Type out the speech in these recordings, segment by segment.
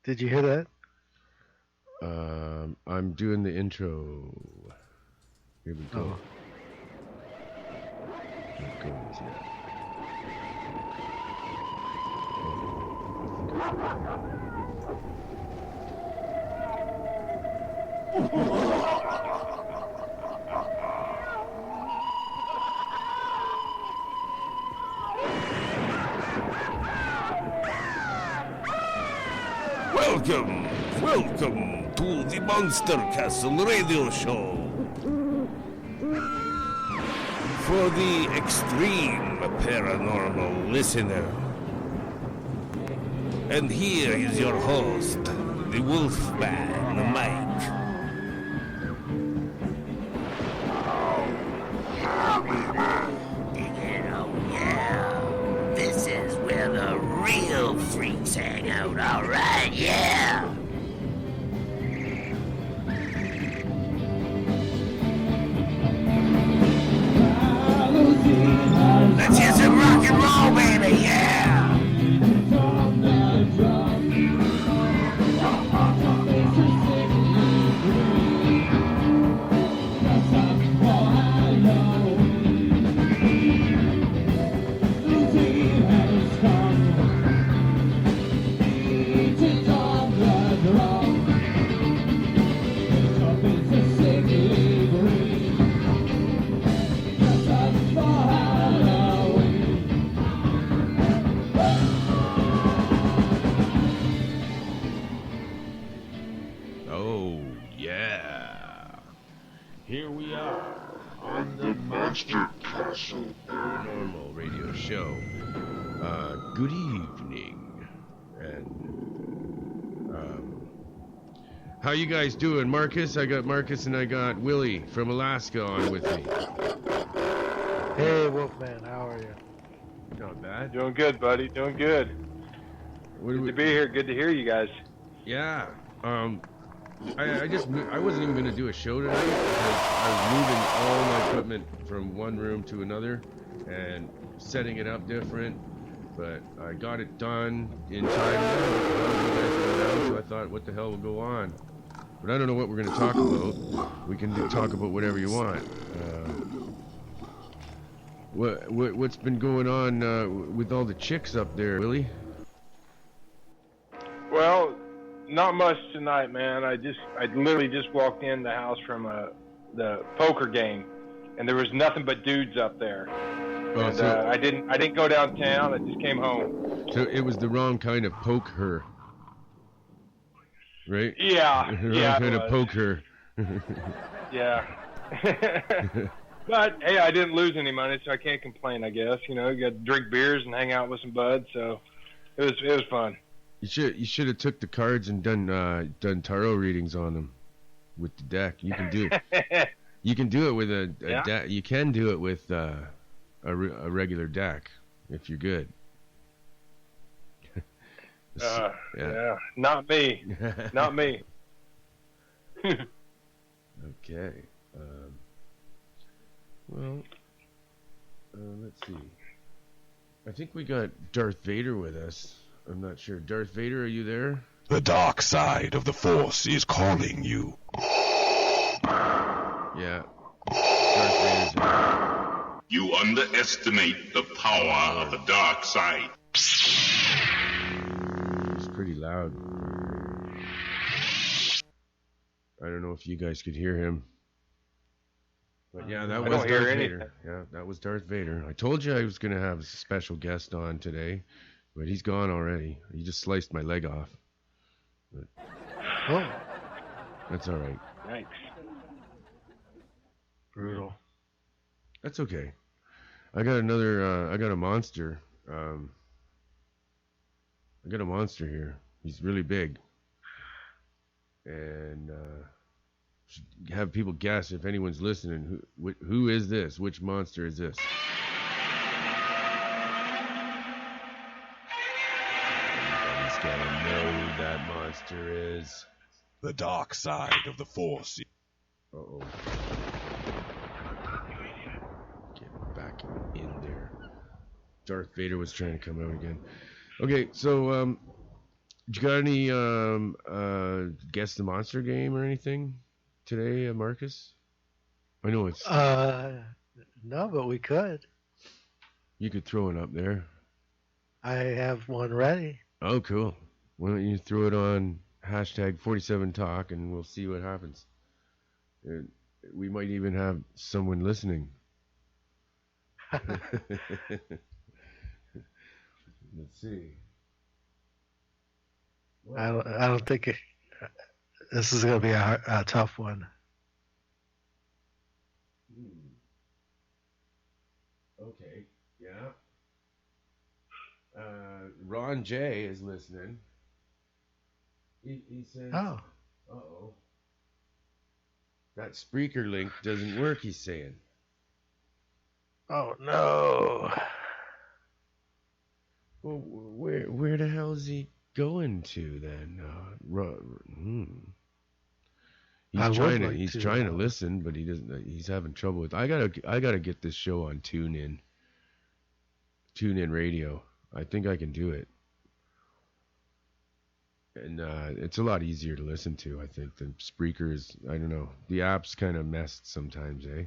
Did you hear that? I'm doing the intro. Here we go. Oh. Here it goes, yeah. Welcome to the Monster Castle Radio Show. For the extreme paranormal listener. And here is your host, the Wolfman, Mike. This is where the real freaks hang out, alright? Yeah! Let's hear some rock and roll, baby, yeah! Oh, yeah. Here we are on the Monster Castle Paranormal Radio Show. Good evening. And, how you guys doing? Marcus? I got Marcus and I got Willie from Alaska on with me. Hey, Wolfman, how are you? Not bad. Doing good, buddy. Doing good. Good to be here. Good to hear you guys. Yeah. I wasn't even gonna do a show tonight because I was moving all my equipment from one room to another and setting it up different. But I got it done in time. So I thought, what the hell will go on? But I don't know what we're gonna talk about. We can talk about whatever you want. What's been going on with all the chicks up there, Willie? Well, not much tonight, man. I literally just walked in the house from the poker game, and there was nothing but dudes up there. Oh, And I didn't go downtown. I just came home. So it was the wrong kind of poke her, right? Yeah, The wrong yeah, kind it of was. poke her. Yeah. But hey, I didn't lose any money, so I can't complain. I guess you got to drink beers and hang out with some buds. So it was fun. You should have took the cards and done tarot readings on them with the deck. You can do it. You can do it with a Yeah. deck. You can do it with a regular deck if you're good. Yeah, not me. Not me. Okay. Well, let's see. I think we got Darth Vader with us. I'm not sure. Darth Vader, are you there? The dark side of the Force is calling you. Yeah. Darth Vader's there. You underestimate the power of the dark side. He's pretty loud. I don't know if you guys could hear him. But yeah, that I was don't hear Darth anything. Vader. Yeah, that was Darth Vader. I told you I was going to have a special guest on today, but he's gone already. He just sliced my leg off. But Oh, that's all right. Yikes. brutal. That's okay. I got another, I got a monster. I got a monster here. He's really big. And should have people guess if anyone's listening. Who is this? Which monster is this? Everybody's gotta know who that monster is. The dark side of the Force. Uh-oh. Get back in there. Darth Vader was trying to come out again. Okay, so you got any Guess the Monster game or anything today, Marcus? I know it's. No, but we could. You could throw it up there. I have one ready. Oh, cool. Why don't you throw it on hashtag 47talk and we'll see what happens. We might even have someone listening. Let's see. I don't think this is going to be a tough one. Okay, yeah. Ron J is listening. He says, Oh. uh-oh. That Spreaker link doesn't work, he's saying. Oh, no. Well, where the hell is he going to then? He's trying to listen, but he doesn't. He's having trouble with. I gotta get this show on TuneIn Radio. I think I can do it, and it's a lot easier to listen to. I think than Spreaker's. I don't know. The app's kind of messed sometimes, eh?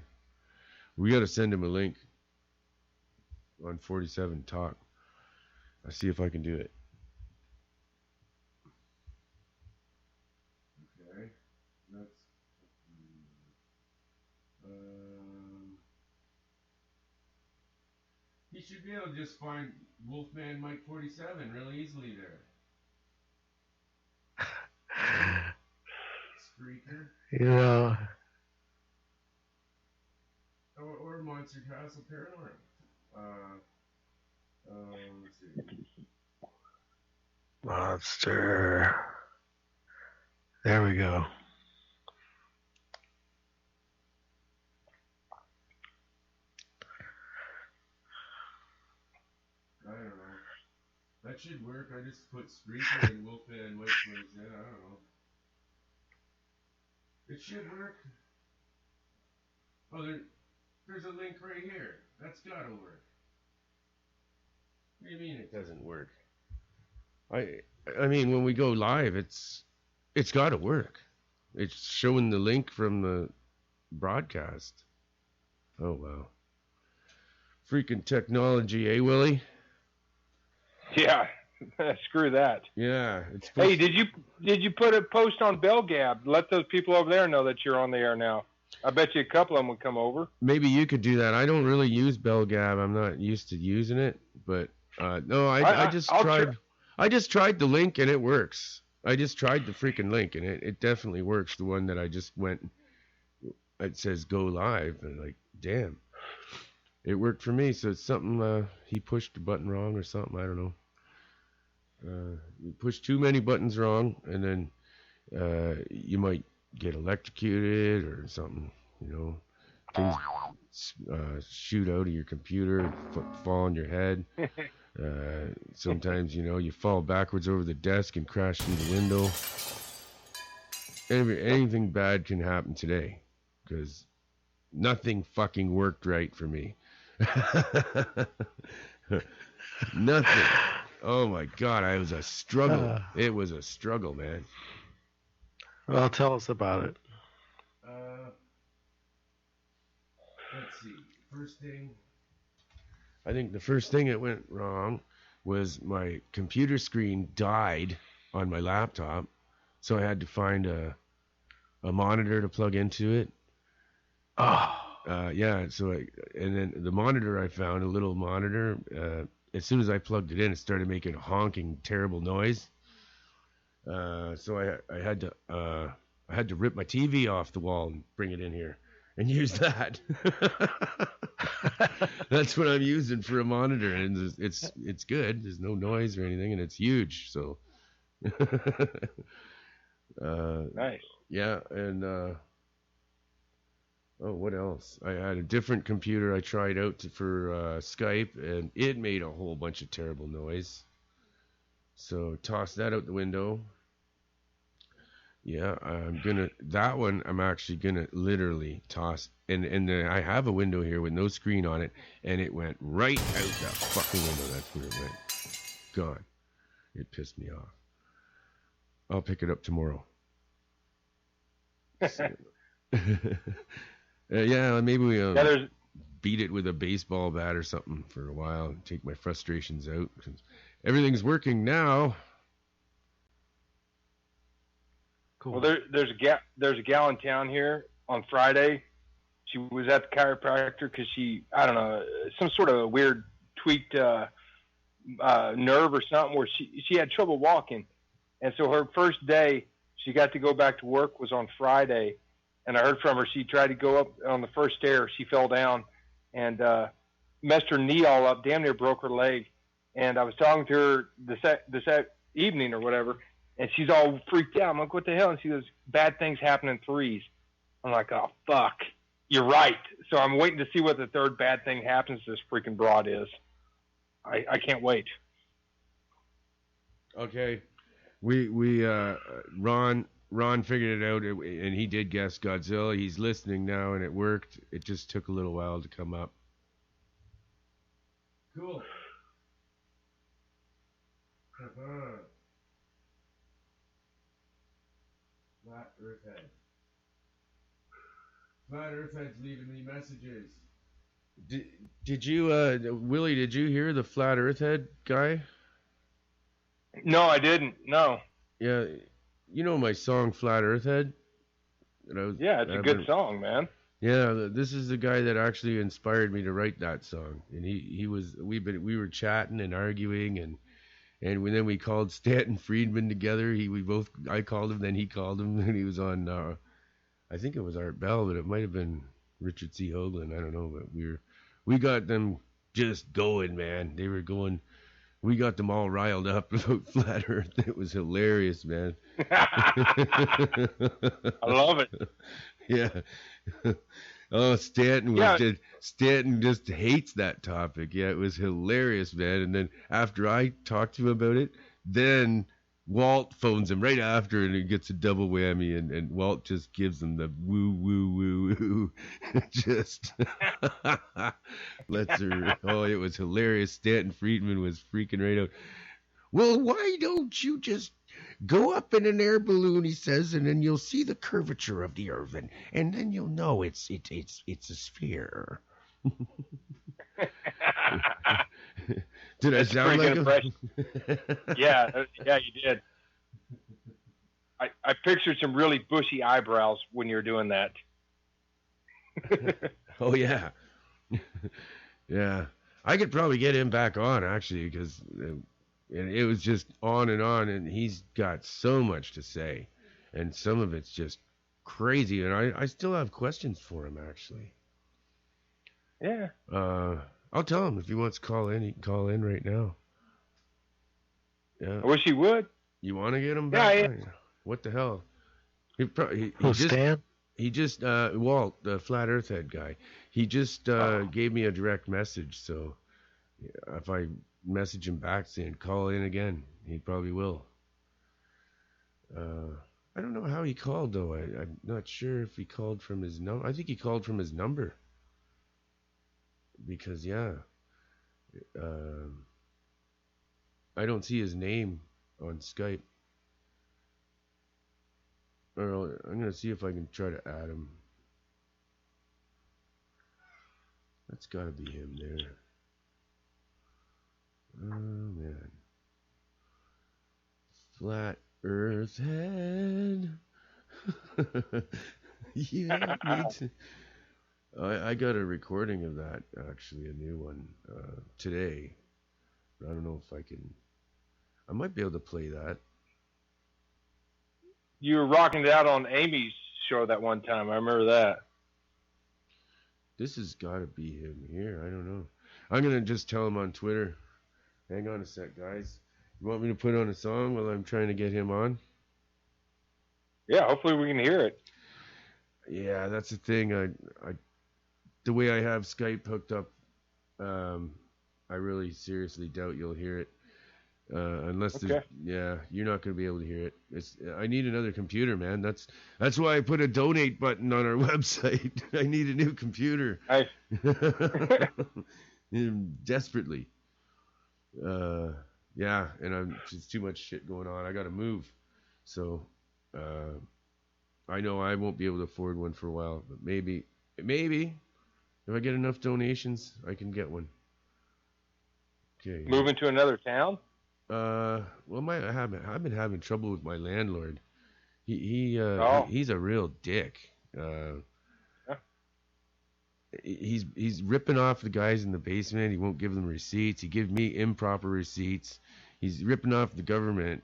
We gotta send him a link on 47 Talk. I'll see if I can do it. Okay. That's he should be able to just find Wolfman Mike 47 really easily there. Spreaker. You know. Or Monster Castle Paranormal. Let's see. Monster. There we go. I don't know. That should work. I just put Spreaker and Wolfman and Mike 47. I don't know. It should work. Oh, there's a link right here. That's gotta work. What do you mean it doesn't work? I mean when we go live, it's got to work. It's showing the link from the broadcast. Oh wow. Freaking technology, eh, Willie? Yeah, screw that. Yeah. Hey, did you put a post on BellGab? Let those people over there know that you're on the air now. I bet you a couple of them would come over. Maybe you could do that. I don't really use BellGab. I'm not used to using it, but no, I just tried. I just tried the link and it works. I just tried the freaking link and it definitely works. The one that I just went, it says go live and like, damn, it worked for me. So it's something he pushed the button wrong or something. I don't know. You push too many buttons wrong and then you might get electrocuted or something. You know, things shoot out of your computer, fall on your head. Sometimes, you know, you fall backwards over the desk and crash through the window. Anything bad can happen today because nothing fucking worked right for me. Nothing. Oh my God, it was a struggle. It was a struggle, man. Well, tell us about it. Let's see. I think the first thing that went wrong was my computer screen died on my laptop, so I had to find a monitor to plug into it. Yeah. So and then the monitor I found, a little monitor. As soon as I plugged it in, it started making a honking, terrible noise. So I had to rip my TV off the wall and bring it in here and use that. That's what I'm using for a monitor, and it's good. There's no noise or anything, and it's huge. So nice. Yeah, and what else? I had a different computer I tried out for Skype, and it made a whole bunch of terrible noise. So toss that out the window. Yeah, that one I'm actually gonna literally toss, and then I have a window here with no screen on it, and it went right out that fucking window. That's where it went. Gone. It pissed me off. I'll pick it up tomorrow. So, yeah, maybe we beat it with a baseball bat or something for a while and take my frustrations out. 'Cause everything's working now. Cool. Well, there's a gal in town here on Friday. She was at the chiropractor because I don't know, some sort of weird tweaked nerve or something where she had trouble walking. And so her first day she got to go back to work was on Friday. And I heard from her, she tried to go up on the first stair. She fell down and messed her knee all up, damn near broke her leg. And I was talking to her this evening or whatever, and she's all freaked out. I'm like, what the hell? And she goes, bad things happen in threes. I'm like, oh, fuck. You're right. So I'm waiting to see what the third bad thing happens to this freaking broad is. I can't wait. Okay. Ron figured it out, and he did guess Godzilla. He's listening now, and it worked. It just took a little while to come up. Cool. Flat Earthhead. Flat Earthhead's leaving me messages. Did you, Willie, did you hear the Flat Earthhead guy? No, I didn't. No. Yeah, you know my song Flat Earthhead? Yeah, it's a good song, man. Yeah, this is the guy that actually inspired me to write that song. And we were chatting and arguing, and then we called Stanton Friedman together. I called him, then he called him, and he was on I think it was Art Bell, but it might have been Richard C. Hoagland, I don't know, but we got them just going, man. They were going. We got them all riled up about Flat Earth. It was hilarious, man. I love it. Yeah. Oh, Stanton just hates that topic. Yeah, it was hilarious, man. And then after I talked to him about it, then Walt phones him right after, and he gets a double whammy, and Walt just gives him the woo woo woo woo. Just lets her. Oh, it was hilarious. Stanton Friedman was freaking right out. Well, why don't you just go up in an air balloon, he says, and then you'll see the curvature of the Earth, and then you'll know it's a sphere. Did I sound like him? Yeah, you did. I pictured some really bushy eyebrows when you were doing that. Oh, yeah. Yeah. I could probably get him back on, actually, because it was just on, and he's got so much to say, and some of it's just crazy, and I still have questions for him, actually. Yeah. I'll tell him if he wants to call in. He can call in right now. Yeah. I wish he would. You want to get him back? Yeah. What the hell? Stan? He just Walt, the Flat Earthhead guy. He just gave me a direct message. So if I message him back saying call in again, he probably will. I don't know how he called though. I'm not sure if he called from his number. I think he called from his number. Because I don't see his name on Skype. Or I'm gonna see if I can try to add him. That's gotta be him there. Oh man. Flat Earth Head. Yeah, me too. I got a recording of that, actually, a new one, today. I don't know if I might be able to play that. You were rocking it out on Amy's show that one time. I remember that. This has got to be him here. I don't know. I'm going to just tell him on Twitter. Hang on a sec, guys. You want me to put on a song while I'm trying to get him on? Yeah, hopefully we can hear it. Yeah, that's the thing. The way I have Skype hooked up, I really seriously doubt you'll hear it. Unless okay. You're not going to be able to hear it. I need another computer, man. That's why I put a donate button on our website. I need a new computer. Desperately. And it's too much shit going on. I got to move. So I know I won't be able to afford one for a while, but maybe if I get enough donations, I can get one. Okay. Moving to another town? Well, I've been having trouble with my landlord. He's a real dick. He's ripping off the guys in the basement. He won't give them receipts. He gives me improper receipts. He's ripping off the government,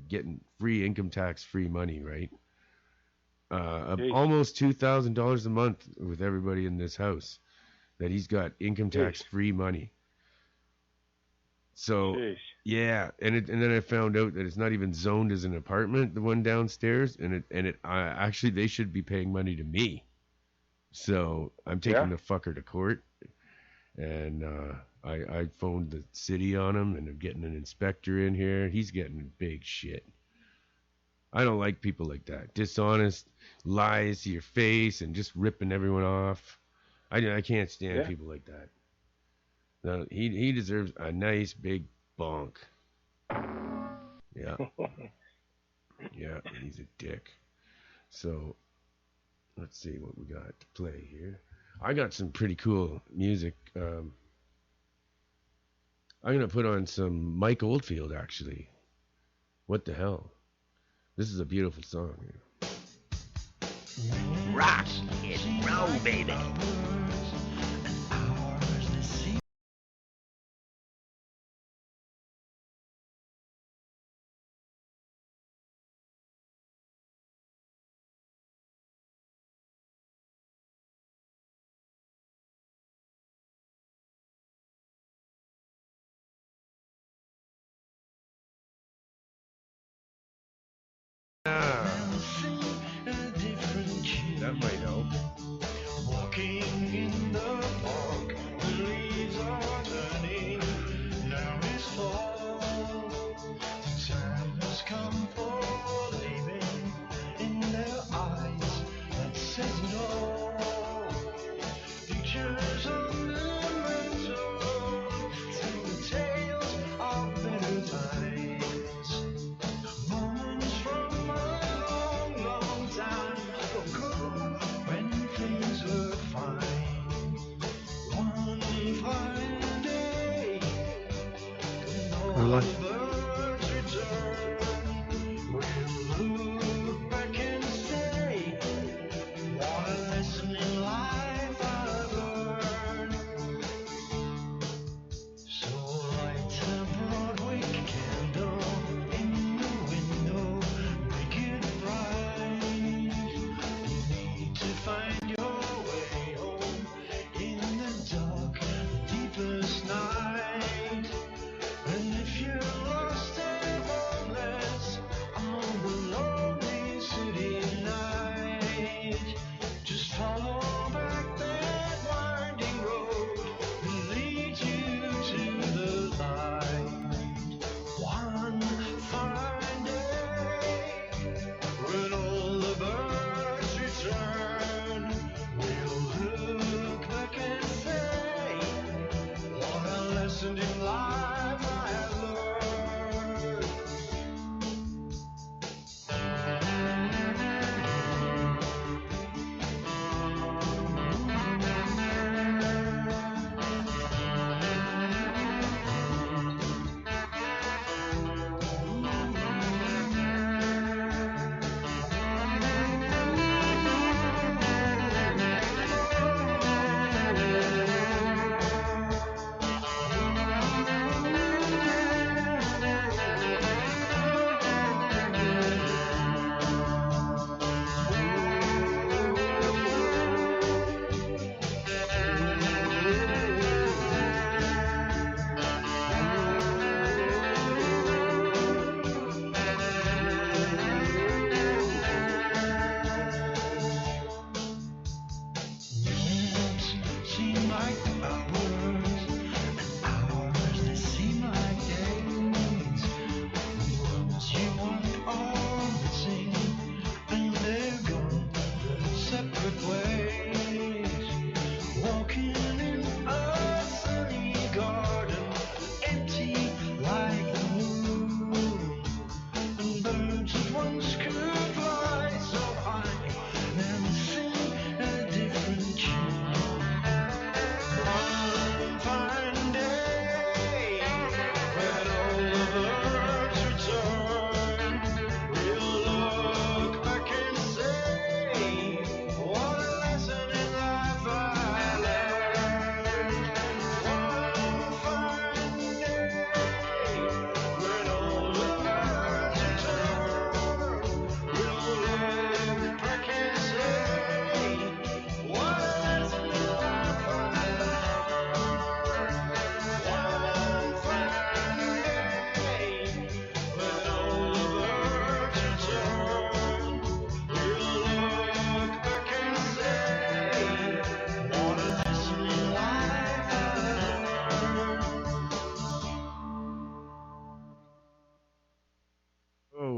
getting free income tax free money, right? Almost $2,000 a month with everybody in this house that he's got income tax free money. So yeah, and then I found out that it's not even zoned as an apartment, the one downstairs, and actually they should be paying money to me. So I'm taking the fucker to court, and I phoned the city on him, and I'm getting an inspector in here. He's getting big shit. I don't like people like that. Dishonest, lies to your face, and just ripping everyone off. I can't stand people like that. No, he deserves a nice big bonk. Yeah. Yeah, he's a dick. So, let's see what we got to play here. I got some pretty cool music. I'm going to put on some Mike Oldfield, actually. What the hell? This is a beautiful song here. Rock and roll, baby. That might help. Walking in the park, the leaves are turning. Now it's fall. Time has come for leaving. In their eyes that says no. Pictures on the mantle tell the tales of better times. Moments from a long, long time ago when things were fine. One fine day, when all the birds return, we'll look back and say, what a lesson in life I've learned. So light a Broadway candle in the window, make it bright. You need to find your way home in the dark, deepest night. And if you're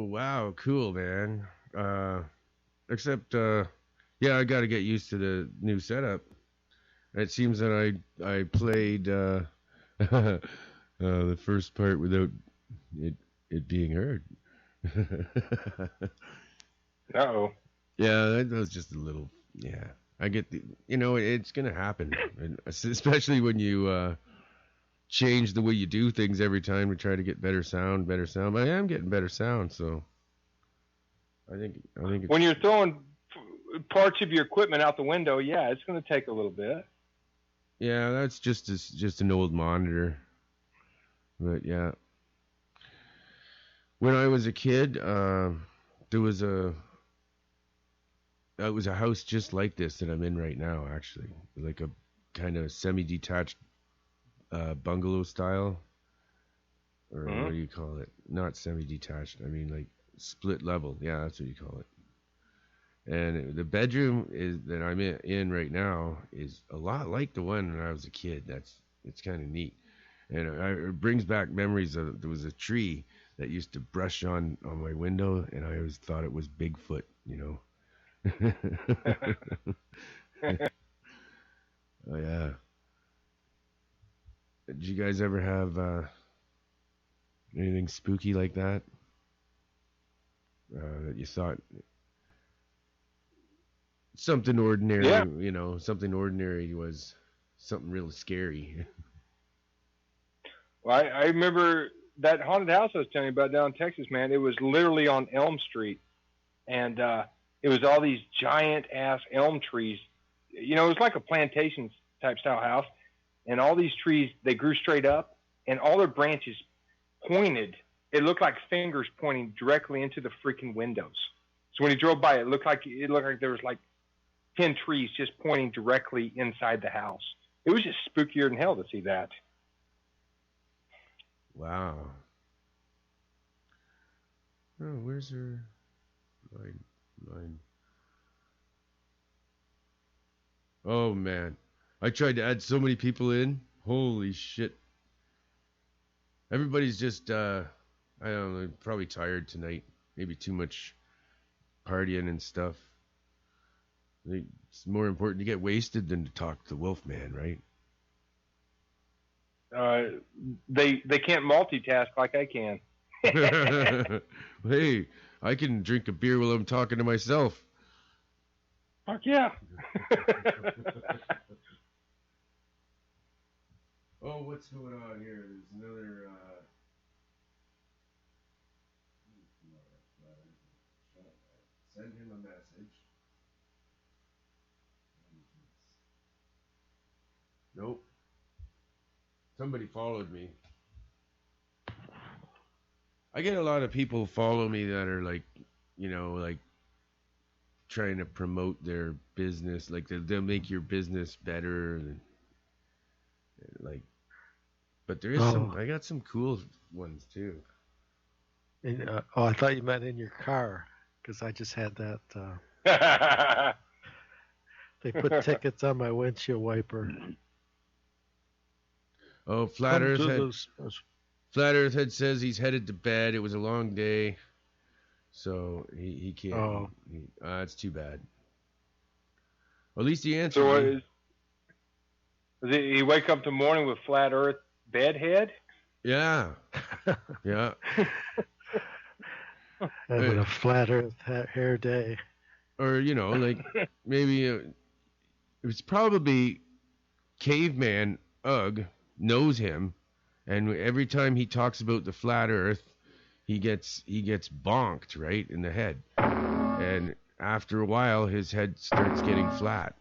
Oh, wow, cool, man. Except, yeah, I got to get used to the new setup. It seems that I played the first part without it being heard. Uh-oh. Yeah, that was just a little. Yeah, I get the. It's gonna happen, and especially when you change the way you do things every time to try to get better sound. But I am getting better sound, so I think it's, When you're throwing parts of your equipment out the window, yeah, it's going to take a little bit. yeah, that's just an old monitor. But yeah, when I was a kid, there was a house just like this that I'm in right now, actually, like a kind of semi-detached bungalow style, or what do you call it? Not semi-detached. I mean, like split level. Yeah, that's what you call it. And the bedroom that I'm in right now is a lot like the one when I was a kid. It's kind of neat, and it brings back memories of there was a tree that used to brush on my window, and I always thought it was Bigfoot, Oh yeah. Did you guys ever have anything spooky like that? That you thought something ordinary, Yeah. Something ordinary was something real scary. Well, I remember that haunted house I was telling you about down in Texas, man. It was literally on Elm Street, and it was all these giant ass elm trees. It was like a plantation type style house, and all these trees, they grew straight up, and all their branches pointed. It looked like fingers pointing directly into the freaking windows. So when you drove by, it looked like there was like 10 trees just pointing directly inside the house. It was just spookier than hell to see that. Wow. Oh, where's her line? Oh man, I tried to add so many people in. Holy shit! Everybody's just I don't know, probably tired tonight. Maybe too much partying and stuff. I think it's more important to get wasted than to talk to Wolfman, right? They can't multitask like I can. Hey, I can drink a beer while I'm talking to myself. Fuck yeah. Oh, what's going on here? There's another. Send him a message. Nope. Somebody followed me. I get a lot of people follow me that are like, like trying to promote their business. Like they'll make your business better. And, like, but there is I got some cool ones too. I thought you meant in your car, because I just had that. They put tickets on my windshield wiper. Oh, Flat Earth Head says he's headed to bed. It was a long day, so he can't. Oh. It's too bad. Well, at least he answered. So me. does he wake up in the morning with flat Earth bedhead? Yeah, yeah. Having a flat Earth hair day. Or like maybe it was probably Caveman Ugg knows him, and every time he talks about the flat Earth, he gets bonked right in the head, and after a while, his head starts getting flat.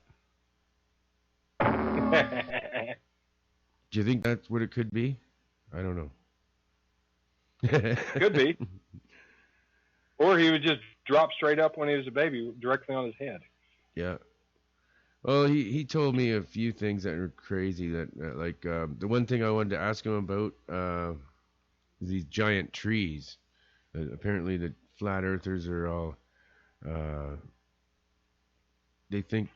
Do you think that's what it could be? I don't know. Could be. Or he would just drop straight up when he was a baby, directly on his head. Yeah. Well, he told me a few things that are crazy. That the one thing I wanted to ask him about is these giant trees. Apparently, the flat earthers are all. They think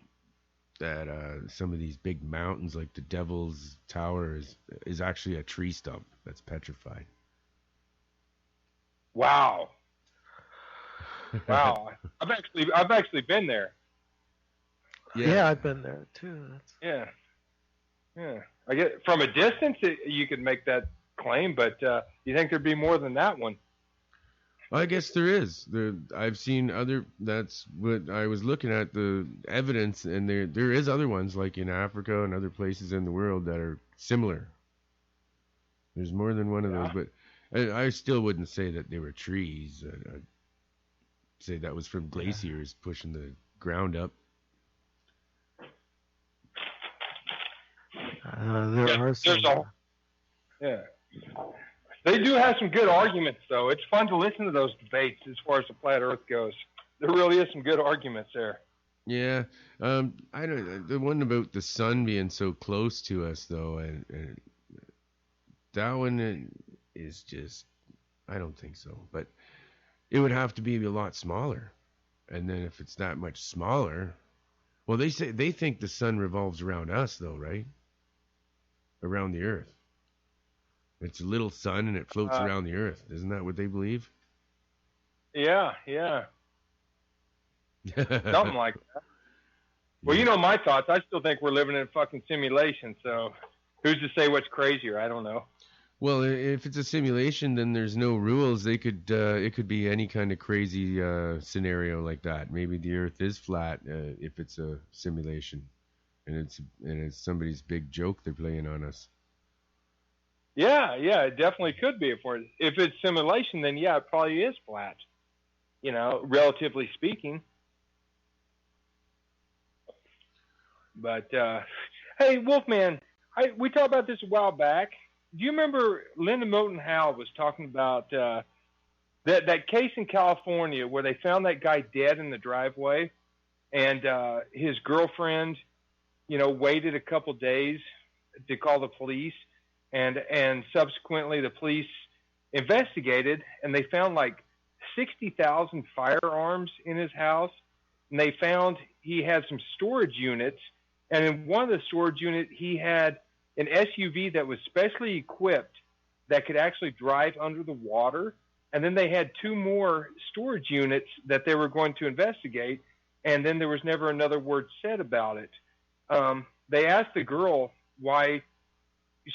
that some of these big mountains, like the Devil's Tower, is actually a tree stump that's petrified. Wow. Wow, I've actually been there. Yeah, I've been there too. Yeah. I get from a distance you could make that claim, but you think there'd be more than that one? I guess there is. I've seen other. That's what I was looking at, the evidence, and there is other ones like in Africa and other places in the world that are similar. There's more than one of those, but I still wouldn't say that they were trees. I'd say that was from glaciers pushing the ground up. There are some. Yeah. They do have some good arguments, though. It's fun to listen to those debates as far as the flat Earth goes. There really is some good arguments there. Yeah, I don't. The one about the sun being so close to us, though, and that one is just. I don't think so, but it would have to be a lot smaller, and then if it's that much smaller, well, they think the sun revolves around us, though, right? Around the Earth. It's a little sun and it floats around the Earth. Isn't that what they believe? Yeah. Something like that. Well, you know my thoughts. I still think we're living in a fucking simulation, so who's to say what's crazier? I don't know. Well, if it's a simulation, then there's no rules. It could be any kind of crazy scenario like that. Maybe the Earth is flat if it's a simulation, and it's somebody's big joke they're playing on us. Yeah, it definitely could be. If it's simulation, then yeah, it probably is flat. You know, relatively speaking. But hey, Wolfman, we talked about this a while back. Do you remember Linda Moulton Howe was talking about that case in California where they found that guy dead in the driveway, and his girlfriend, waited a couple days to call the police, and subsequently the police investigated, and they found like 60,000 firearms in his house, and they found he had some storage units, and in one of the storage units he had an SUV that was specially equipped that could actually drive under the water. And then they had two more storage units that they were going to investigate. And then there was never another word said about it. They asked the girl why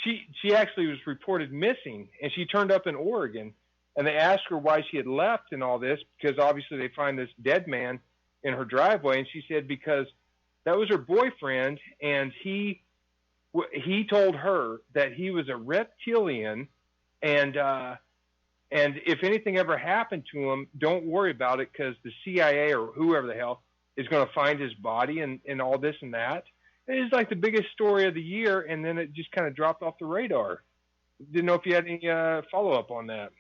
she actually was reported missing, and she turned up in Oregon, and they asked her why she had left and all this, because obviously they find this dead man in her driveway. And she said, because that was her boyfriend, and he told her that he was a reptilian, and if anything ever happened to him, don't worry about it, because the CIA or whoever the hell is going to find his body and all this and that. It's like the biggest story of the year, and then it just kind of dropped off the radar. Didn't know if you had any follow-up on that.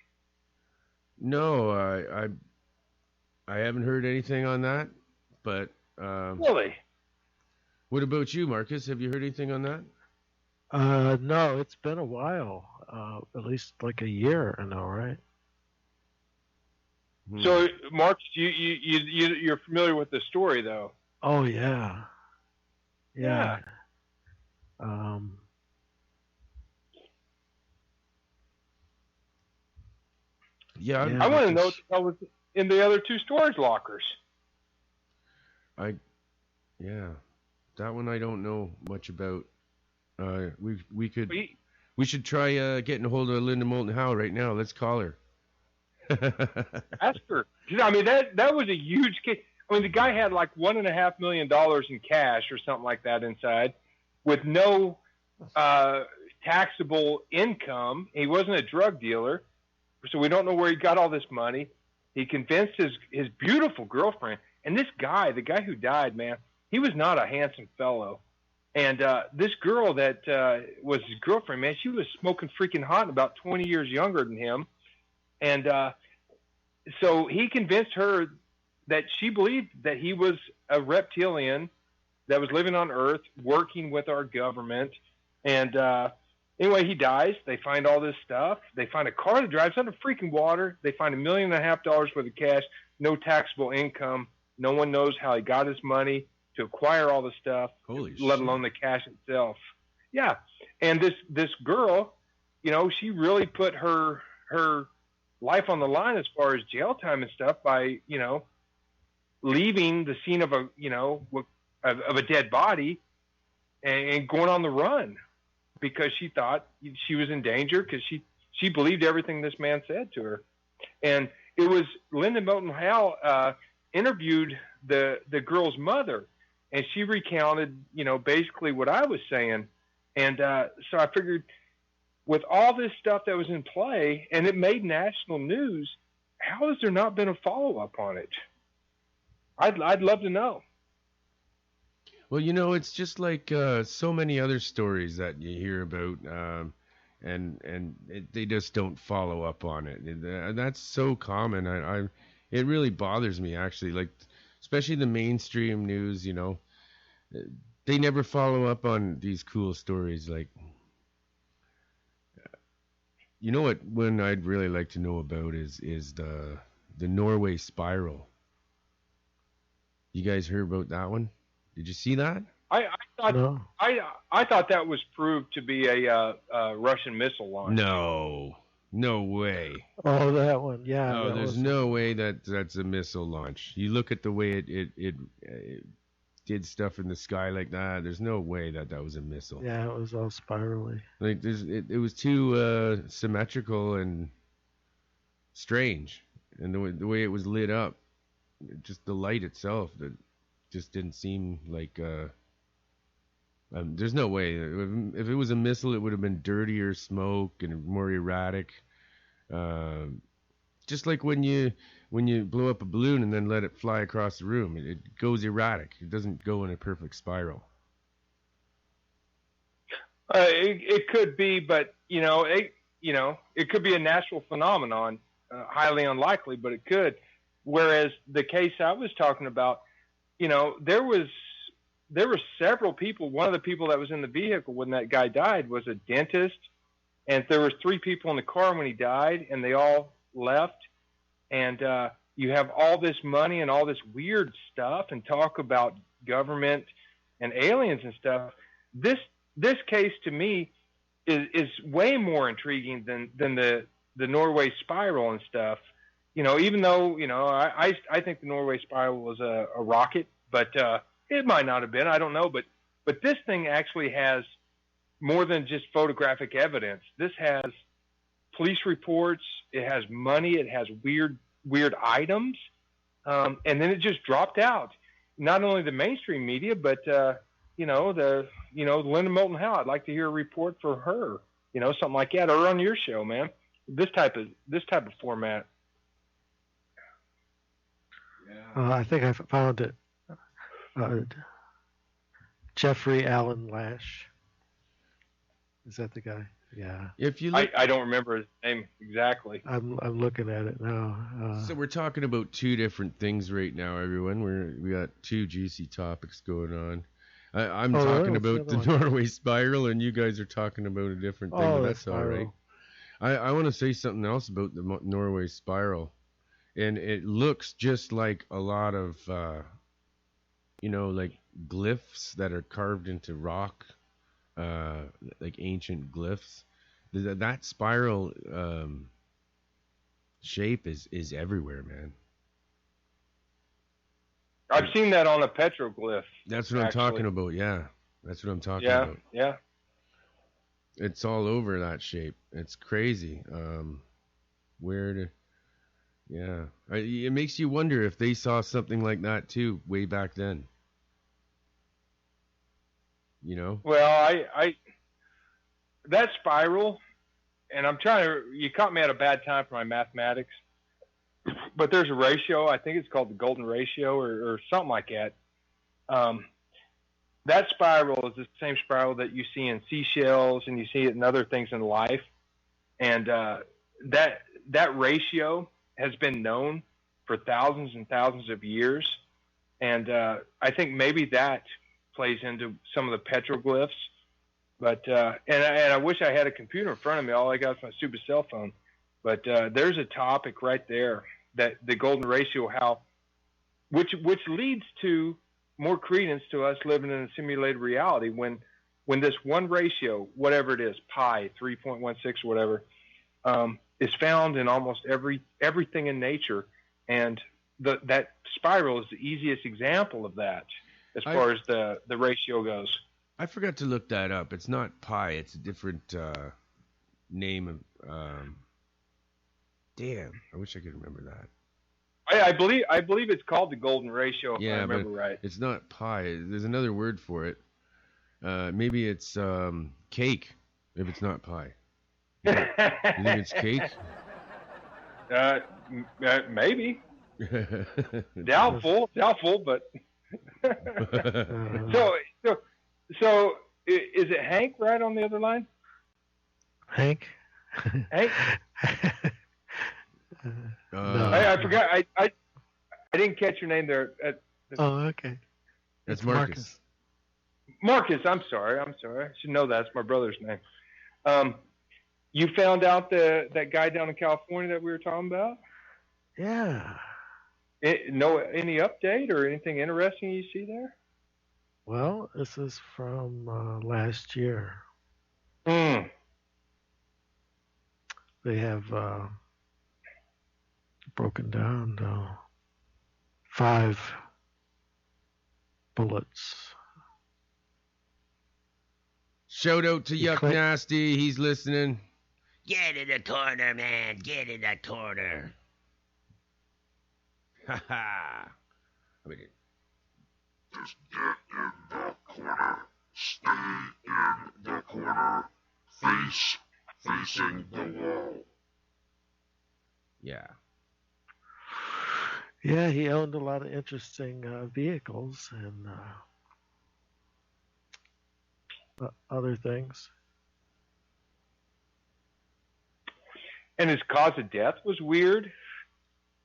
No, I haven't heard anything on that, but... Really? What about you, Marcus? Have you heard anything on that? No, it's been a while. At least like a year, I know, right? So, Marcus, you're familiar with the story, though? Oh yeah. Yeah. Yeah, I want to know what was in the other two storage lockers. That one I don't know much about. We should try getting a hold of Linda Moulton Howe right now. Let's call her. Ask her. I mean, that was a huge case. I mean, the guy had like $1.5 million in cash or something like that inside, with no taxable income. He wasn't a drug dealer, so we don't know where he got all this money. He convinced his beautiful girlfriend, and this guy, the guy who died, man, he was not a handsome fellow. And this girl that was his girlfriend, man, she was smoking freaking hot and about 20 years younger than him. And so he convinced her that she believed that he was a reptilian that was living on Earth, working with our government. And anyway, he dies. They find all this stuff. They find a car that drives under freaking water. They find $1.5 million worth of cash, no taxable income. No one knows how he got his money to acquire all the stuff, let alone the cash itself. Yeah. And this girl, she really put her life on the line as far as jail time and stuff by, leaving the scene of a dead body and going on the run because she thought she was in danger because she believed everything this man said to her. And it was Linda Moulton Howe interviewed the girl's mother, and she recounted, basically what I was saying. And so I figured with all this stuff that was in play and it made national news, how has there not been a follow-up on it? I'd love to know. Well, it's just like so many other stories that you hear about, they just don't follow up on it. And that's so common. It really bothers me, actually. Like, especially the mainstream news, they never follow up on these cool stories. Like, what one I'd really like to know about is the Norway Spiral. You guys heard about that one? Did you see that? I thought No. I thought that was proved to be a Russian missile launch. No way. Oh, that one. Yeah. No, that there's was- no way that's a missile launch. You look at the way it did stuff in the sky like that. There's no way that was a missile. Yeah, it was all spirally. Like it was too symmetrical and strange, and the way it was lit up, just the light itself, that just didn't seem like. There's no way. If it was a missile, it would have been dirtier smoke and more erratic. Just like when you blow up a balloon and then let it fly across the room, it goes erratic. It doesn't go in a perfect spiral. It could be, but it could be a natural phenomenon. Highly unlikely, but it could. Whereas the case I was talking about, there were several people. One of the people that was in the vehicle when that guy died was a dentist, and there was 3 people in the car when he died, and they all left. And you have all this money and all this weird stuff, and talk about government and aliens and stuff. This case to me is way more intriguing than the Norway Spiral and stuff. Even though I think the Norway Spiral was a rocket, but it might not have been. I don't know. But this thing actually has more than just photographic evidence. This has police reports. It has money. It has weird items. And then it just dropped out. Not only the mainstream media, but Linda Moulton Howe. I'd like to hear a report for her. Something like that, or on your show, man. This type of format. I think I found it. Jeffrey Allen Lash. Is that the guy? Yeah. If you look, I don't remember his name exactly. I'm looking at it now. so we're talking about 2 different things right now, everyone. We got 2 juicy topics going on. I'm Oh, talking really? about What's the the other one? Norway Spiral, and you guys are talking about a different thing. Oh, but the that's all right. spiral. I want to say something else about the Norway Spiral, and it looks just like a lot of, like glyphs that are carved into rock, like ancient glyphs. That spiral shape is everywhere, man. I've seen that on a petroglyph. That's what Actually. I'm talking about. Yeah, that's what I'm talking Yeah, about. yeah. It's all over that shape. It's crazy. It makes you wonder if they saw something like that too way back then. Well, I that spiral, and you caught me at a bad time for my mathematics, but there's a ratio. I think it's called the golden ratio or something like that. That spiral is the same spiral that you see in seashells and you see it in other things in life. And that ratio has been known for thousands and thousands of years. And I think maybe that plays into some of the petroglyphs. But and I wish I had a computer in front of me. All I got is my stupid cell phone. But there's a topic right there, that the golden ratio, which leads to more credence to us living in a simulated reality when this one ratio, whatever it is, pi 3.16 or whatever, is found in almost everything in nature, and that spiral is the easiest example of that as far as the ratio goes. I forgot to look that up. It's not pi. It's a different name of. Damn, I wish I could remember that. I believe it's called the golden ratio, if I remember right. It's not pi. There's another word for it. Maybe it's cake. If it's not pie. You think it's cake? Maybe. Doubtful, but. So is it Hank right on the other line? Hank? Hank? No. I forgot. I didn't catch your name there. Oh, okay. That's Marcus. Marcus, I'm sorry. I should know that. It's my brother's name. You found out that guy down in California that we were talking about? Yeah. Any update or anything interesting you see there? Well, this is from last year. Mm. They have broken down 5 bullets. Shout out to Yuck Nasty. He's listening. Get in the corner, man. Get in the corner. Ha ha. Just get in the corner. Stay in the corner. Facing the wall. Yeah. Yeah, he owned a lot of interesting vehicles and other things. And his cause of death was weird.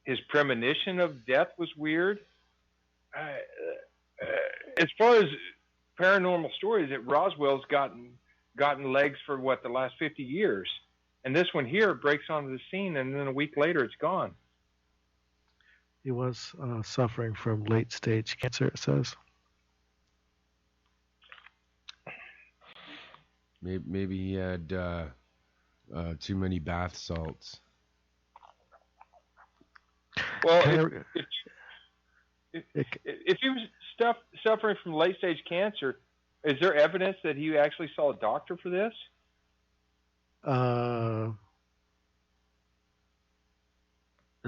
His premonition of death was weird. As far as paranormal stories, Roswell's gotten legs for the last 50 years, and this one here breaks onto the scene, and then a week later it's gone. He was suffering from late-stage cancer, it says. Maybe he had too many bath salts. Well, if he was suffering from late-stage cancer, is there evidence that he actually saw a doctor for this? A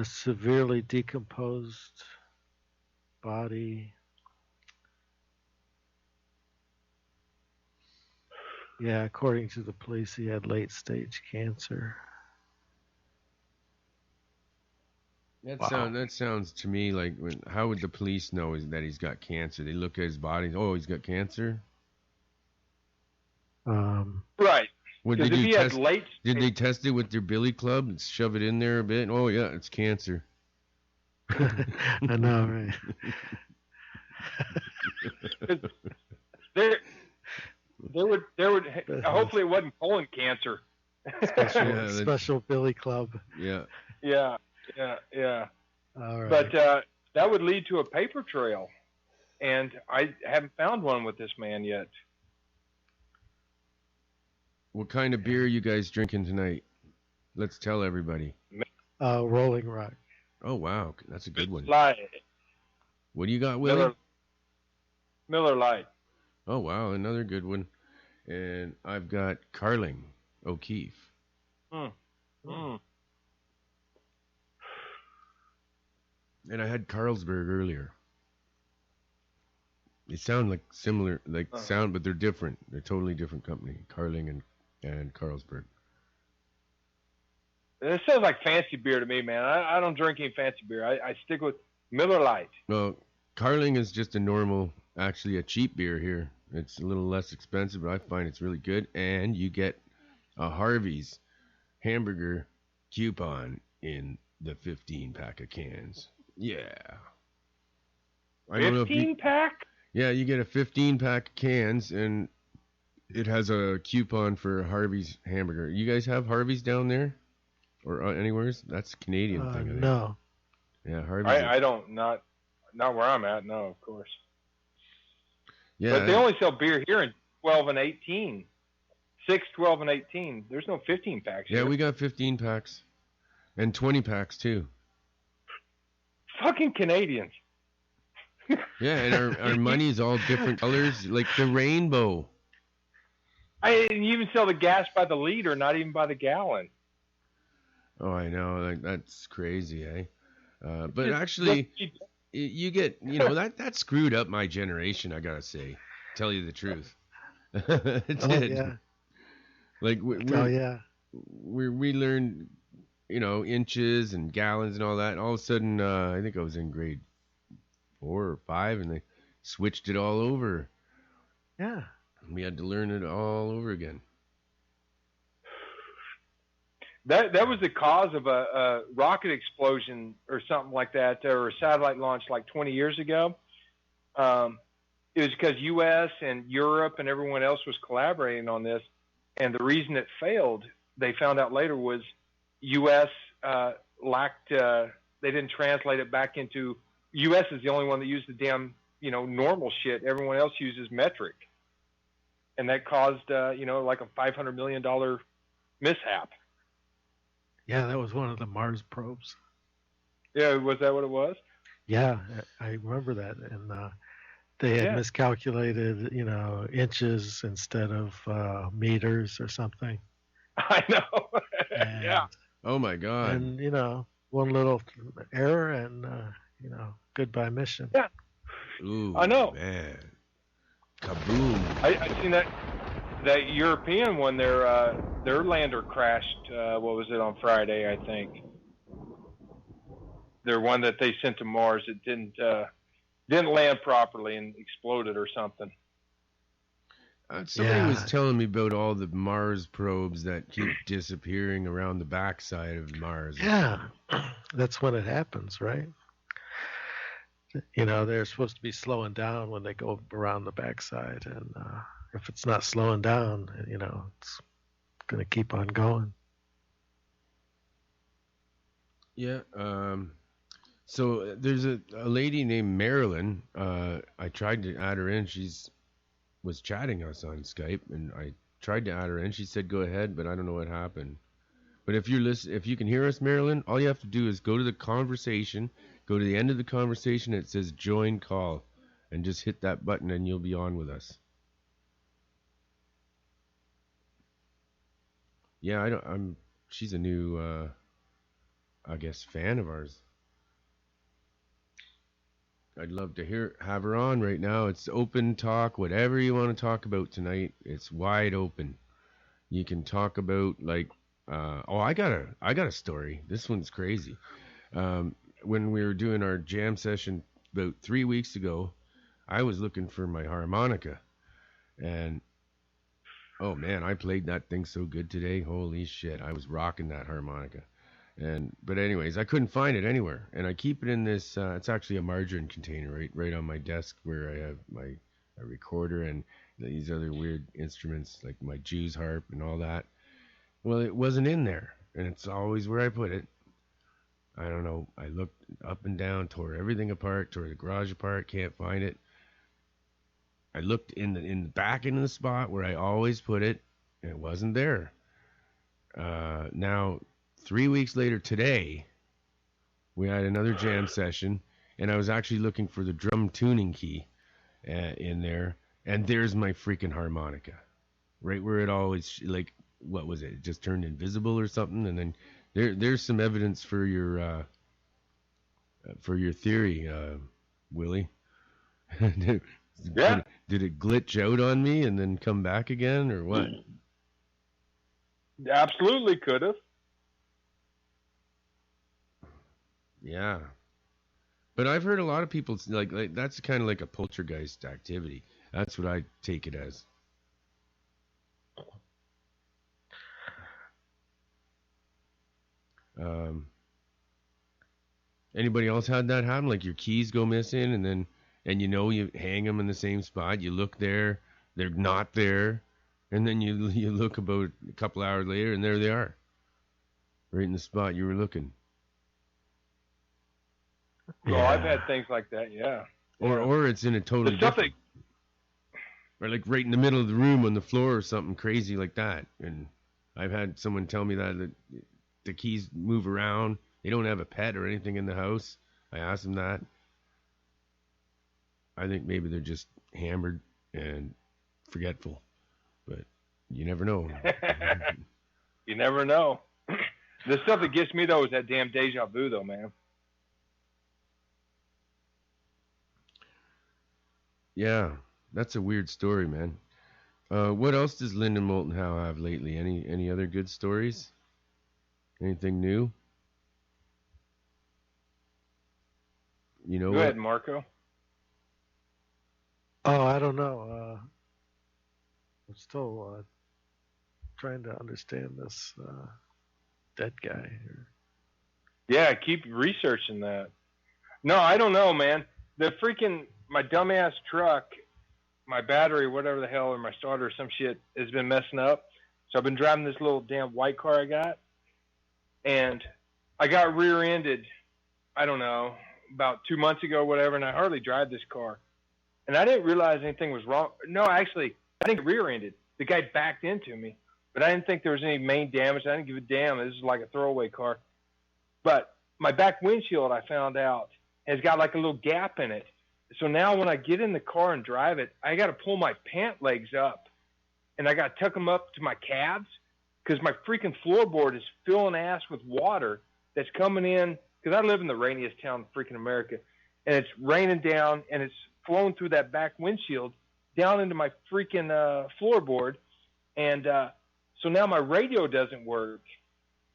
severely decomposed body. Yeah, according to the police, he had late-stage cancer. That sounds to me like, how would the police know that he's got cancer? They look at his body. Oh, he's got cancer. Right. Would they do test? Did they test it with their billy club and shove it in there a bit? Oh yeah, it's cancer. I know, right? There would hopefully it wasn't colon cancer. Special billy club. Yeah. Yeah. All right. But that would lead to a paper trail, and I haven't found one with this man yet. What kind of beer are you guys drinking tonight? Let's tell everybody. Rolling Rock. Oh wow, that's a good one. Light. What do you got, Willie? Miller Lite. Oh wow, another good one. And I've got Carling O'Keefe. And I had Carlsberg earlier. They sound like similar, but they're different. They're totally different company. Carling and Carlsberg. It sounds like fancy beer to me, man. I don't drink any fancy beer. I stick with Miller Lite. Well, Carling is just actually a cheap beer here. It's a little less expensive, but I find it's really good. And you get a Harvey's hamburger coupon in the 15-pack of cans. Yeah. 15-pack? Yeah, you get a 15-pack of cans, and it has a coupon for Harvey's hamburger. You guys have Harvey's down there? Or anywhere? That's a Canadian thing, I think. No. Yeah, Harvey's. I don't, not where I'm at, no, of course. Yeah. But they only sell beer here in 12 and 18. 6, 12, and 18. There's no 15 packs. Yeah, here. we got 15 packs. And 20 packs too. Fucking Canadians. Yeah, and our money's all different colors, like the rainbow. You even sell the gas by the liter, not even by the gallon. Oh, I know, like that's crazy, eh? But Just- actually, you get, that screwed up my generation. I gotta say, tell you the truth. It Oh did. yeah. Like Oh yeah. we learned, inches and gallons and all that. And all of a sudden, I think I was in grade 4 or 5, and they switched it all over. Yeah. We had to learn it all over again. That was the cause of a rocket explosion or something like that, or a satellite launch like 20 years ago. It was because U.S. and Europe and everyone else was collaborating on this, and the reason it failed, they found out later, was U.S. Lacked. They didn't translate it back into. U.S. is the only one that used the damn normal shit. Everyone else uses metric, and that caused like a $500 million mishap. Yeah, that was one of the Mars probes. Yeah, was that what it was? Yeah, I remember that, and they had Yeah. miscalculated, inches instead of meters or something. I know. And, Yeah. Oh my God. And one little error, and goodbye mission. Yeah. Ooh, I know. Man. Kaboom. I seen that European one. Their lander crashed. What was it, on Friday? I think. Their one that they sent to Mars. It didn't land properly and exploded or something. Somebody was Yeah. telling me about all the Mars probes that keep disappearing around the backside of Mars. Yeah, that's when it happens, right? They're supposed to be slowing down when they go around the backside, and if it's not slowing down, it's going to keep on going. Yeah. So there's a lady named Marilyn. I tried to add her in. She's was chatting us on Skype, and I tried to add her in. She said go ahead, but I don't know what happened. But if you can hear us, Marilyn, all you have to do is go to the conversation, go to the end of the conversation. It says join call, and just hit that button, and you'll be on with us. Yeah, she's a new, I guess, fan of ours. I'd love to have her on right now. It's open talk, whatever you want to talk about tonight. It's wide open. You can talk about I got a story. This one's crazy. When we were doing our jam session about 3 weeks ago, I was looking for my harmonica, and oh man, I played that thing so good today. Holy shit, I was rocking that harmonica. But anyways, I couldn't find it anywhere, and I keep it in this. It's actually a margarine container right on my desk where I have my recorder and these other weird instruments like my Jews harp and all that. Well, it wasn't in there, and it's always where I put it. I don't know. I looked up and down, tore everything apart, tore the garage apart, can't find it. I looked in the back into the spot where I always put it, and it wasn't there. Now, 3 weeks later today, we had another jam session, and I was actually looking for the drum tuning key in there, and there's my freaking harmonica, right where it always, like, what was it? It just turned invisible or something, and then there's some evidence for your theory, Willie. Yeah. Did it glitch out on me and then come back again, or what? Absolutely could have. Yeah. But I've heard a lot of people like that's kind of like a poltergeist activity. That's what I take it as. Anybody else had that happen? Like your keys go missing, and you hang them in the same spot. You look there, they're not there, and then you look about a couple hours later, and there they are, right in the spot you were looking. Oh, I've had things like that. Yeah. Or it's in a totally The stuff different, or like right in the middle of the room on the floor or something crazy like that. And I've had someone tell me that the keys move around. They don't have a pet or anything in the house. I asked them that. I think maybe they're just hammered and forgetful, but you never know. You never know. The stuff that gets me, though, is that damn deja vu, though, man. Yeah, that's a weird story, man. What else does Linda Moulton Howe have lately? Any other good stories? Anything new? You know Go what? ahead, Marco. Oh, I don't know. I'm still trying to understand this dead guy here. Yeah, keep researching that. No, I don't know, man. My dumbass truck, my battery, whatever the hell, or my starter or some shit has been messing up. So I've been driving this little damn white car I got. And I got rear-ended, I don't know, about 2 months ago or whatever, and I hardly drive this car. And I didn't realize anything was wrong. No, actually, I didn't get rear-ended. The guy backed into me. But I didn't think there was any main damage. I didn't give a damn. This is like a throwaway car. But my back windshield, I found out, has got like a little gap in it. So now when I get in the car and drive it, I got to pull my pant legs up. And I got to tuck them up to my calves because my freaking floorboard is filling ass with water that's coming in. Because I live in the rainiest town in freaking America. And it's raining down, and it's flowing through that back windshield down into my freaking floorboard. And so now my radio doesn't work.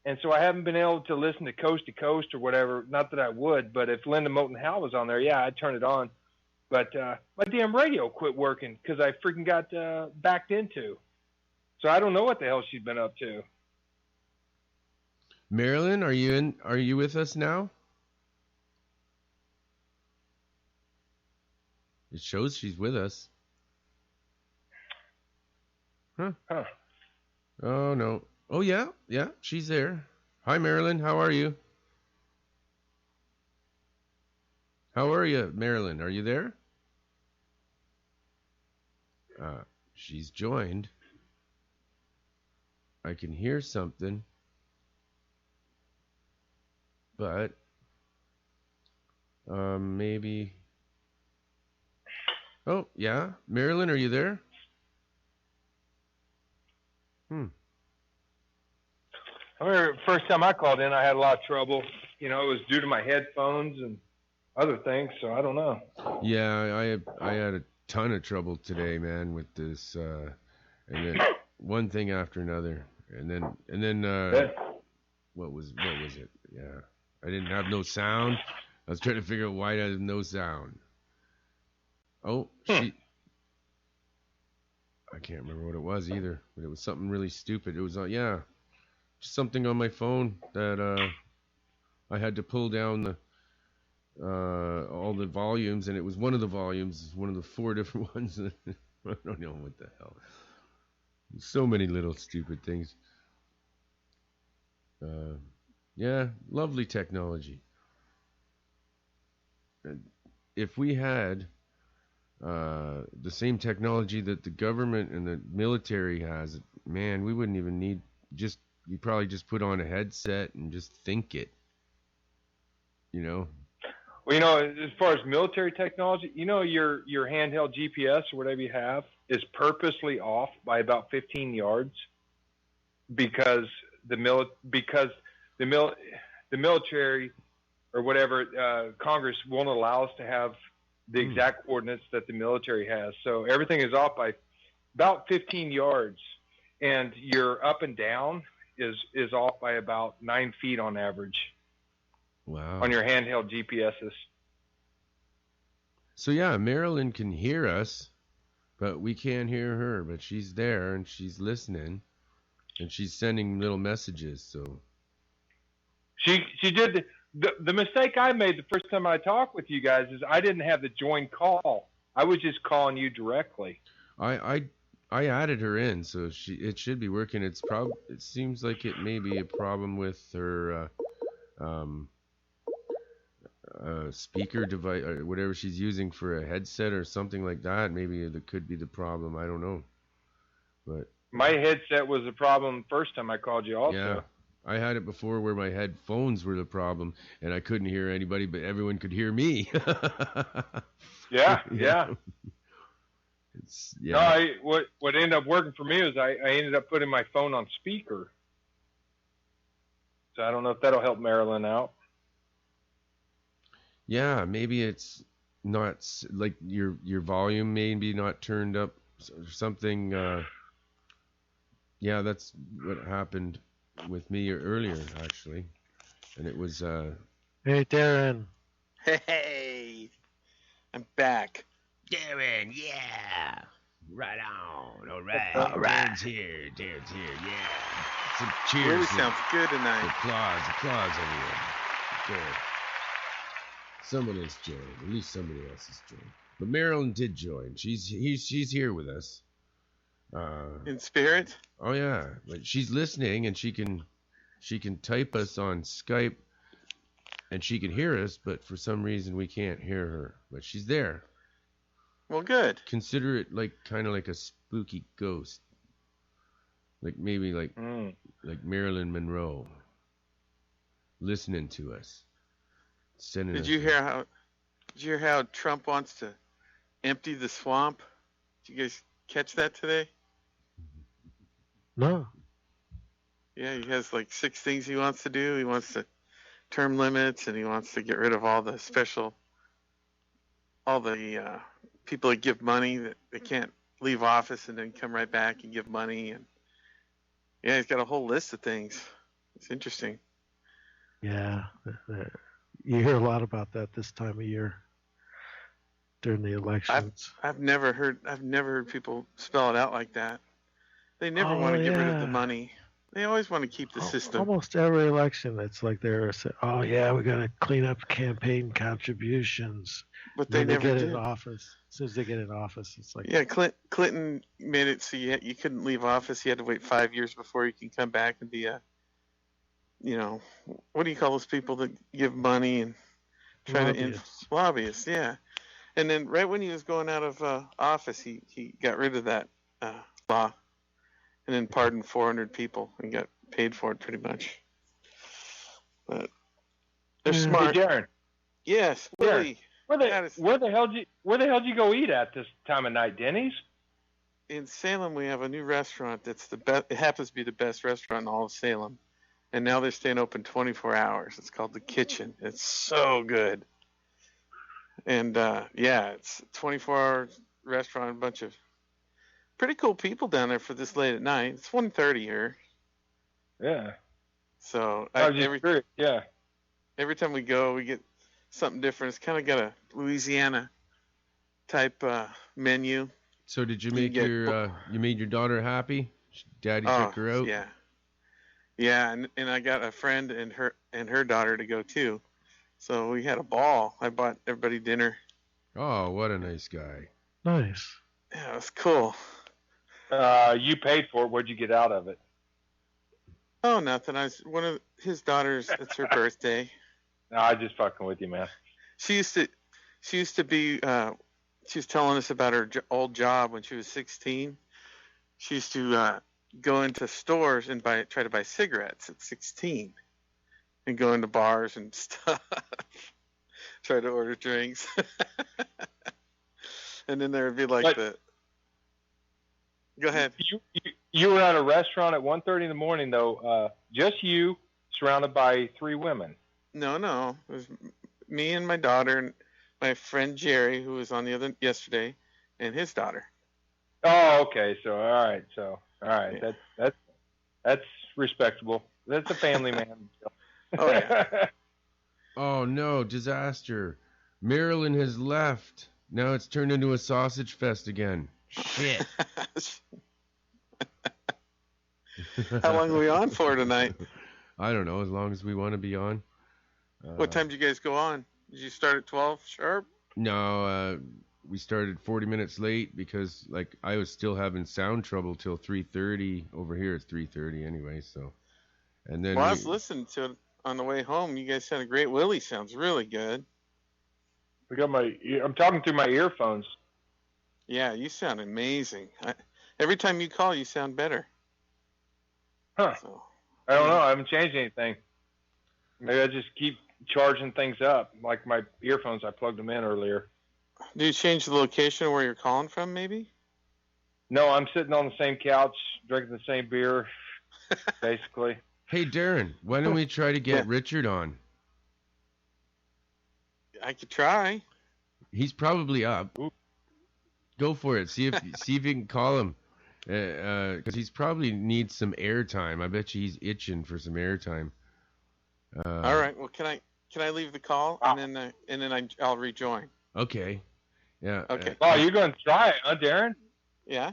And so I haven't been able to listen to Coast or whatever. Not that I would, but if Linda Moulton Howe was on there, yeah, I'd turn it on. But my damn radio quit working because I freaking got backed into. So I don't know what the hell she's been up to. Marilyn, are you with us now? It shows she's with us. Huh. Oh, no. Oh, yeah, she's there. Hi, Marilyn. How are you? How are you, Marilyn? Are you there? She's joined. I can hear something. But maybe. Oh, yeah. Marilyn, are you there? I remember first time I called in, I had a lot of trouble. You know, it was due to my headphones and other things, so I don't know. Yeah, I had a ton of trouble today, man, with this, and then one thing after another, and then what was it? Yeah, I didn't have no sound. I was trying to figure out why I had no sound. Oh, I can't remember what it was either, but it was something really stupid. It was just something on my phone that I had to pull down the all the volumes, and it was one of the volumes, one of the 4 different ones. I don't know what the hell. So many little stupid things. Yeah, lovely technology. If we had the same technology that the government and the military has, man, we wouldn't even need you probably just put on a headset and just think it. You know? Well, you know, as far as military technology, you know, your handheld GPS or whatever you have is purposely off by about 15 yards because the military or whatever Congress won't allow us to have the exact coordinates that the military has. So everything is off by about 15 yards, and your up and down is off by about 9 feet on average. Wow. On your handheld GPSs. So yeah, Marilyn can hear us, but we can't hear her. But she's there and she's listening, and she's sending little messages. So she did the mistake I made the first time I talked with you guys is I didn't have the join call. I was just calling you directly. I added her in, so it should be working. It seems like it may be a problem with her speaker device or whatever she's using for a headset or something like that. Maybe that could be the problem. I don't know. But my headset was the problem first time I called you also. I had it before where my headphones were the problem, and I couldn't hear anybody, but everyone could hear me. Yeah. It's, No, yeah. what ended up working for me is I ended up putting my phone on speaker. So I don't know if that'll help Marilyn out. Yeah, maybe it's not like your volume maybe not turned up or something. Yeah, that's what happened with me earlier actually, and it was Hey, Darren. Hey, I'm back. Darren, yeah. Right on. All right. Darren's here, yeah. Some cheers. Really and sounds good tonight. applause everyone. Good. Someone has joined. At least somebody else has joined. But Marilyn did join. She's here with us. In spirit? Oh yeah, but she's listening and she can type us on Skype and she can hear us, but for some reason we can't hear her. But she's there. Well, good. Consider it like kind of like a spooky ghost. Like maybe like Marilyn Monroe listening to us. Sending Did us you hear how Trump wants to empty the swamp? Did you guys catch that today? No. Yeah, he has like 6 things he wants to do. He wants to term limits, and he wants to get rid of all the people that give money that they can't leave office and then come right back and give money. And yeah, he's got a whole list of things. It's interesting. Yeah. You hear a lot about that this time of year during the elections. I've never heard people spell it out like that. They never want to get rid of the money. They always want to keep the system. Almost every election, it's like they're saying, "Oh yeah, we're gonna clean up campaign contributions." But they never get did. in office. As soon as they get in office, it's like, Yeah, Clinton made it so you couldn't leave office. You had to wait 5 years before you can come back and be what do you call those people that give money and try to lobbyists? Yeah. And then right when he was going out of office, he got rid of that law, and then pardoned 400 people and got paid for it pretty much. But they're smart. Hey, Darren, Yes, Willie. where the hell did you go eat at this time of night? Denny's? In Salem, we have a new restaurant that's the best. It happens to be the best restaurant in all of Salem, and now they're staying open 24 hours. It's called The Kitchen. It's so good. And it's a 24-hour restaurant. A bunch of pretty cool people down there for this late at night. It's 1:30 here. Yeah. So every time we go, we get something different. It's kind of got a Louisiana type menu. So did you make you made your daughter happy? Daddy took her out? Yeah, and I got a friend and her daughter to go too. So we had a ball. I bought everybody dinner. Oh, what a nice guy. nice. Yeah, it was cool. You paid for it. What'd you get out of it? Oh, nothing. One of his daughters. It's her birthday. No, I just fucking with you, man. She used to be. She was telling us about her old job when she was 16. She used to go into stores and try to buy cigarettes at 16, and go into bars and stuff. Try to order drinks, and then there would be like Go ahead. You were at a restaurant at 1:30 in the morning, though. Just you, surrounded by 3 women. No. It was me and my daughter and my friend Jerry, who was on the other yesterday, and his daughter. Oh, okay. So all right. Yeah. That's respectable. That's a family man. Oh yeah. Oh no, disaster. Marilyn has left. Now it's turned into a sausage fest again. Shit. How long are we on for tonight? I don't know, as long as we want to be on. What time did you guys go on? Did you start at 12 sharp? No, we started 40 minutes late because I was still having sound trouble till 3:30. Over here it's 3:30 anyway, so. And then I was listening to it on the way home. You guys sounded great. Willie sounds really good. I'm talking through my earphones. Yeah, you sound amazing. Every time you call, you sound better. Huh. So, I don't know. I haven't changed anything. Maybe I just keep charging things up, like my earphones. I plugged them in earlier. Do you change the location where you're calling from, maybe? No, I'm sitting on the same couch, drinking the same beer, basically. Hey, Darren, why don't we try to get Yeah. Richard on? I could try. He's probably up. Go for it. See if you can call him, because he's probably needs some airtime. I bet you he's itching for some airtime. All right. Well, can I leave the call and then I'll rejoin? Okay. Yeah. Okay. Oh, you're going to try it, huh, Darren? Yeah.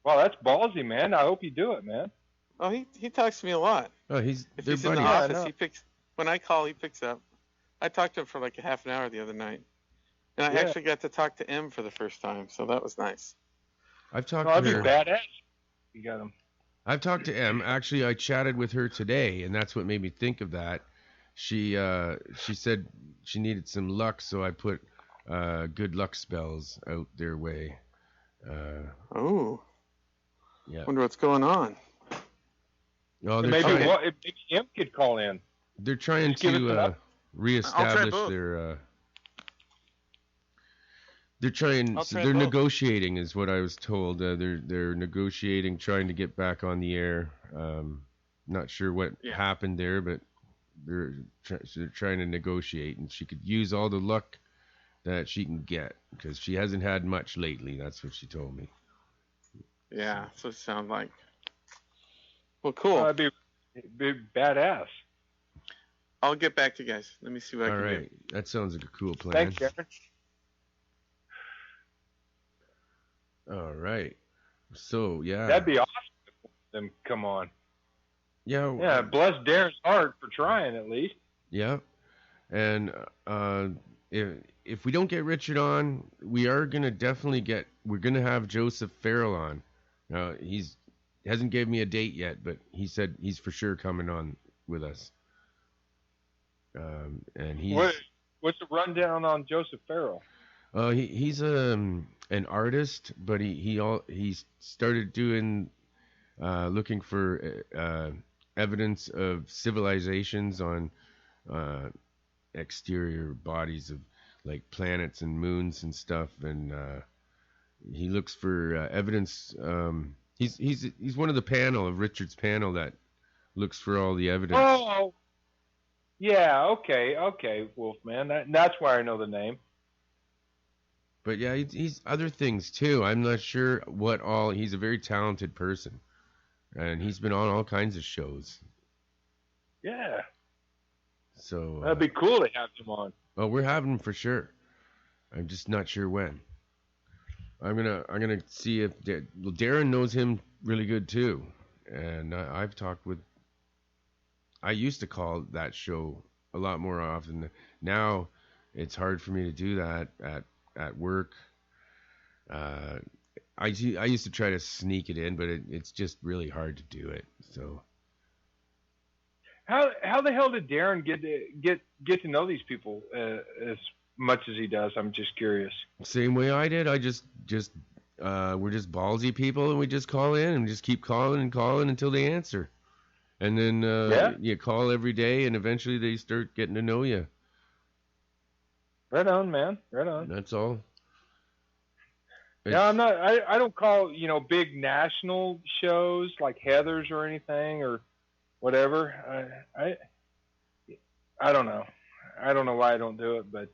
Well, that's ballsy, man. I hope you do it, man. Oh, he talks to me a lot. Oh, If they're he's in the buddies. I office, know. he picks. When I call, he picks up. I talked to him for like a half an hour the other night, and I Yeah. actually got to talk to M for the first time, so that was nice. I've talked Oh, to that'd her. be badass. You got him. I've talked to Em. Actually, I chatted with her today, and that's what made me think of that. She said she needed some luck, so I put good luck spells out their way. Oh, Yeah. wonder what's going on. Oh, they're Maybe trying, maybe him could call in. they're trying Just give it to to us. reestablish both. their. They're trying. I'll So try they're both. negotiating, is what I was told. They're negotiating, trying to get back on the air. Not sure what Yeah. happened there, but they're trying to negotiate, and she could use all the luck that she can get because she hasn't had much lately. That's what she told me. Yeah, that's what it sounds like. Well, cool. That'd be badass. I'll get back to you guys. Let me see what I All can right, that sounds like a cool plan. Thanks, Darren. All right. So yeah. That'd be awesome if them come on. Yeah. Yeah, bless Darren's heart for trying at least. Yeah, and if we don't get Richard on, we are gonna definitely we're gonna have Joseph Farrell on. He hasn't gave me a date yet, but he said he's for sure coming on with us. And he's What's the rundown on Joseph Farrell? he's an artist, but he started doing looking for evidence of civilizations on exterior bodies of like planets and moons and stuff, and he looks for evidence. He's one of the panel of Richard's panel that looks for all the evidence. Oh, yeah. Okay, Wolfman. That's why I know the name. But yeah, he's other things too. I'm not sure what all. He's a very talented person, and he's been on all kinds of shows. Yeah, So that'd be cool to have him on. well, we're having him for sure. I'm just not sure when. I'm gonna see if Darren knows him really good too, and I've talked with. I used to call that show a lot more often. Now it's hard for me to do that at work. I used to try to sneak it in, but it's just really hard to do it. So How the hell did Darren get to know these people as much as he does? I'm just curious. same way I did. I just we're just ballsy people, and we just call in and just keep calling and calling until they answer. And then you call every day, and eventually they start getting to know you. Right on, man. Right on. That's all. Yeah, I'm not. I don't call big national shows like Heather's or anything or whatever. I don't know. I don't know why I don't do it, but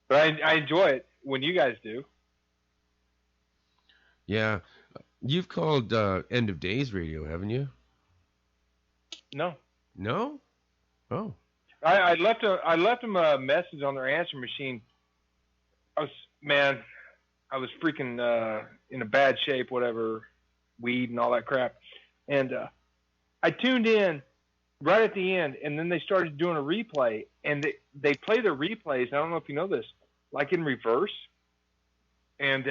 I enjoy it when you guys do. Yeah, you've called End of Days Radio, haven't you? No, No. Oh. I left them a message on their answer machine. I was freaking in a bad shape, whatever, weed and all that crap, and I tuned in right at the end, and then they started doing a replay, and they play their replays. I don't know if you know this, like in reverse, and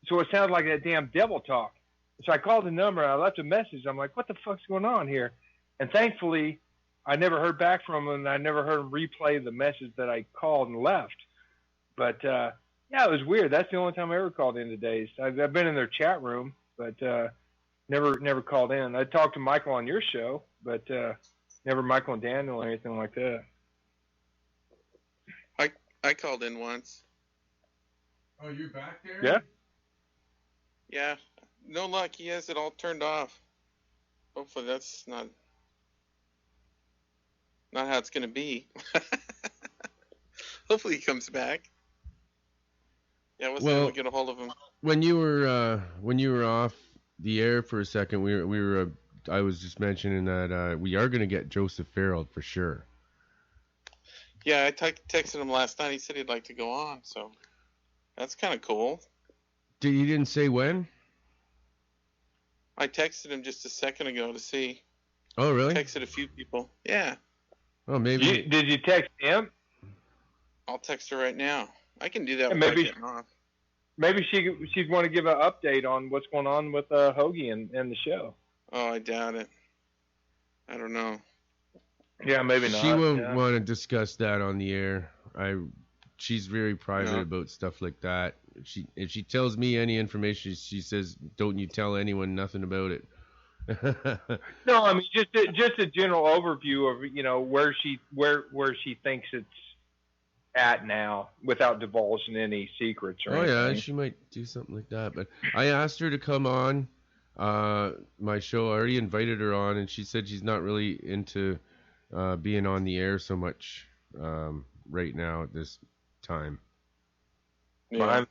so it sounded like that damn devil talk. So I called the number, and I left a message. I'm like, what the fuck's going on here? And thankfully, I never heard back from them, and I never heard them replay the message that I called and left. But yeah, it was weird. That's the only time I ever called Into Days. I've been in their chat room, but never called in. I talked to Michael on your show, but never Michael and Daniel or anything like that. I called in once. Oh, you're back there? Yeah. Yeah. No luck. He has it all turned off. Hopefully that's not how it's gonna be. Hopefully he comes back. Yeah, we'll Well, get a hold of him. When you were off the air for a second, I was just mentioning that we are gonna get Joseph Farrell for sure. Yeah, I texted him last night. He said he'd like to go on, so that's kind of cool. You didn't say when? I texted him just a second ago to see. Oh, really? Texted a few people. Yeah. Oh, maybe. Did you text him? I'll text her right now. I can do that Yeah, without maybe- getting off. Maybe she'd want to give an update on what's going on with Hoagie and the show. Oh, I doubt it. I don't know. Yeah, maybe not. She won't yeah. want to discuss that on the air. She's very private Yeah. about stuff like that. If she tells me any information, she says, "Don't you tell anyone nothing about it." No, I mean just a general overview of where she thinks it's at now, without divulging any secrets or Oh anything. yeah, she might do something like that. But I asked her to come on my show. I already invited her on, and she said she's not really into being on the air so much right now at this time. Yeah.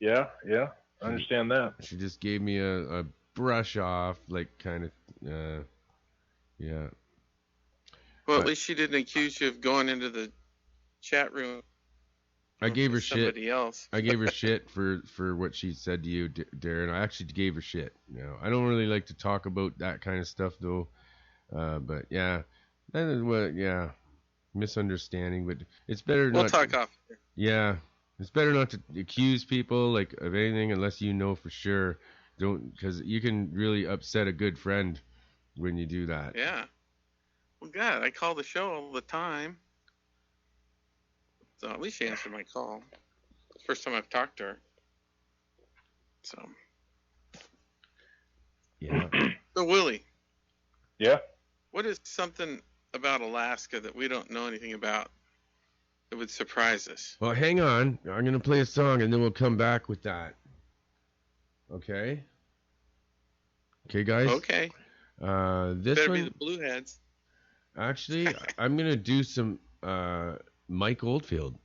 Yeah, I understand that. She just gave me a brush off, like kind of, yeah. Well, But- at least she didn't accuse you of going into the chat room. I gave her with shit. somebody else. I gave her shit for what she said to you, Darren. I actually gave her shit. I don't really like to talk about that kind of stuff though. But yeah, that is what. Yeah, misunderstanding. But it's better We'll not. talk off. Yeah, it's better not to accuse people like of anything unless you know for sure. Don't, because you can really upset a good friend when you do that. Yeah. Well, God, I call the show all the time. So at least she answered my call. First time I've talked to her. So. Yeah. So, Willie, Yeah. what is something about Alaska that we don't know anything about that would surprise us? Well, hang on. I'm gonna play a song and then we'll come back with that. Okay. Okay, guys. Okay. This Better one. be the Blueheads. Actually, I'm gonna do some Mike Oldfield.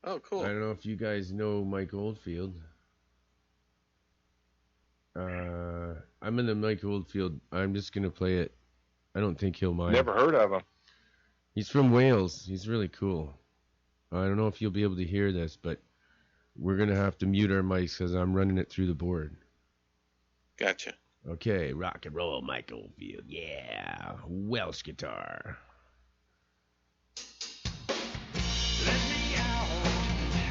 Oh, cool. I don't know if you guys know Mike Oldfield. I'm in the Mike Oldfield. I'm just gonna play it. I don't think he'll mind. Never heard of him. He's from Wales. He's really cool. I don't know if you'll be able to hear this, but we're gonna have to mute our mics because I'm running it through the board. Gotcha. Okay, rock and roll, Mike Oldfield. Yeah, Welsh guitar. Let me out,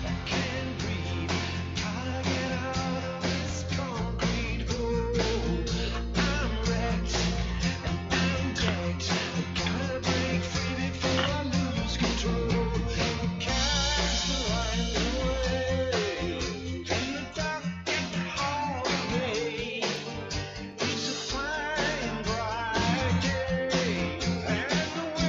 I can't breathe. Gotta get out of this concrete hole. I'm wrecked, and I'm decked. Gotta break free before I lose control. Cast the lines away in the dark and hallway. It's a fine bright day, and the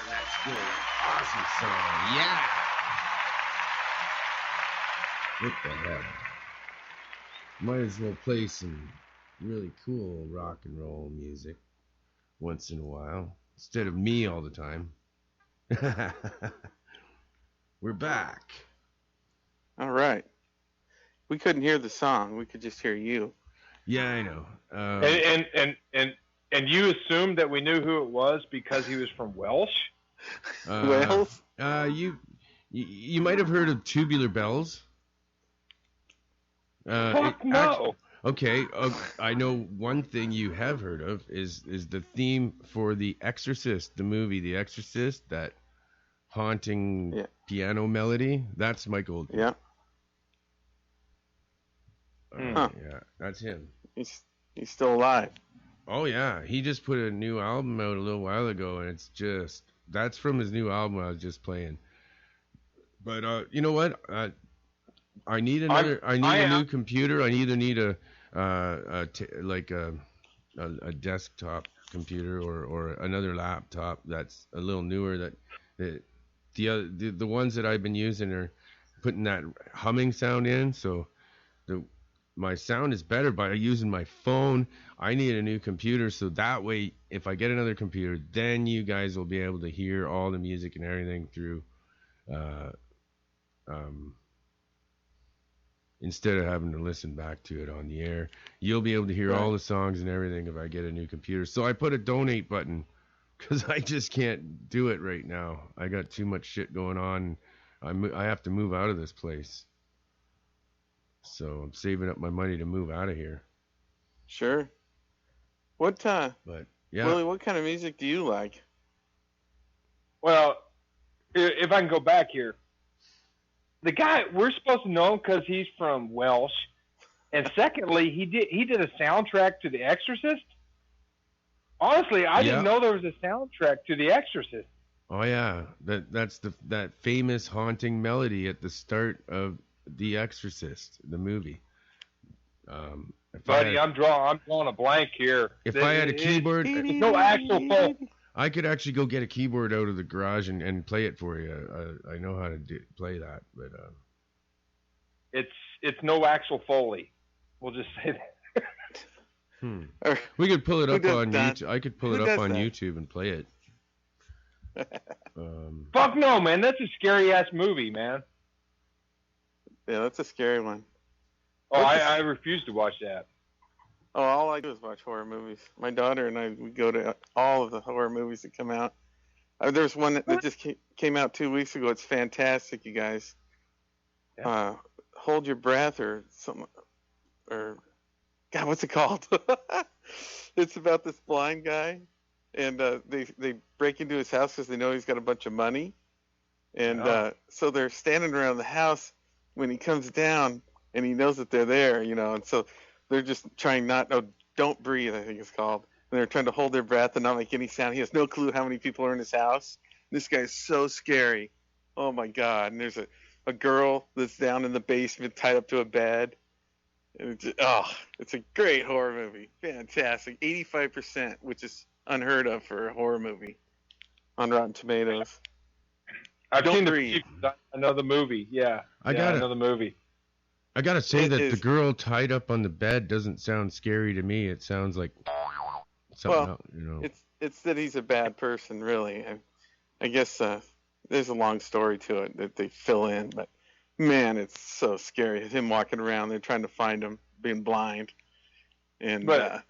That's good. Awesome song. Yeah. What the hell? Might as well play some really cool rock and roll music once in a while instead of me all the time. We're back. All right. We couldn't hear the song. We could just hear you. Yeah, I know. And you assumed that we knew who it was because he was from Welsh? Wales? You might have heard of Tubular Bells. Fuck no. Okay, I know one thing you have heard of is the theme for The Exorcist, the movie The Exorcist, that haunting piano melody. That's Michael. Yeah. Huh. Yeah, that's him. He's still alive. Oh yeah, he just put a new album out a little while ago, and that's from his new album I was just playing. But you know what? I need a new computer. I either need a desktop computer or another laptop that's a little newer. The ones that I've been using are putting that humming sound in, so my sound is better by using my phone. I need a new computer, so that way, if I get another computer, then you guys will be able to hear all the music and everything through, instead of having to listen back to it on the air. You'll be able to hear all the songs and everything if I get a new computer. So I put a donate button because I just can't do it right now. I got too much shit going on. I have to move out of this place. So I'm saving up my money to move out of here. Sure. What But yeah. Willie, what kind of music do you like? Well, if I can go back here, the guy, we're supposed to know him because he's from Welsh, and secondly, he did a soundtrack to The Exorcist. Honestly, I didn't know there was a soundtrack to The Exorcist. Oh yeah, that's that famous haunting melody at the start of The Exorcist, the movie. Buddy, I'm drawing a blank here. If I had a keyboard, there's no actual phone. I could actually go get a keyboard out of the garage and play it for you. I know how to play that, but it's no actual Foley. We'll just say that. We could pull it up on YouTube. I could pull it up on that? YouTube and play it. Fuck no, man. That's a scary ass movie, man. Yeah, that's a scary one. Oh, I refuse to watch that. Oh, all I do is watch horror movies. My daughter and I, we go to all of the horror movies that come out. There's one that just came out 2 weeks ago. It's fantastic, you guys. Yeah. Hold Your Breath or something. Or, God, what's it called? It's about this blind guy. And they break into his house because they know he's got a bunch of money. And so they're standing around the house when he comes down, and he knows that they're there, and so they're just trying don't breathe, I think it's called. And they're trying to hold their breath and not make any sound. He has no clue how many people are in his house. This guy's so scary. Oh my God. And there's a girl that's down in the basement tied up to a bed. And it's a great horror movie. Fantastic. 85%, which is unheard of for a horror movie on Rotten Tomatoes. I've Don't seen breathe. another movie. Yeah. Another movie. I gotta say that the girl tied up on the bed doesn't sound scary to me. It sounds like something else, It's that he's a bad person, really. I guess there's a long story to it that they fill in, but man, it's so scary. Him walking around, they're trying to find him, being blind. But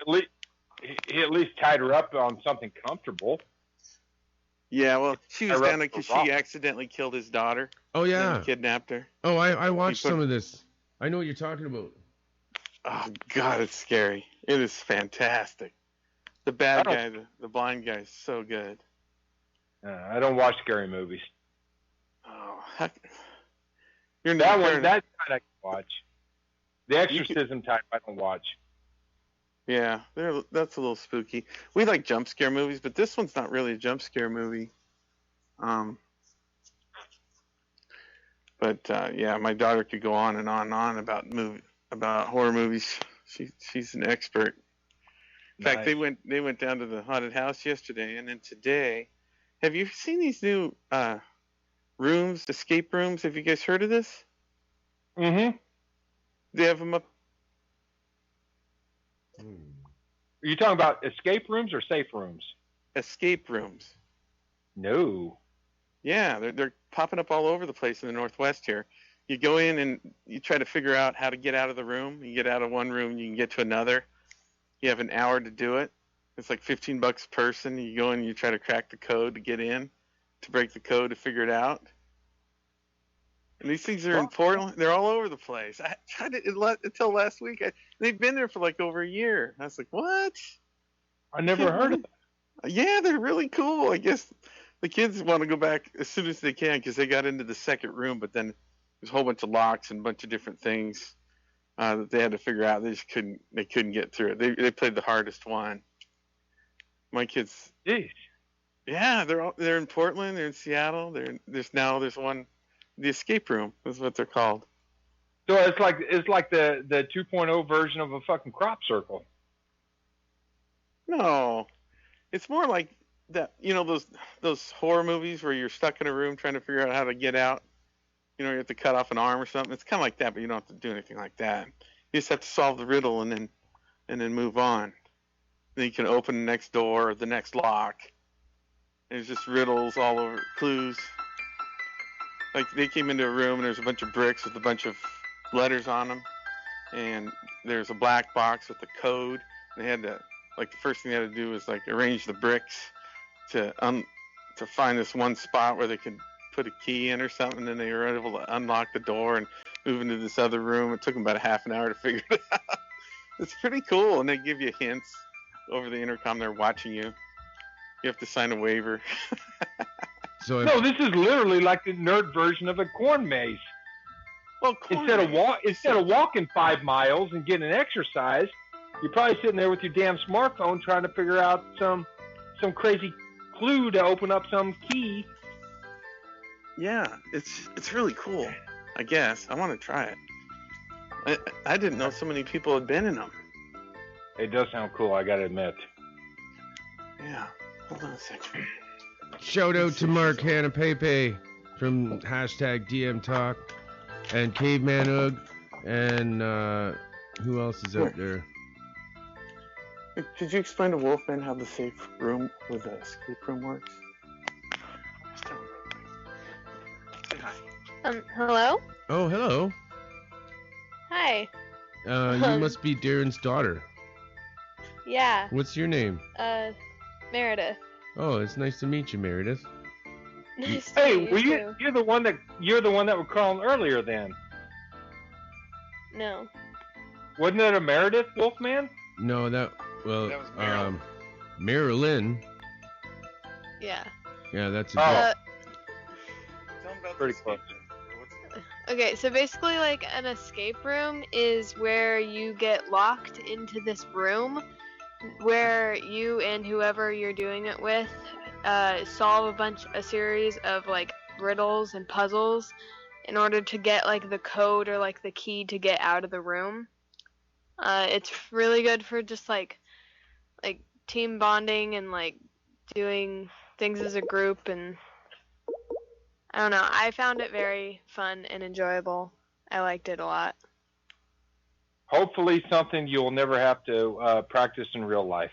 he at least tied her up on something comfortable. Yeah, well, she was down there because she accidentally killed his daughter. Oh yeah, and kidnapped her. Oh, I watched some of this. I know what you're talking about. Oh God, it's scary. It is fantastic. The bad guy, the blind guy, is so good. I don't watch scary movies. Oh, you're that not one. That kind I can watch. The Exorcism type I don't watch. Yeah, that's a little spooky. We like jump scare movies, but this one's not really a jump scare movie. But yeah, my daughter could go on and on about horror movies. She's an expert. In fact, they went down to the haunted house yesterday, and then today. Have you seen these new rooms, escape rooms? Have you guys heard of this? Mm-hmm. They have them up. Are you talking about escape rooms or safe rooms? Escape rooms. No. Yeah, they're popping up all over the place in the Northwest here. You go in and you try to figure out how to get out of the room. You get out of one room, you can get to another. You have an hour to do it. It's like $15 a person. You go in, you try to crack the code to get in, to break the code to figure it out. And these things are important. They're all over the place. I tried it until last week. They've been there for like over a year. I was like, what? I never heard of it. Yeah, they're really cool. I guess the kids want to go back as soon as they can because they got into the second room, but then there's a whole bunch of locks and a bunch of different things that they had to figure out. They just couldn't get through it. They played the hardest one. My kids. Jeez. Yeah, they're in Portland. They're in Seattle. There's one. The escape room is what they're called. So it's like the 2.0 version of a fucking crop circle. No, it's more like that. You know those horror movies where you're stuck in a room trying to figure out how to get out. You know, you have to cut off an arm or something. It's kind of like that, but you don't have to do anything like that. You just have to solve the riddle and then move on. Then you can open the next door or the next lock. There's just riddles all over, clues. Like they came into a room and there's a bunch of bricks with a bunch of letters on them, and there's a black box with the code. They had to, like, the first thing they had to do was like arrange the bricks to find this one spot where they could put a key in or something. And then they were able to unlock the door and move into this other room. It took them about a half an hour to figure it out. It's pretty cool, and they give you hints over the intercom. They're watching you. You have to sign a waiver. So no, this is literally like the nerd version of a corn maze. Well, instead of walking 5 miles and getting an exercise, you're probably sitting there with your damn smartphone trying to figure out some crazy clue to open up some key. Yeah, it's really cool. I guess I want to try it. I didn't know so many people had been in them. It does sound cool, I gotta admit. Yeah. Hold on a second. Shout out to Mark Hanapepe from #DM Talk and Caveman Ugg and who else is out there? Could you explain to Wolfman how the safe room with the escape room works? Say hi. Hello? Oh, hello. Hi. You must be Darren's daughter. Yeah. What's your name? Meredith. Oh, it's nice to meet you, Meredith. Nice to Hey, meet you. you're the one that was calling earlier then. No. Wasn't it a Meredith, Wolfman? No, that was Marilyn. Marilyn. Yeah. Yeah, that's a Oh. Tell them about Pretty the close. escape room. Okay, so basically, like, an escape room is where you get locked into this room where you and whoever you're doing it with solve a series of, like, riddles and puzzles in order to get, like, the code or, like, the key to get out of the room. It's really good for just, like team bonding and, like, doing things as a group, and I don't know. I found it very fun and enjoyable. I liked it a lot. Hopefully something you'll never have to practice in real life.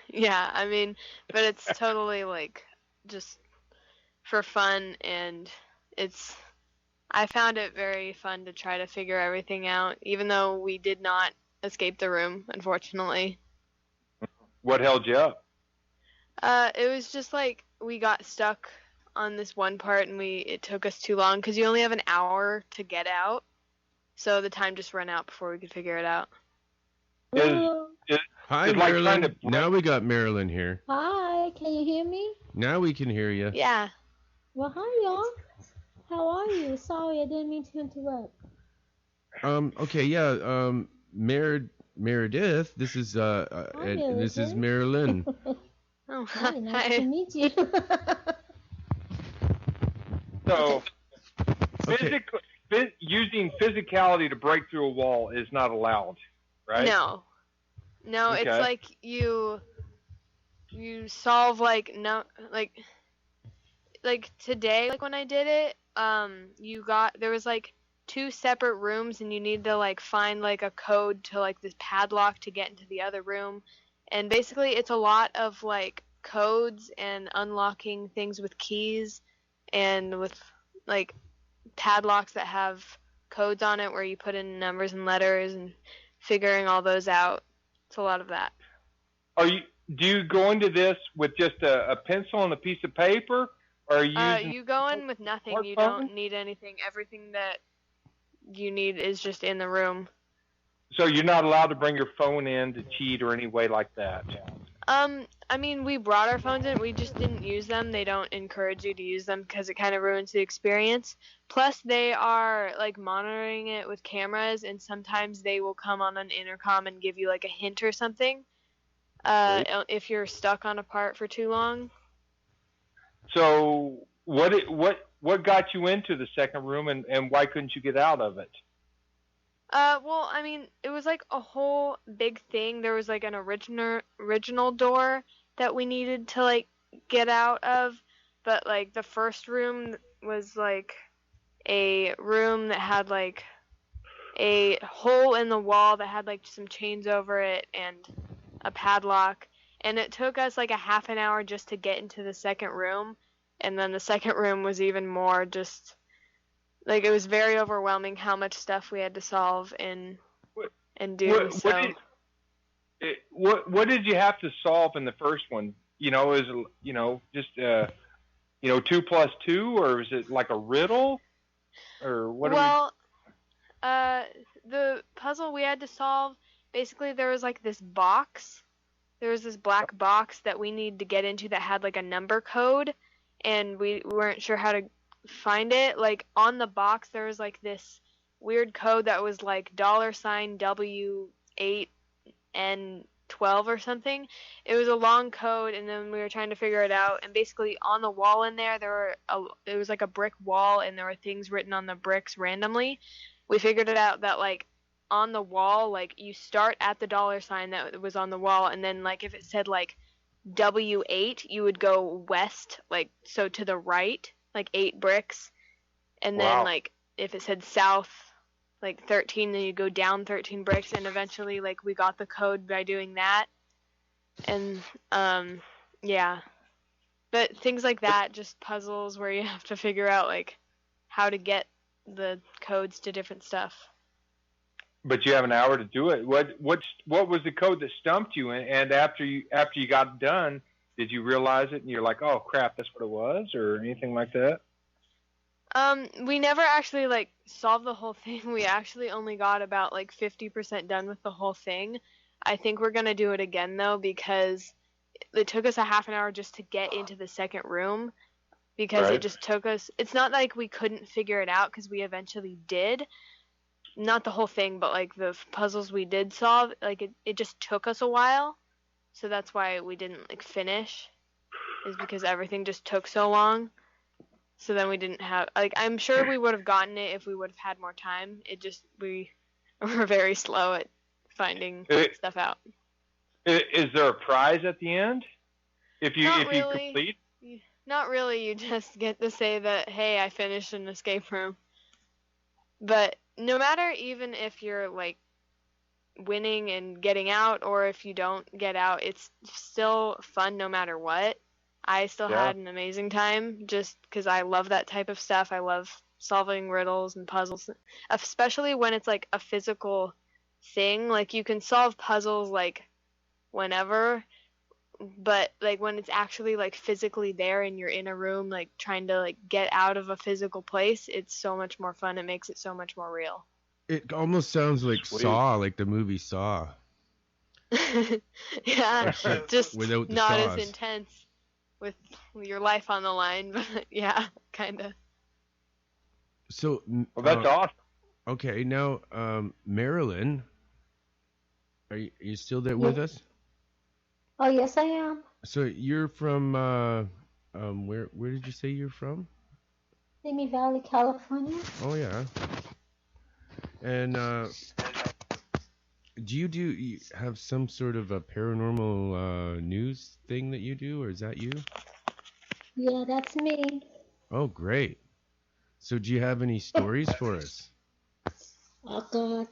Yeah, I mean, but it's totally, like, just for fun, and I found it very fun to try to figure everything out, even though we did not escape the room, unfortunately. What held you up? It was just, like, we got stuck on this one part, and it took us too long, because you only have an hour to get out, so the time just ran out before we could figure it out. Hi, It's like Marilyn. trying to- Now we got Marilyn here. Hi, can you hear me? Now we can hear you. Yeah. Well, hi, y'all. How are you? Sorry, I didn't mean to interrupt. Okay, yeah. Meredith. This is and this is Marilyn. Oh, Hi, nice hi. to meet you. So, Okay. using physicality to break through a wall is not allowed, right? No, it's Okay. like you solve like today, like when I did it, there was like 2 separate rooms and you need to like find like a code to like this padlock to get into the other room, and basically it's a lot of like codes and unlocking things with keys and with like padlocks that have codes on it where you put in numbers and letters and figuring all those out. It's a lot of that. Do you go into this with just a pencil and a piece of paper, or are you using You go in with nothing. You don't need anything. Everything that you need is just in the room. So you're not allowed to bring your phone in to cheat or any way like that? I mean, we brought our phones in. We just didn't use them. They don't encourage you to use them because it kind of ruins the experience. Plus, they are like monitoring it with cameras, and sometimes they will come on an intercom and give you like a hint or something. If you're stuck on a part for too long. So what got you into the second room, and why couldn't you get out of it? Well, I mean, it was like a whole big thing. There was like an original door that we needed to like get out of, but like the first room was like a room that had like a hole in the wall that had like some chains over it and a padlock, and it took us like a half an hour just to get into the second room, and then the second room was even more just like it was very overwhelming how much stuff we had to solve and do. What did you have to solve in the first one? Just 2 plus 2, or is it like a riddle, or what? Well, the puzzle we had to solve, basically there was like this box. There was this black box that we needed to get into that had like a number code, and we weren't sure how to find it. Like on the box there was like this weird code that was like $W8N12 or something. It was a long code, and then we were trying to figure it out, and basically on the wall in there it was like a brick wall, and there were things written on the bricks randomly. We figured it out that like on the wall, like you start at the $sign that was on the wall, and then like if it said like W8, you would go west, like so to the right, like 8 bricks, and then like if it said south, like 13, then you go down 13 bricks, and eventually like we got the code by doing that. And yeah, but things like that, just puzzles where you have to figure out like how to get the codes to different stuff. But you have an hour to do it. What was the code that stumped you? And after you got done, did you realize it and you're like, oh crap, that's what it was, or anything like that? We never actually like solved the whole thing. We actually only got about like 50% done with the whole thing. I think we're gonna do it again though, because it took us a half an hour just to get into the second room, because it just took us. It's not like we couldn't figure it out, because we eventually did. Not the whole thing, but like the puzzles we did solve, like it just took us a while. So that's why we didn't like finish, is because everything just took so long. So then we didn't have, like, I'm sure we would have gotten it if we would have had more time. It just, we were very slow at finding stuff out. Is there a prize at the end if you complete? Not really. You just get to say that, hey, I finished an escape room. But no matter, even if you're like winning and getting out, or if you don't get out, it's still fun no matter what. I still had an amazing time just because I love that type of stuff. I love solving riddles and puzzles, especially when it's like a physical thing. Like you can solve puzzles like whenever, but like when it's actually like physically there and you're in a room like trying to like get out of a physical place, it's so much more fun. It makes it so much more real. It almost sounds like Saw, like the movie Saw. Yeah, just without the not saws. as intense with your life on the line, but yeah, kind of. So well, that's awesome. Okay, now, Marilyn, are you still there Yeah. with us? Oh, yes, I am. So you're from, where did you say you're from? Simi Valley, California. Oh, yeah. And, do you have some sort of a paranormal, news thing that you do, or is that you? Yeah, that's me. Oh, great. So do you have any stories for us? Oh, God.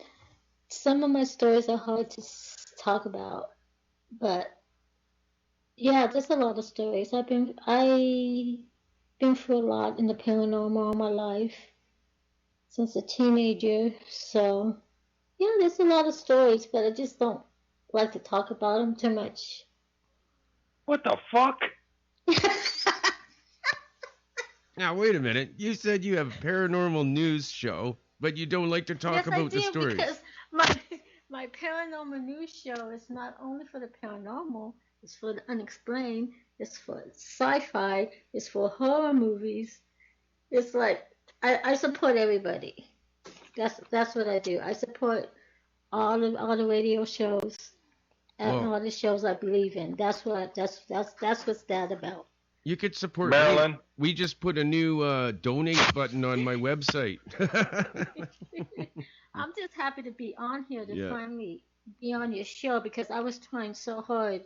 Some of my stories are hard to talk about, but yeah, there's a lot of stories. I've been through a lot in the paranormal all my life since a teenager. So yeah, there's a lot of stories, but I just don't like to talk about them too much. What the fuck? Now, wait a minute. You said you have a paranormal news show, but you don't like to talk Yes, I about the do, stories. because my paranormal news show is not only for the paranormal, it's for the unexplained, it's for sci-fi, it's for horror movies. It's like I support everybody. That's what I do. I support all the radio shows and Well- all the shows I believe in. That's what's that about. You could support Marilyn. me. We just put a new donate button on my website. I'm just happy to be on here to Yeah. finally be on your show because I was trying so hard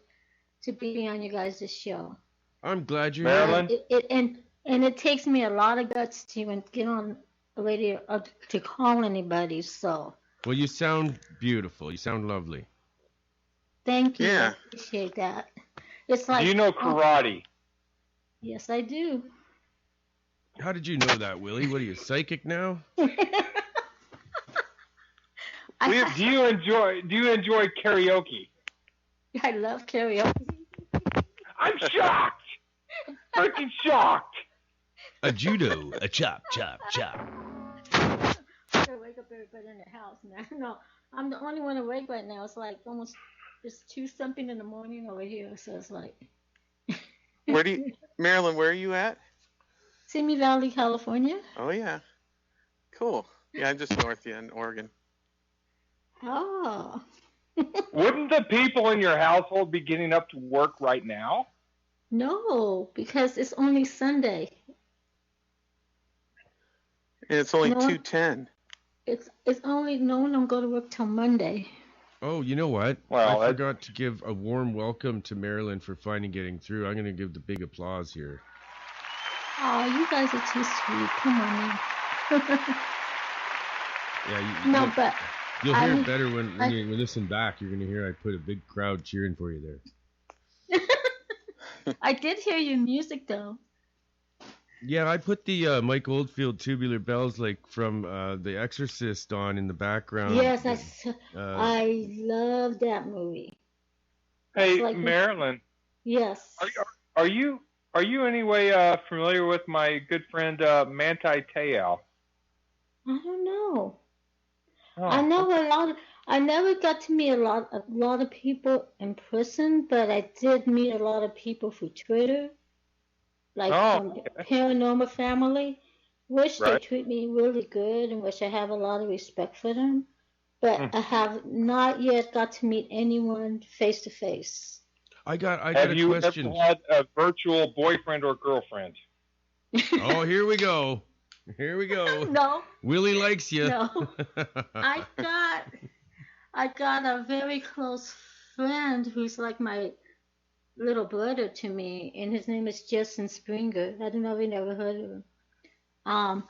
to be on you guys' show. I'm glad you're Marilyn? here. And it takes me a lot of guts to even get on a radio to call anybody. So Well, you sound beautiful. You sound lovely. thank you. Yeah. I appreciate that. It's like Do you know karate? Yes, I do. How did you know that, Willie? What are you, psychic now? Do you enjoy karaoke? I love karaoke. I'm shocked. Freaking shocked. A judo, a chop, chop, chop. I gotta wake up everybody in the house now. No, I'm the only one awake right now. It's like almost it's 2-something in the morning over here, so it's like Marilyn, where are you at? Simi Valley, California. Oh, yeah. Cool. Yeah, I'm just north of you in Oregon. Oh. Wouldn't the people in your household be getting up to work right now? No, because it's only Sunday. And it's only No. 2:10. It's only no one don't go to work till Monday. Oh, you know what? Well, I forgot to give a warm welcome to Marilyn for finally getting through. I'm going to give the big applause here. Oh, you guys are too sweet. Come on now. Yeah, No, but you'll hear I- it better when you listen back. You're going to hear I put a big crowd cheering for you there. I did hear your music though. Yeah, I put the Mike Oldfield Tubular Bells like from The Exorcist on in the background. Yes, Uh, I love that movie. Hey, It's like- Marilyn, Yes. are you anyway familiar with my good friend Manti Te'o? I don't know. Oh, I know I never got to meet a lot of people in person, but I did meet a lot of people through Twitter, like from the Paranormal family. Wish they Right. treat me really good, and wish I have a lot of respect for them. But I have not yet got to meet anyone face to face. I got Have a you question. ever had a virtual boyfriend or girlfriend? Oh, here we go. Here we go. No, Willie likes you. no. I got a very close friend who's like my little brother to me, and his name is Justin Springer. I don't know if you never heard of him.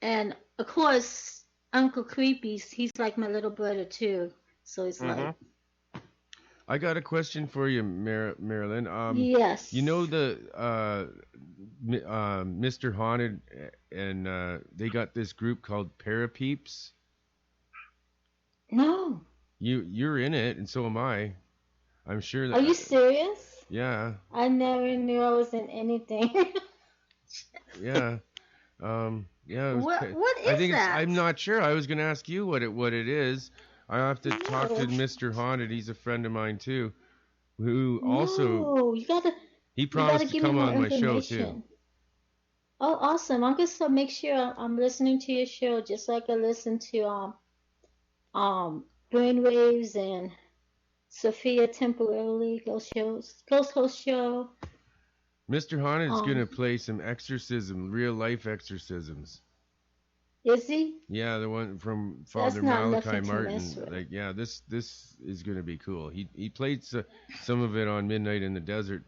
And of course, Uncle Creepy, he's like my little brother too. So it's like, I got a question for you, Marilyn. yes. You know the Mr. Haunted, and they got this group called Parapeeps. No. You're in it, and so am I. I'm sure that. Are you serious? Yeah, I never knew I was in anything. yeah, yeah. it was What- ki- what I is think that? I'm not sure. I was gonna ask you what it is. I have to talk to No. Mr. Haunted. He's a friend of mine too, who also No, you gotta. he you gotta promised to give me come more on my show too. information. Oh, awesome. I'm going to make sure I'm listening to your show just like I listen to Brainwaves and Sophia Temporarily Ghost Host Show. Mr. Haunted is going to play some exorcism, real life exorcisms. Is he? Yeah, the one from Father not Malachi nothing to Martin. mess with. Like, yeah, this is going to be cool. He played some of it on Midnight in the Desert,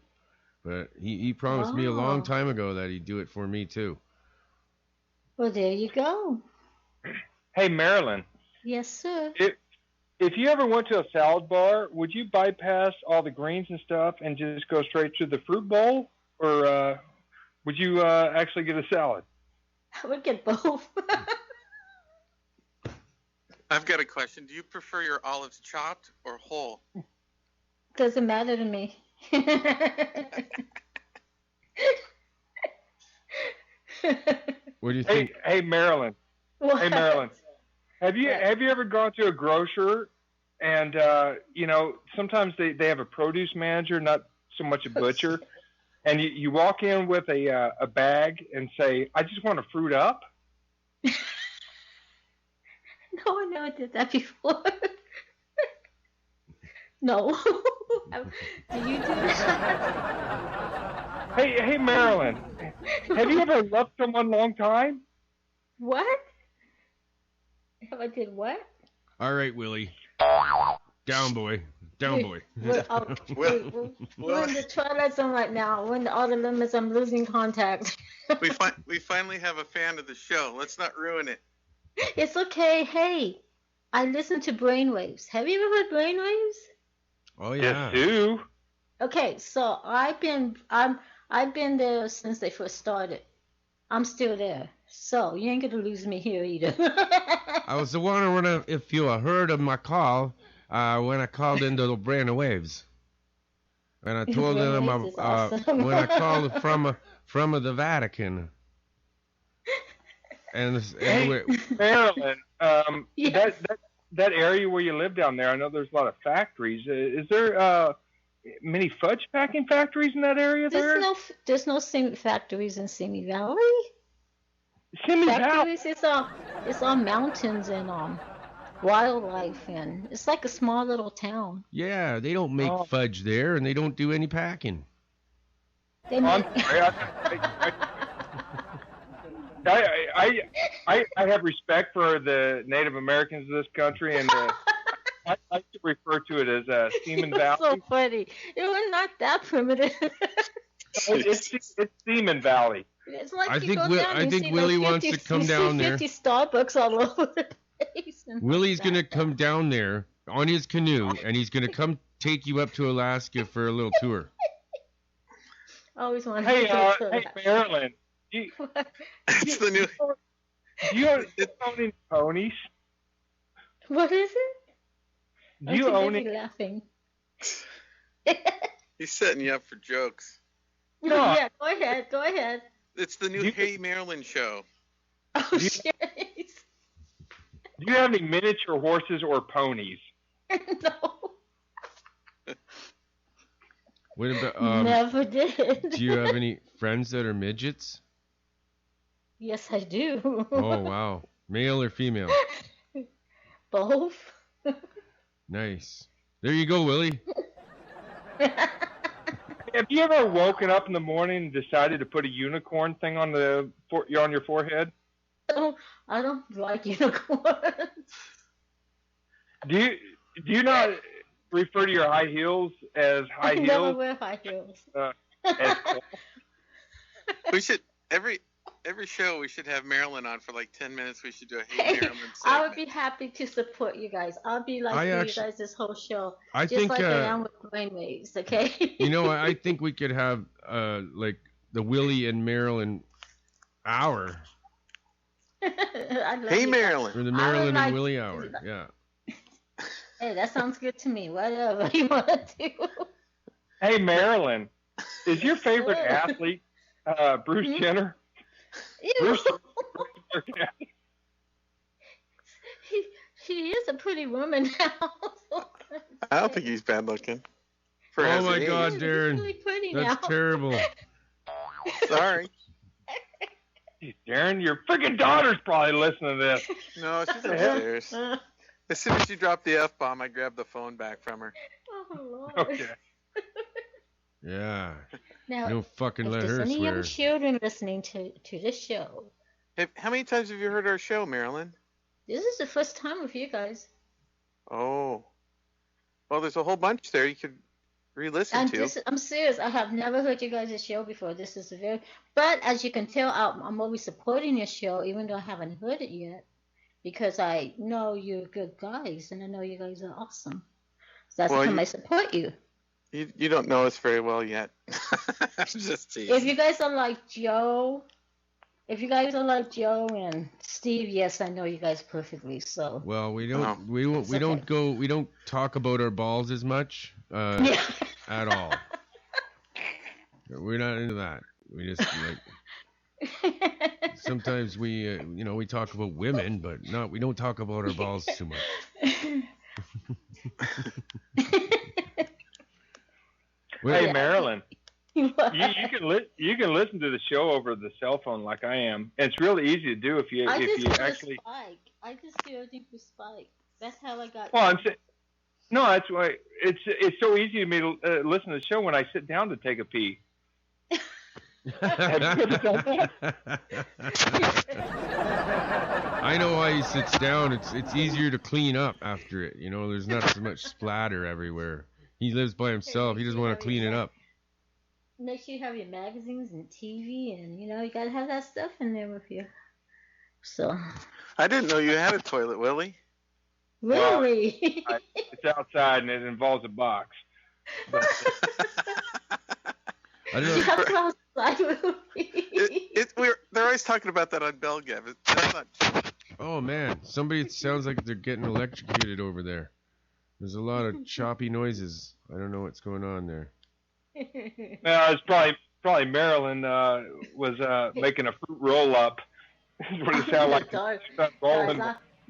but he promised me a long Oh. time ago that he'd do it for me too. Well, there you go. Hey, Marilyn, Yes, sir. if you ever went to a salad bar, would you bypass all the greens and stuff and just go straight to the fruit bowl? Or would you actually get a salad? I would get both. I've got a question. Do you prefer your olives chopped or whole? Doesn't matter to me. What do you think? Hey, Marilyn. What? Hey, Marilyn. Have you ever gone to a grocer and sometimes they have a produce manager, not so much a butcher, and you walk in with a bag and say, "I just want a fruit up." No, I never did that before. No. Do you do that? Hey, Marilyn. Have you ever loved someone a long time? What? Have I did what? All right, Willie. Down, boy. Down, boy. We're in the twilight zone right now. We're in the outer limits. I'm losing contact. We finally have a fan of the show. Let's not ruin it. It's okay. Hey, I listen to Brainwaves. Have you ever heard Brainwaves? Oh yeah. Yes, do. Okay, so I've been there since they first started. I'm still there. So you ain't gonna lose me here either. I was wondering if you heard of my call when I called into the Brainwaves. And I told them Brainwaves is awesome. when I called from the Vatican. And Hey, Marilyn, Yes. that area where you live down there, I know there's a lot of factories. Is there many fudge packing factories in that area there? There's no factories in Simi Valley. Simi Valley? Factories, it's all mountains and wildlife, and it's like a small little town. yeah, they don't make fudge there, and they don't do any packing. They I'm make- sorry. I have respect for the Native Americans of this country, and I like to refer to it as Seaman You're Valley. so funny. It was not that primitive. It's Seaman Valley. It's like I you think go Will- down I and think see Willie like wants 50, to come you see down there. 50 Starbucks all over the place. and Willie's stuff. gonna come down there on his canoe, and he's gonna come take you up to Alaska for a little tour. I always wanted Hey, to go to hey, that. Marilyn. Do It's the new. you own any ponies? What is it? Do you I'm too own busy it? laughing. He's setting you up for jokes. No. Yeah, go ahead. It's the new You- Hey Marilyn show. Oh, shit. Do you have any miniature horses or ponies? No, What about never did. do you have any friends that are midgets? Yes, I do. Oh wow, male or female? Both. Nice. There you go, Willie. Have you ever woken up in the morning and decided to put a unicorn thing on your forehead? Oh, I don't like unicorns. Do you not refer to your high heels as high I never heels? wear high heels. As We should every show we should have Marilyn on for like 10 minutes. We should do a Hey Marilyn I would segment. be happy to support you guys. I'll be like you guys this whole show. I just think, like I am with Brainwaves, okay? You know, I think we could have like the Willie and Marilyn hour, I love Hey you guys. Marilyn. or the I Marilyn would like- and Willie hour. Yeah. Hey, that sounds good to me. Whatever you want to do. Hey, Marilyn, is your favorite Sure. athlete Bruce Hmm? Jenner? Ew. Bruce, She is a pretty woman now. I don't think he's bad looking. For Oh his my age. God, She's Darren, really pretty that's now. terrible. Sorry. Jeez, Darren, your freaking daughter's probably listening to this. No, she's upstairs. As soon as she dropped the F-bomb, I grabbed the phone back from her. Oh, Lord. Okay. Yeah. Now, Don't fucking if let there's her any swear. young children listening to this show, How many times have you heard our show, Marilyn? this is the first time with you guys. Oh. Well, there's a whole bunch there you could re-listen to. I'm serious. I have never heard you guys' show before. This is but as you can tell, I'm always supporting your show, even though I haven't heard it yet, because I know you're good guys, and I know you guys are awesome. So that's Well, how I support you. You don't know us very well yet. I'm just teasing. If you guys are like Joe and Steve, yes, I know you guys perfectly. So Well, we No. don't we don't talk about our balls as much yeah. at all. We're not into that. We just like sometimes we we talk about women, but we don't talk about our balls too much. Hey, Marilyn, What? you can listen to the show over the cell phone like I am. And it's really easy to do if you actually. Spike. I just do everything through Spike. That's how I got. Well, I'm saying. No, that's why it's so easy to me to listen to the show when I sit down to take a pee. I know why he sits down. It's easier to clean up after it. There's not so much splatter everywhere. He lives by himself. He doesn't want to clean it up. Make sure you have your magazines and TV, and you gotta have that stuff in there with you. So. I didn't know you had a toilet, Willie. Really? It's outside and it involves a box. But, I don't know. That's outside with me. They're always talking about that on Belgav. That's not true. Oh man, somebody sounds like they're getting electrocuted over there. There's a lot of choppy noises. I don't know what's going on there. well, it's probably Marilyn was making a fruit roll up. That's what it sounded like. Dark. Rolling.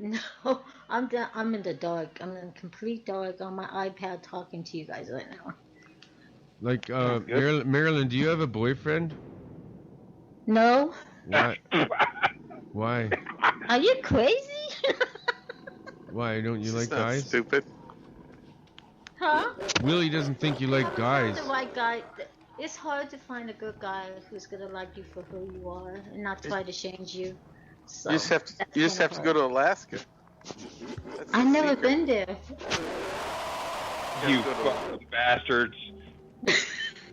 No, I'm in the dark. I'm in complete dark on my iPad talking to you guys right now. Like, Marilyn, do you have a boyfriend? No. Why? Why? Are you crazy? Why don't you like It's not guys? Stupid. Huh? Willie doesn't think you like guys. The right guy. It's hard to find a good guy who's gonna like you for who you are and not try to change you. So You just have to go to Alaska. That's I've the never secret. been there. You fucking bastards.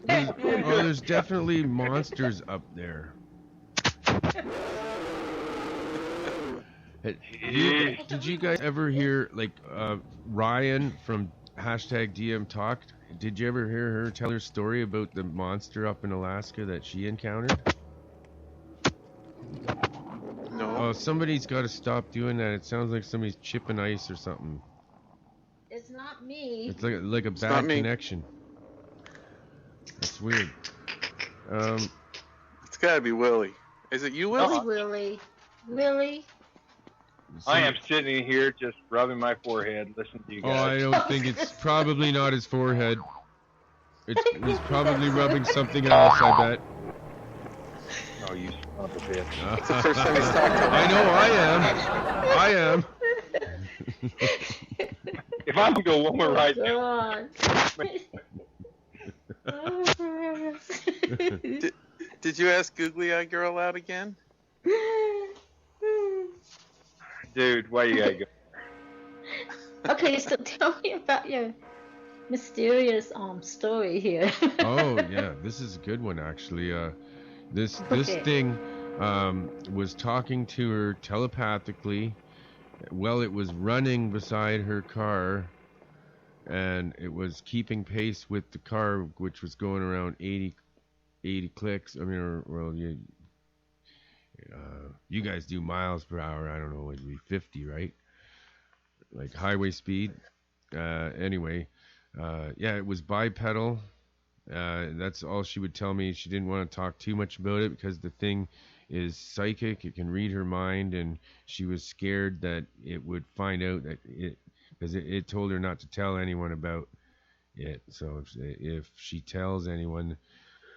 Oh, there's definitely monsters up there. Did you guys ever hear, like, Ryan from #DM Talk? Did you ever hear her tell her story about the monster up in Alaska that she encountered? No. Oh, somebody's got to stop doing that. It sounds like somebody's chipping ice or something. It's not me. It's like a not bad me. connection. That's weird. It's gotta be Willie. Is it you, Willie? It's Willie. Willie. I am sitting here just rubbing my forehead, listening to you Oh, I guys. don't think it's probably not his forehead. He's probably rubbing something else, I bet. Oh, you son of a bitch. It's the first time he's talked to me. I know I am. If I can go one more right now. God. Did you ask Googly Eye Girl out again? Dude, why you gotta go? Okay, so tell me about your mysterious story here. Oh yeah, this is a good one actually. This Okay. thing was talking to her telepathically. Well, it was running beside her car, and it was keeping pace with the car, which was going around 80 clicks. I mean, you guys do miles per hour. I don't know, it'd be 50, right? Like highway speed. Anyway, yeah, it was bipedal. That's all she would tell me. She didn't want to talk too much about it because the thing is psychic. It can read her mind, and she was scared that it would find out that because it told her not to tell anyone about it. So if she tells anyone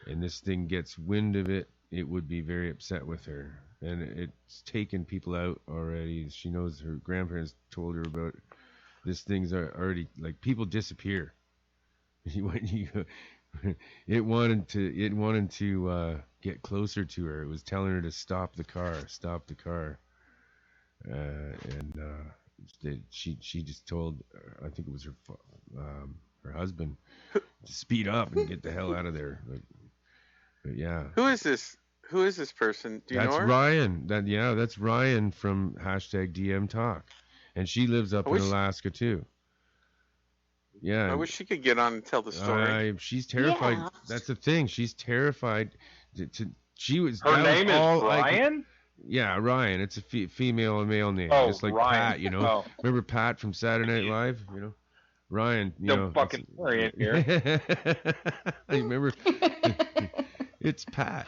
and this thing gets wind of it, it would be very upset with her. and it's taken people out already. She knows her grandparents told her about this. Things are already like people disappear. It wanted to get closer to her. It was telling her to stop the car, and she just told, I think it was her husband, to speed up and get the hell out of there. But yeah. Who is this person? Do you know her? That's Ryan. That's Ryan from #DM Talk, and she lives up in Alaska too. Yeah. I wish she could get on and tell the story. She's terrified. Yeah. That's the thing. She's terrified. She was. Her name is Ryan? Yeah, Ryan. It's a female and male name. Oh, just like Ryan. Pat, you know. Oh. Remember Pat from Saturday Night Live? You know, Ryan. You know. Don't fucking worry in here. I remember. It's Pat.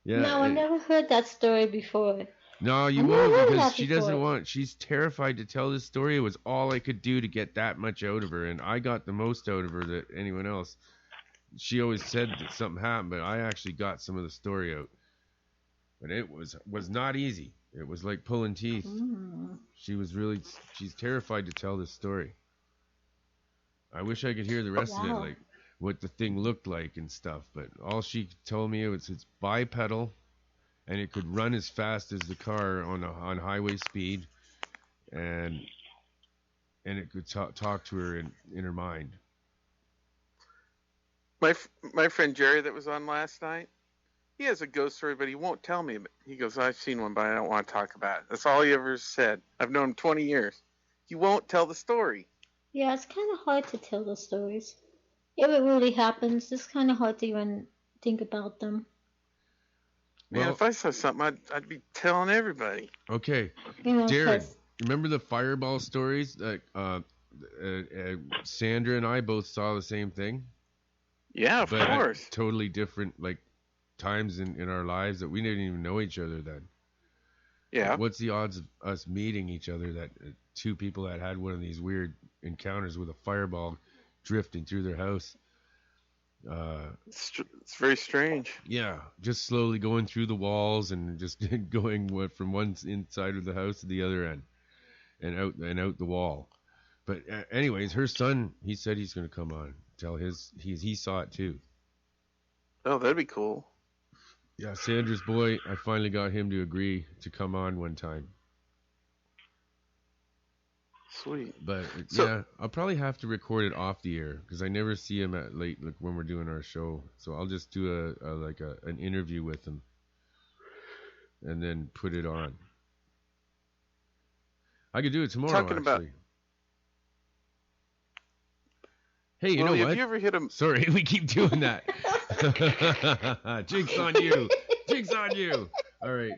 Yeah. No, I never heard that story before. No, you I never won't, heard because that she doesn't before. want. She's terrified to tell this story. It was all I could do to get that much out of her, and I got the most out of her that anyone else. She always said that something happened, but I actually got some of the story out. But it was not easy. It was like pulling teeth. She's terrified to tell this story. I wish I could hear the rest of it, like what the thing looked like and stuff. But all she told me was it's bipedal, and it could run as fast as the car on highway speed, and it could talk to her in her mind. My friend Jerry that was on last night, he has a ghost story, but he won't tell me. But he goes, I've seen one, but I don't want to talk about it. That's all he ever said. I've known him 20 years. He won't tell the story. Yeah, it's kind of hard to tell the stories. If it really happens, it's kind of hard to even think about them. Man, if I saw something, I'd be telling everybody. Okay, You know, Darren, 'cause- remember the fireball stories that Sandra and I both saw the same thing? Yeah, of but at course. totally different like times in our lives that we didn't even know each other then. Yeah. What's the odds of us meeting each other, that two people that had one of these weird encounters with a fireball drifting through their house? It's very strange. Yeah, just slowly going through the walls and just going from one inside of the house to the other end, and out the wall. But anyways, her son, he said he's going to come on, tell he saw it too. Oh, that'd be cool. Yeah, Sandra's boy, I finally got him to agree to come on one time. Sweet. But So- yeah, I'll probably have to record it off the air because I never see him at late, like when we're doing our show. So I'll just do an interview with him and then put it on. I could do it tomorrow. Talking about- actually. Hey, you Well, know have what? you ever hit him? Sorry, we keep doing that. Jinx on you. Jinx on you. All right.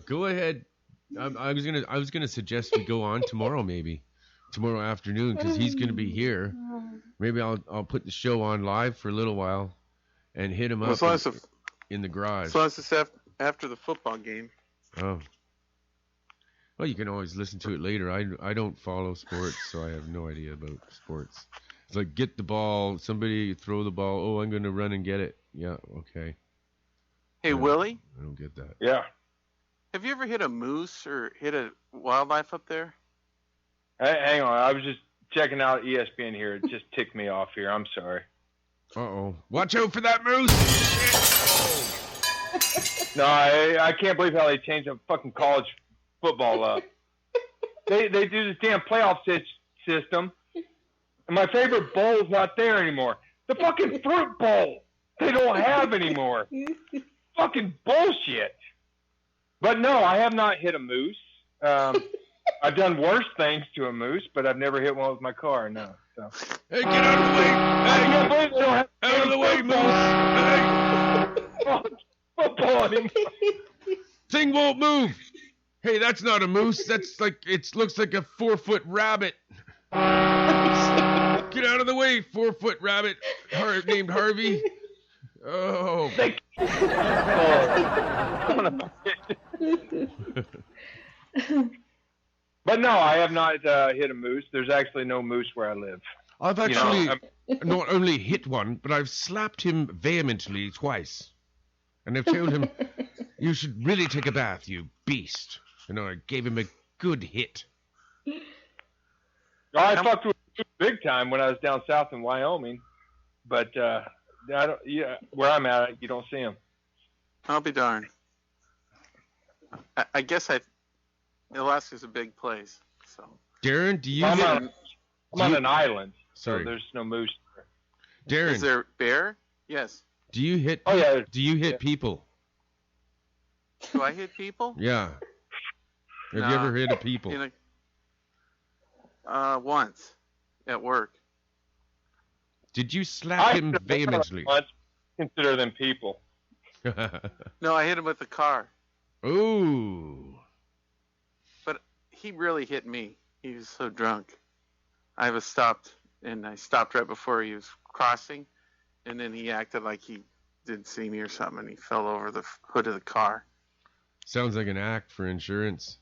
Go ahead. I was gonna suggest we go on tomorrow, maybe tomorrow afternoon, because he's gonna be here. Maybe I'll put the show on live for a little while, and hit him Well, up as long as in the garage. As long as it's after the football game. Oh. Well, you can always listen to it later. I don't follow sports, so I have no idea about sports. It's like, get the ball, somebody throw the ball. Oh, I'm going to run and get it. Yeah, okay. Hey, Yeah, Willie, I don't get that. Yeah. have you ever hit a moose or hit a wildlife up there? Hey, hang on. I was just checking out ESPN here. It just ticked me off here. I'm sorry. Uh-oh. Watch out for that moose! No, I can't believe how they changed the fucking college football up. They do this damn playoff system, and my favorite bowl is not there anymore. The fucking fruit bowl they don't have anymore. Fucking bullshit. But no, I have not hit a moose. I've done worse things to a moose, but I've never hit one with my car. No. So. Hey, get out of the way! I can't believe they don't have Out of the way, moose! Hey! football anymore. Thing won't move! Hey, that's not a moose. That's like, it looks like a 4-foot rabbit. Get out of the way, 4-foot rabbit named Harvey. Oh. But no, I have not hit a moose. There's actually no moose where I live. I've You know, actually not only hit one, but I've slapped him vehemently twice. And I've told him, you should really take a bath, you beast. You know, I gave him a good hit. I fucked with him big time when I was down south in Wyoming, but I don't, where I'm at, you don't see him. I'll be darned. I guess Alaska's a big place, so. Darren, do you I'm hit... on an island, Sorry. so there's no moose. Darren, Is there bear? Yes. do you hit... Oh, yeah. Do you hit people? Do I hit people? Yeah. Have you Nah. ever hit a people? You know, once at work. Did you slap him consider vehemently? Consider them people. No, I hit him with the car, Ooh. but he really hit me. He was so drunk. I was stopped, and I stopped right before he was crossing, and then he acted like he didn't see me or something, and he fell over the hood of the car. Sounds like an act for insurance.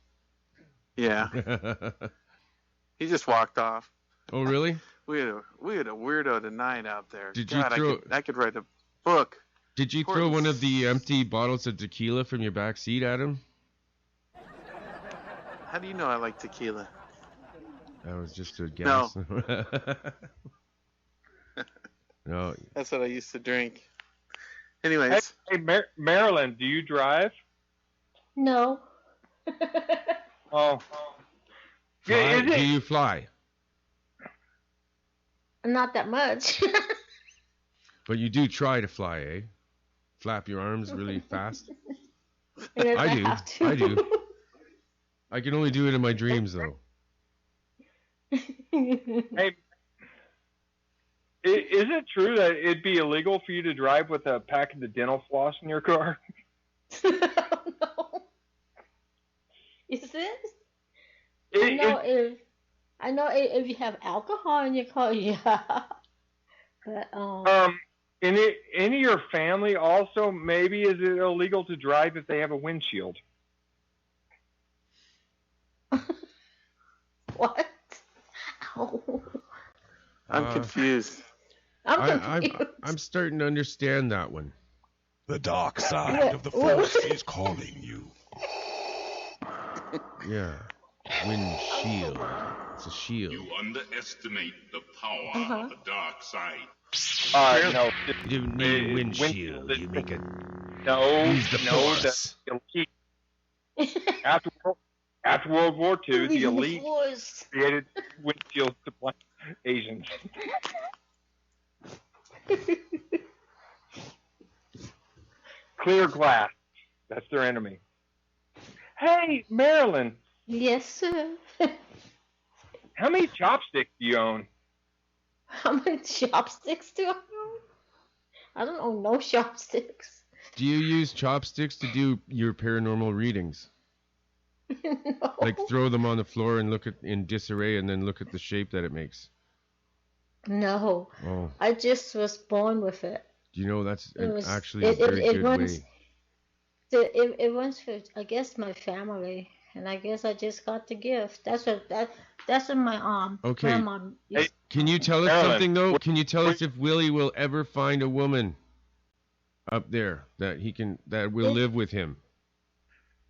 Yeah, he just walked off. Oh, really? We had a weirdo tonight out there. Did you God, throw- I could write a book. Did you throw one of the empty bottles of tequila from your back seat at him? How do you know I like tequila? That was just a guess. No. That's what I used to drink. Anyways, Hey, Marilyn, do you drive? No. Oh. Fly? Is Do it? you fly? Not that much. But you do try to fly, eh? Flap your arms really fast. Yes, I do. have to. I do. I can only do it in my dreams, though. Hey, is it true that it'd be illegal for you to drive with a packet of dental floss in your car? No. Is it? I know if you have alcohol in your car, yeah. But In your family also, maybe is it illegal to drive if they have a windshield? what? Ow. I'm confused. I'm starting to understand that one. The dark side of the force is calling you. Yeah. Windshield. It's a shield. You underestimate the power of the dark side. All right, no. You don't need a windshield. You make it. No, Use the no, force. the elite. After World War II, the elite created windshields to blind Asians. Clear glass. That's their enemy. Hey, Marilyn. Yes, sir. How many chopsticks do you own? How many chopsticks do I own? I don't own no chopsticks. Do you use chopsticks to do your paranormal readings? No. Like throw them on the floor and look at in disarray and then look at the shape that it makes? No. Oh. I just was born with it. Do you know that's It was- actually a very good runs, way? It runs for, I guess, my family, and I guess I just got the gift. That's what my Okay. grandma. Hey, Can you tell us Marilyn, something though? Can you tell us if Willie will ever find a woman up there that will live with him?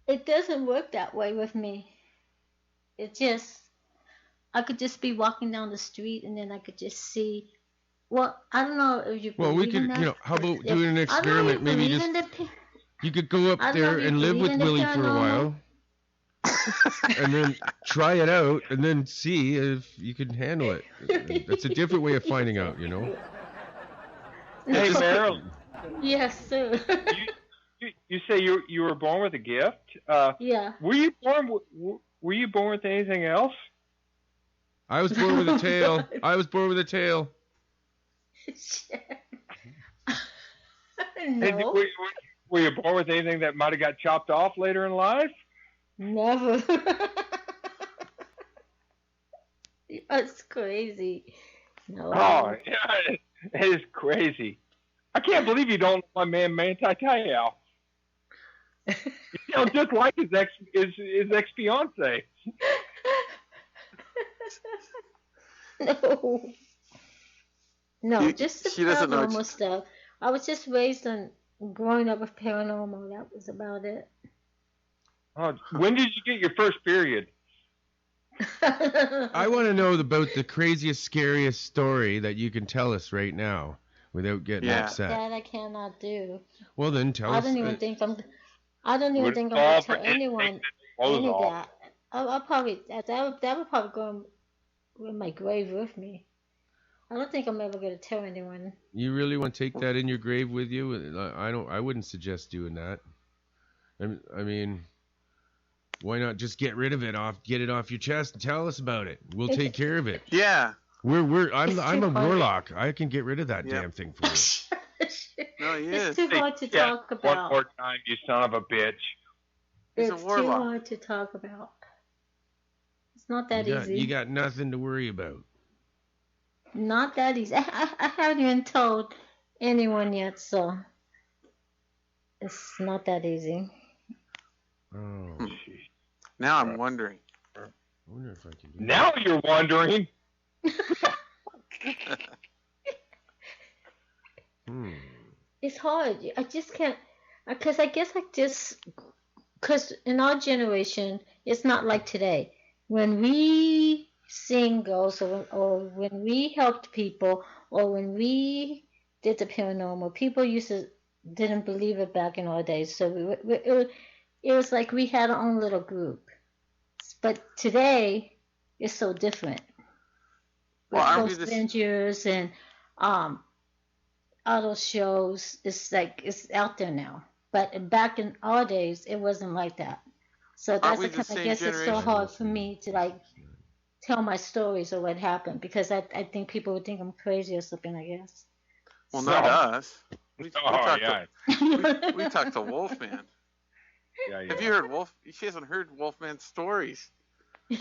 It doesn't work that way with me. It just, I could just be walking down the street and then I could just see. Well, I don't know if you. Well, we believe in could, that. how about If- doing an I don't know if experiment? you Maybe believe just in the you could go up I don't know there if you and live believe with in the Willie for a while, and then try it out, and then see if you can handle it. That's a different way of finding out, you know. Hey, Marilyn. Yes, sir. You say you were born with a gift? Yeah. Were you born with anything else? I was born with a tail. I was born with a tail. Hey, No. were you born with anything that might have got chopped off later in life? Never. That's crazy. No. Oh, yeah, it is crazy. I can't believe you don't know my man Manti Te'o. You sound just like his ex fiance. No. No, She- just the she doesn't know what paranormal stuff. I was just raised on growing up with paranormal. That was about it. Oh, when did you get your first period? I want to know about the craziest, scariest story that you can tell us right now without getting Yeah. upset. That I cannot do. Well, then tell I us. don't even think I'm. I don't even Would think it I'm fall gonna for tell anything anyone that blows any of off? that. I'll probably that would probably go in my grave with me. I don't think I'm ever gonna tell anyone. You really want to take that in your grave with you? I wouldn't suggest doing that. I mean, why not just get rid of it get it off your chest and tell us about it? We'll It's- take care of it. Yeah. I'm It's I'm too a hard. warlock. I can get rid of that Yep. damn thing for you. No, he It's is. too hard to Yeah, talk One about. more time, you son of a bitch. He's a It's too warlock. hard to talk about. It's not that You got, easy. you got nothing to worry about. Not that easy. I haven't even told anyone yet, so it's not that easy. Oh, Now I'm wondering. I wonder if I can do Now you're wondering. Hmm. It's hard. I just can't, because I guess because in our generation, it's not like today. When we singles or when we helped people or when we did the paranormal, people didn't believe it back in our days. So it was like we had our own little group. But today, it's so different. Well, With aren't we Ghost the Avengers and all those shows, it's like it's out there now. But back in our days, it wasn't like that. So Aren't that's we the the kind, I same guess it's so generation? hard for me to like tell my stories or what happened because I think people would think I'm crazy or something. I guess. Well, not us. We Oh, talked yeah. we talked to Wolfman. Yeah, yeah. Have you heard Wolf? She hasn't heard Wolfman's stories.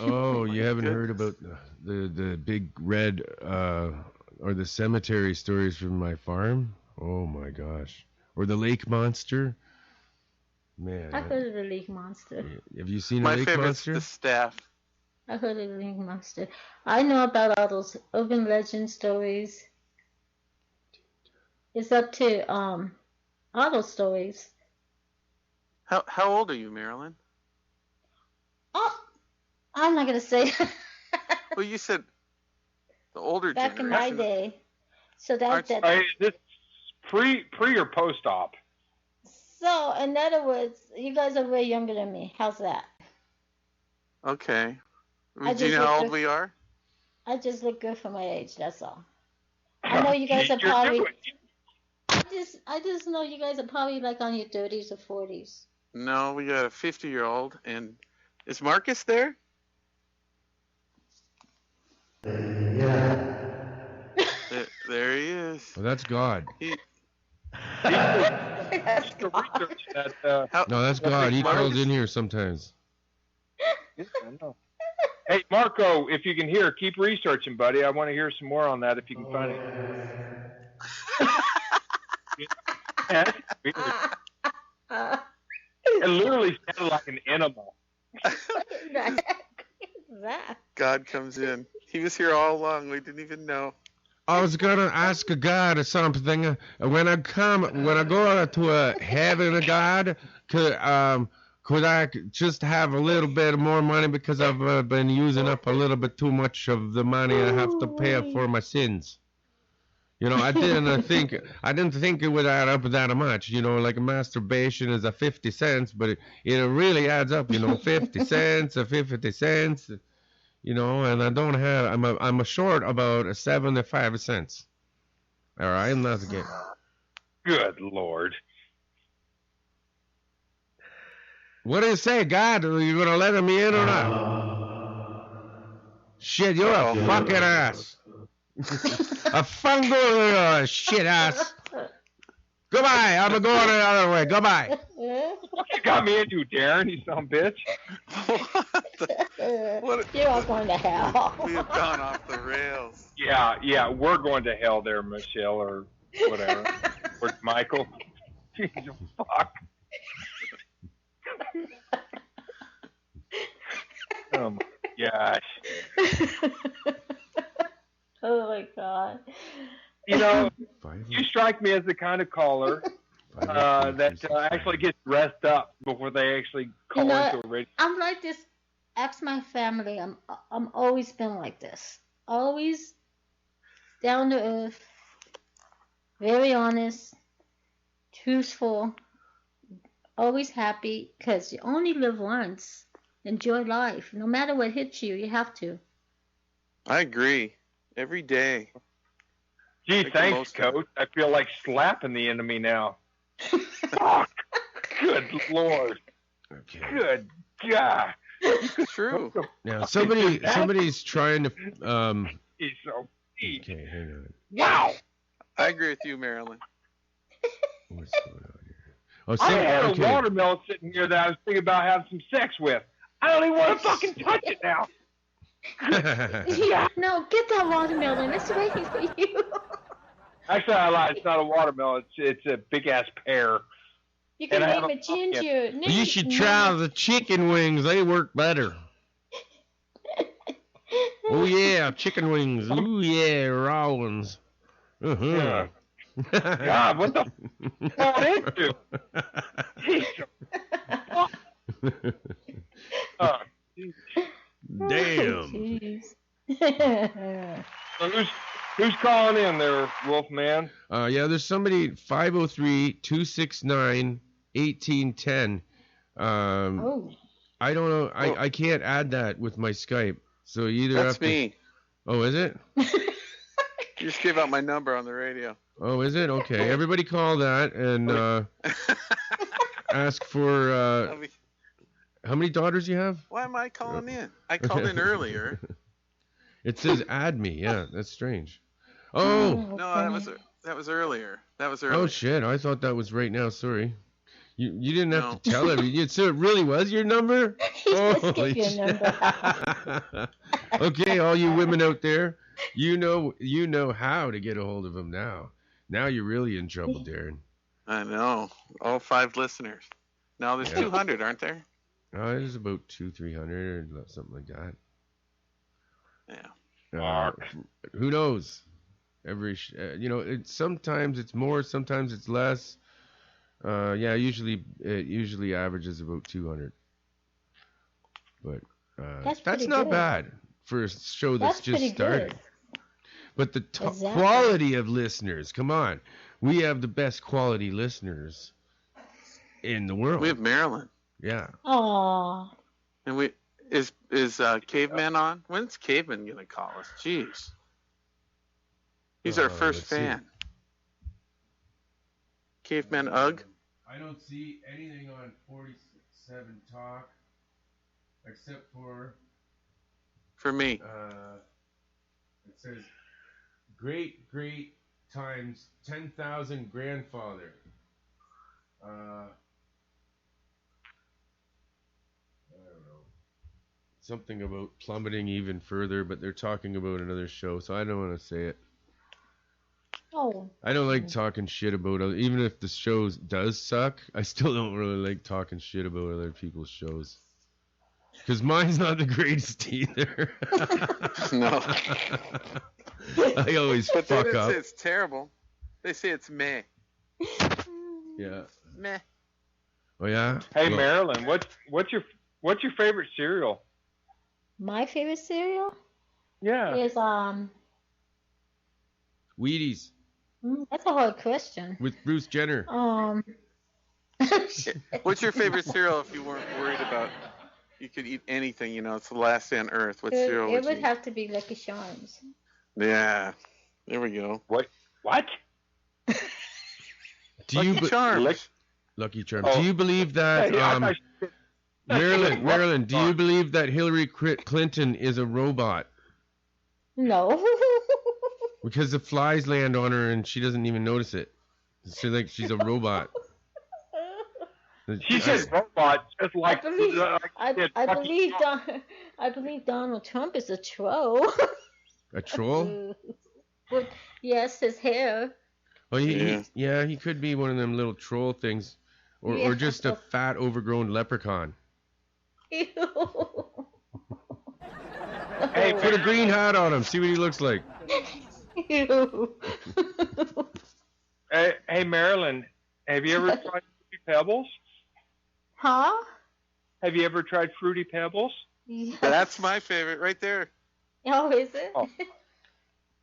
Oh, My you haven't heard goodness. about the big red or the cemetery stories from my farm? Oh my gosh. Or the lake monster? Man. I heard of the Lake Monster. Have you seen a My lake favorite's monster? the staff. I heard of the Lake Monster. I know about all those urban legend stories. It's up to all those stories. How old are you, Marilyn? Oh, I'm not gonna say Well, you said the older back in my generation. day. So Aren't- Hey, is this pre or post op? So in other words, you guys are way younger than me. How's that? Okay. I Do you just know how looked old we are? I just look good for my age. That's all. I know you guys are You're probably. doing- I just know you guys are probably like on your 30s or 40s. No, we got a 50-year-old. And is Marcus there? There he is. Well, that's God. That's to God. research that. No, that's God. He calls in here sometimes. Yeah, I know. Hey, Marco, if you can hear, keep researching, buddy. I want to hear some more on that if you can find it. Yeah, that's weird. It literally sounded like an animal. that? God comes in. He was here all along. We didn't even know. I was gonna ask a God or something. When I go to a heaven, a God, could I just have a little bit more money because I've been using up a little bit too much of the money I have to pay for my sins. You know, I didn't think it would add up that much. You know, like masturbation is a 50 cents, but it really adds up. You know, 50 cents, a 50 cents. You know, and I don't have. I'm short about 75 cents. All right, and that's good. Good Lord. What do you say, God? Are you gonna let me in or not? Shit, you're a fucking ass. A fungal shit ass. Goodbye. I'm going the other way. Goodbye. What you got me into, Darren, you son of a bitch? You're all going to hell. We have gone off the rails. Yeah, we're going to hell there, Michelle, or whatever. Or Michael. Jesus, fuck. Oh my gosh. Oh my God. you know, Five you strike me as the kind of caller that actually gets dressed up before they actually call into a radio. I'm like this. Ask my family. I'm always been like this. Always down to earth, very honest, truthful, always happy. Because you only live once. Enjoy life. No matter what hits you, you have to. I agree. Every day. Gee, Make the thanks, most of it. Coach. I feel like slapping the enemy now. Fuck. Good Lord. Okay. Good God. It's true. Now somebody's trying to He's so deep. Okay, hang on. Wow. I agree with you, Marilyn. What's going on here? Oh, I had a watermelon sitting here that I was thinking about having some sex with. I don't even want to fucking touch it now. Yeah, no, get that watermelon. It's waiting for you. Actually, I lied. It's not a watermelon. It's a big ass pear. You can And I have name a it Ginger. Well, you should try the chicken wings. They work better. Oh yeah, chicken wings. Ooh yeah, raw ones. Uh-huh. God, what the fuck into? Damn. So who's calling in there, Wolfman? Yeah, there's somebody 503-269-1810. Oh. I don't know. I can't add that with my Skype. So you either That's have to. me. Oh, is it? You just gave out my number on the radio. Oh, is it? Okay. Everybody call that and ask for. How many daughters you have? Why am I calling in? I called in earlier. It says add me. Yeah, that's strange. Oh. No, that was earlier. That was earlier. Oh shit! I thought that was right now. Sorry. You didn't have to tell everybody. So it really was your number? Holy your number. Okay, all you women out there, you know how to get a hold of him now. Now you're really in trouble, Darren. I know. All 5 listeners. Now there's 200, aren't there? There's about 200-300 or something like that. Yeah. Who knows? Sometimes it's more, sometimes it's less. Usually it averages about 200. But that's not good. bad for a show that's just started. Good. But the Exactly. quality of listeners, come on. We have the best quality listeners in the world. We have Marilyn. Yeah. Aww. And is Caveman on? When's Caveman gonna call us? Jeez. He's our first fan. Caveman Ugg. I don't see anything on 47 Talk except for me. It says great times 10,000 grandfather. I don't know. Something about plummeting even further, but they're talking about another show, so I don't want to say it. Oh. I don't like talking shit about other, even if the show does suck, I still don't really like talking shit about other people's shows. Because mine's not the greatest either. No. I always But they fuck didn't up. say it's terrible. They say it's meh. Yeah. Meh. Oh yeah. Hey, Well, Marilyn, what's your favorite cereal? My favorite cereal Yeah. is Wheaties that's a hard question. with Bruce Jenner. What's your favorite cereal if you weren't worried about you could eat anything, it's the last day on earth? What cereal it would you would eat? have to be Lucky Charms. Yeah. There we go. What? Lucky Charms. Lucky Charms. Oh. Do you believe that Marilyn, do you believe that Hillary Clinton is a robot? No. Because the flies land on her and she doesn't even notice it. It's like she's a robot. She said robot, just like I believe Donald Trump is a troll. A troll? But yes, his hair. Oh, he could be one of them little troll things, or just a fat, overgrown leprechaun. Ew. Hey, put a green hat on him. See what he looks like. Ew. Hey, Marilyn, have you ever tried Fruity Pebbles? Huh? Have you ever tried Fruity Pebbles? Yes. That's my favorite right there. Oh, is it? Oh.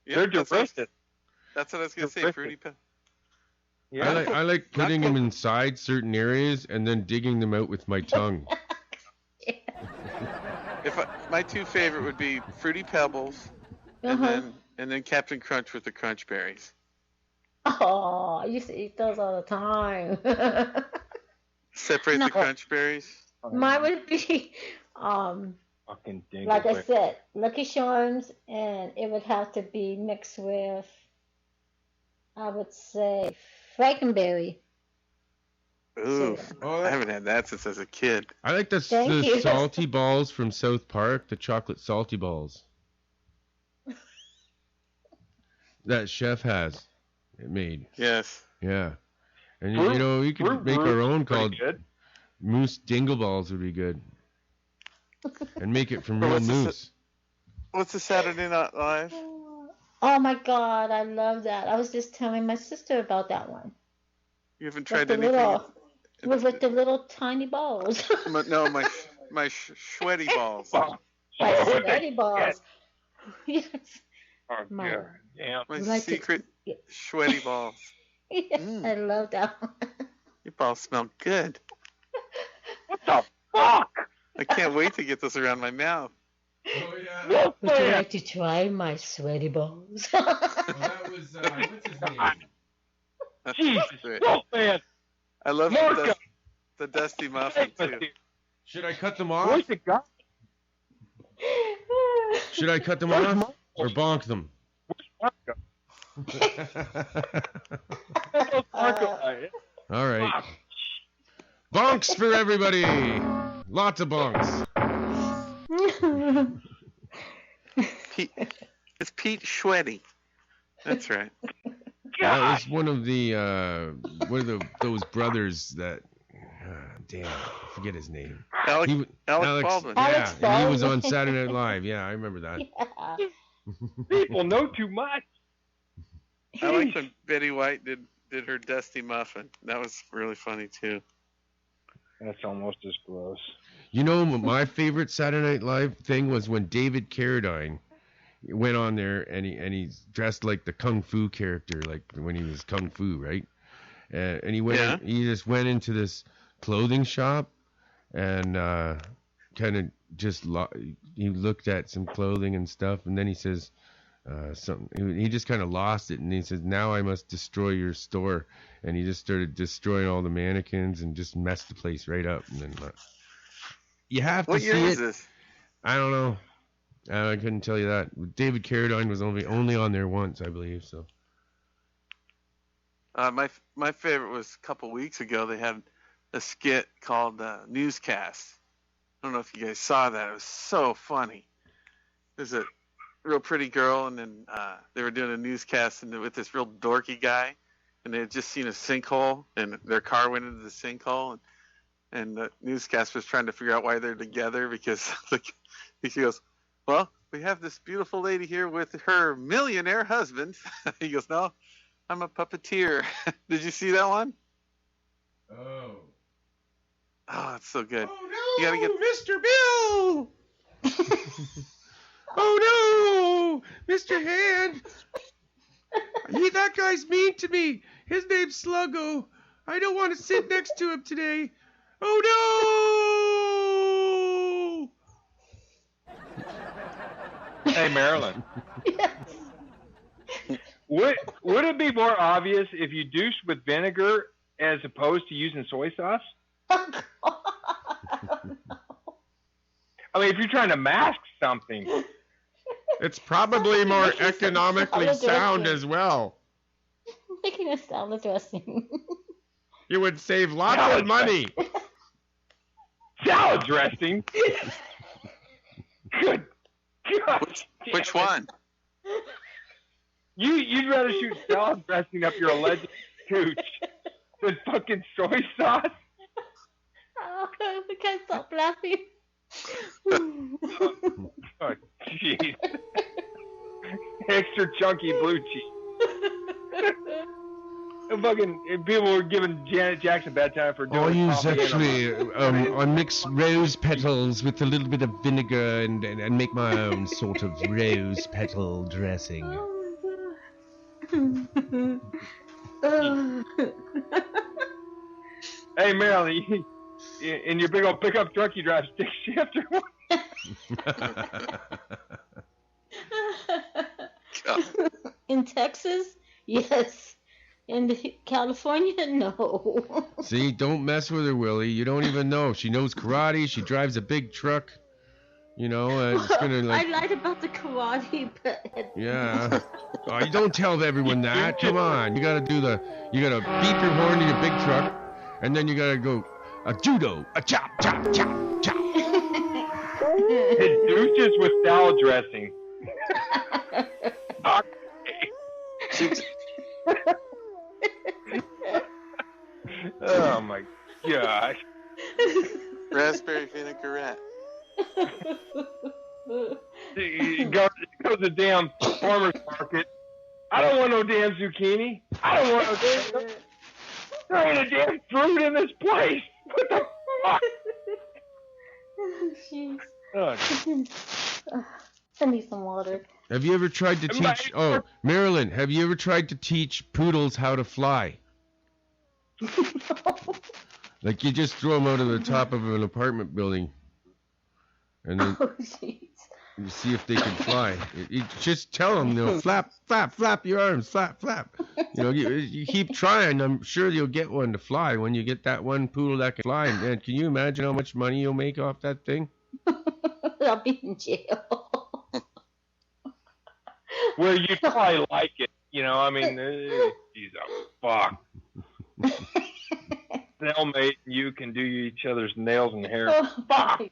Yep, They're that's what I was- delicious. That's what I was gonna say. Terrific. Fruity Pebbles. Yeah. I like putting them inside certain areas and then digging them out with my tongue. My two favorite would be Fruity Pebbles, and then Captain Crunch with the Crunch Berries. Oh, I used to eat those all the time. Separate No. the Crunch Berries. Mine would be, Fucking like I dingleberry. said, Lucky Charms, and it would have to be mixed with, I would say, Frankenberry. Ooh, Oh, I haven't had that since I was a kid. I like the Thank you. salty balls from South Park, the chocolate salty balls. That chef has it made. Yes. Yeah. And We're- you know, you could we're- make we're our own pretty called good. Moose Dingle Balls would be good. And make it from Well, real what's the moose. What's the Saturday Night Live? Oh my God, I love that. I was just telling my sister about that one. You haven't With tried the anything? little, with the little tiny balls. No, my sweaty balls. My sweaty balls. Yes. Oh, My- God damn. My Like to- secret sweaty balls. Yes, I love that one. Your balls smell good. What the fuck? I can't wait to get this around my mouth. Oh yeah. No Would you way. like to try my sweaty balls? Well, that was what's his name? That's Jesus, great. no, man. I love Marco. the Dusty Muffin too. Should I cut them off? Where's the guy? Should I cut them Where's off Marco? or bonk them? Marco? Where's Marco? All right. Fuck. Bonks for everybody. Lots of bonks. Pete, it's Pete Schweddy. That's right. That was one of those brothers that. Damn, I forget his name. Alex, He w- Alex Baldwin. Yeah, Alex and he was on Baldwin. Saturday Night Live. Yeah, I remember that. Yeah. People know too much. I like when Betty White did her Dusty Muffin. That was really funny too. That's almost as gross. You know, my favorite Saturday Night Live thing was when David Carradine went on there and he's dressed like the Kung Fu character, like when he was Kung Fu, right? And he went, Yeah. he just went into this clothing shop and kind of just he looked at some clothing and stuff, and then he says something. He just kind of lost it, and he says, "Now I must destroy your store," and he just started destroying all the mannequins and just messed the place right up. And then you have to What see year it. was this? I don't know. I couldn't tell you that. David Carradine was only on there once, I believe. So My favorite was a couple weeks ago. They had a skit called Newscast. I don't know if you guys saw that. It was so funny. There's a real pretty girl, and then they were doing a newscast with this real dorky guy, and they had just seen a sinkhole, and their car went into the sinkhole, and the newscast was trying to figure out why they're together because he goes, "Well, we have this beautiful lady here with her millionaire husband." He goes, "No, I'm a puppeteer." Did you see that one? Oh. Oh, it's so good. Oh You gotta get- Mr. Bill! Oh no, Mr. Hand! That guy's mean to me. His name's Sluggo. I don't want to sit next to him today. Oh no! Hey, Marilyn. Would it be more obvious if you douched with vinegar as opposed to using soy sauce? I mean, if you're trying to mask something. It's probably more economically salad sound dressing. as well. Making a salad dressing. You would save lots Salad of money. Salad dressing? Good God. Which one? You'd rather shoot salad dressing up your alleged cooch than fucking soy sauce? Oh, I can't stop laughing. Oh, jeez. Extra chunky blue cheese. fucking people were giving Janet Jackson a bad time for doing. I use coffee actually, enema. I mix rose petals with a little bit of vinegar and make my own sort of rose petal dressing. Oh. Hey, Marilyn, in your big old pickup truck, you drive stick shift or what? In Texas, yes. In California, no. See, don't mess with her, Willie. You don't even know. She knows karate. She drives a big truck. You know, and it's gonna I like. lied about the karate, but Yeah. Oh, you don't tell everyone that. Come on. You gotta do the. You gotta beep your horn in your big truck, and then you gotta go a judo, a chop, chop, chop, chop. It douches with salad dressing. Oh my gosh. Raspberry vinaigrette. It goes to the damn farmer's market. I don't want no damn zucchini. I don't want no damn. There ain't a damn fruit in this place. What the fuck? Oh, jeez. Oh, I need some water. Have you ever tried to teach? Oh, Marilyn, have you ever tried to teach poodles how to fly? Like you just throw them out of the top of an apartment building, and then Oh, jeez. you see if they can fly. You just tell them, flap, flap, flap your arms, flap, flap. You know, you keep trying. I'm sure you'll get one to fly when you get that one poodle that can fly. Man, can you imagine how much money you'll make off that thing? I'll be in jail. where you probably like it, you know. I mean, he's a fuck. Cellmate and you can do each other's nails and hair. Fuck.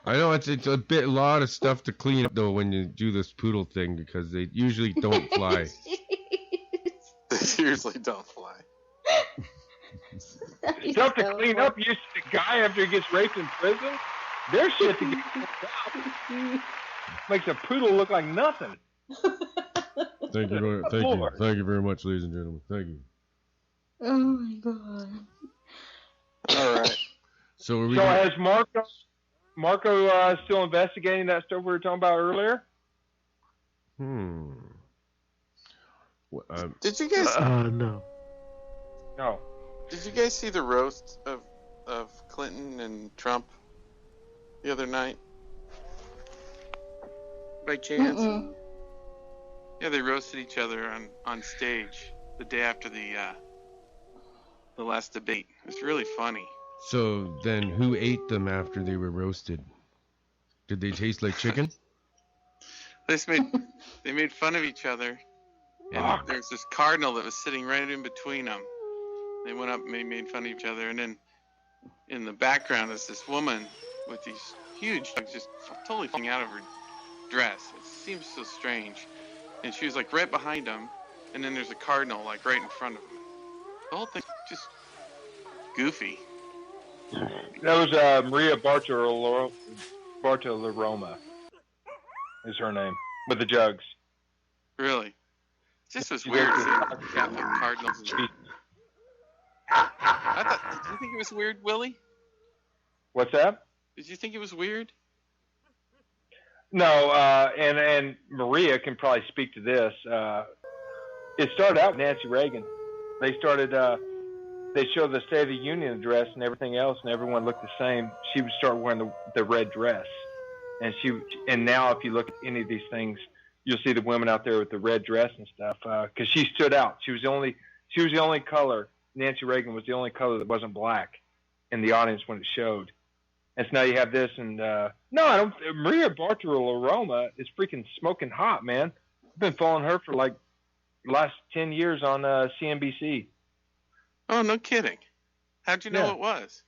I know it's a lot of stuff to clean up though when you do this poodle thing because they usually don't fly. They usually don't fly. Stuff to clean up. You see the guy after he gets raped in prison. There's shit to get cleaned up. Makes a poodle look like nothing. Thank you very much, ladies and gentlemen. Thank you. Oh my god. All right. So has Marco still investigating that stuff we were talking about earlier? Did you guys? No. No. Did you guys see the roast of Clinton and Trump the other night? By chance? Mm-mm. Yeah, they roasted each other on stage the day after the last debate. It's really funny. So then, who ate them after they were roasted? Did they taste like chicken? They made fun of each other, and there's this cardinal that was sitting right in between them. They went up and they made fun of each other, and then in the background is this woman with these huge, just totally falling out of her dress. It seems so strange, and she was like right behind him, and then there's a cardinal like right in front of him. The whole thing just goofy. That was Maria Bartoloroma is her name, with the jugs. Really? This was weird seeing Catholic cardinals. Did you think it was weird, Willie? What's that? Did you think it was weird? No, and Maria can probably speak to this. It started out with Nancy Reagan. They started, they showed the State of the Union address and everything else, and everyone looked the same. She would start wearing the red dress, and now if you look at any of these things, you'll see the women out there with the red dress and stuff. Because she stood out. She was the only color. Nancy Reagan was the only color that wasn't black in the audience when it showed. And so now you have this, and Maria Bartoloroma is freaking smoking hot, man. I've been following her for like the last 10 years on CNBC. Oh, no kidding. How'd you know Yeah. it was?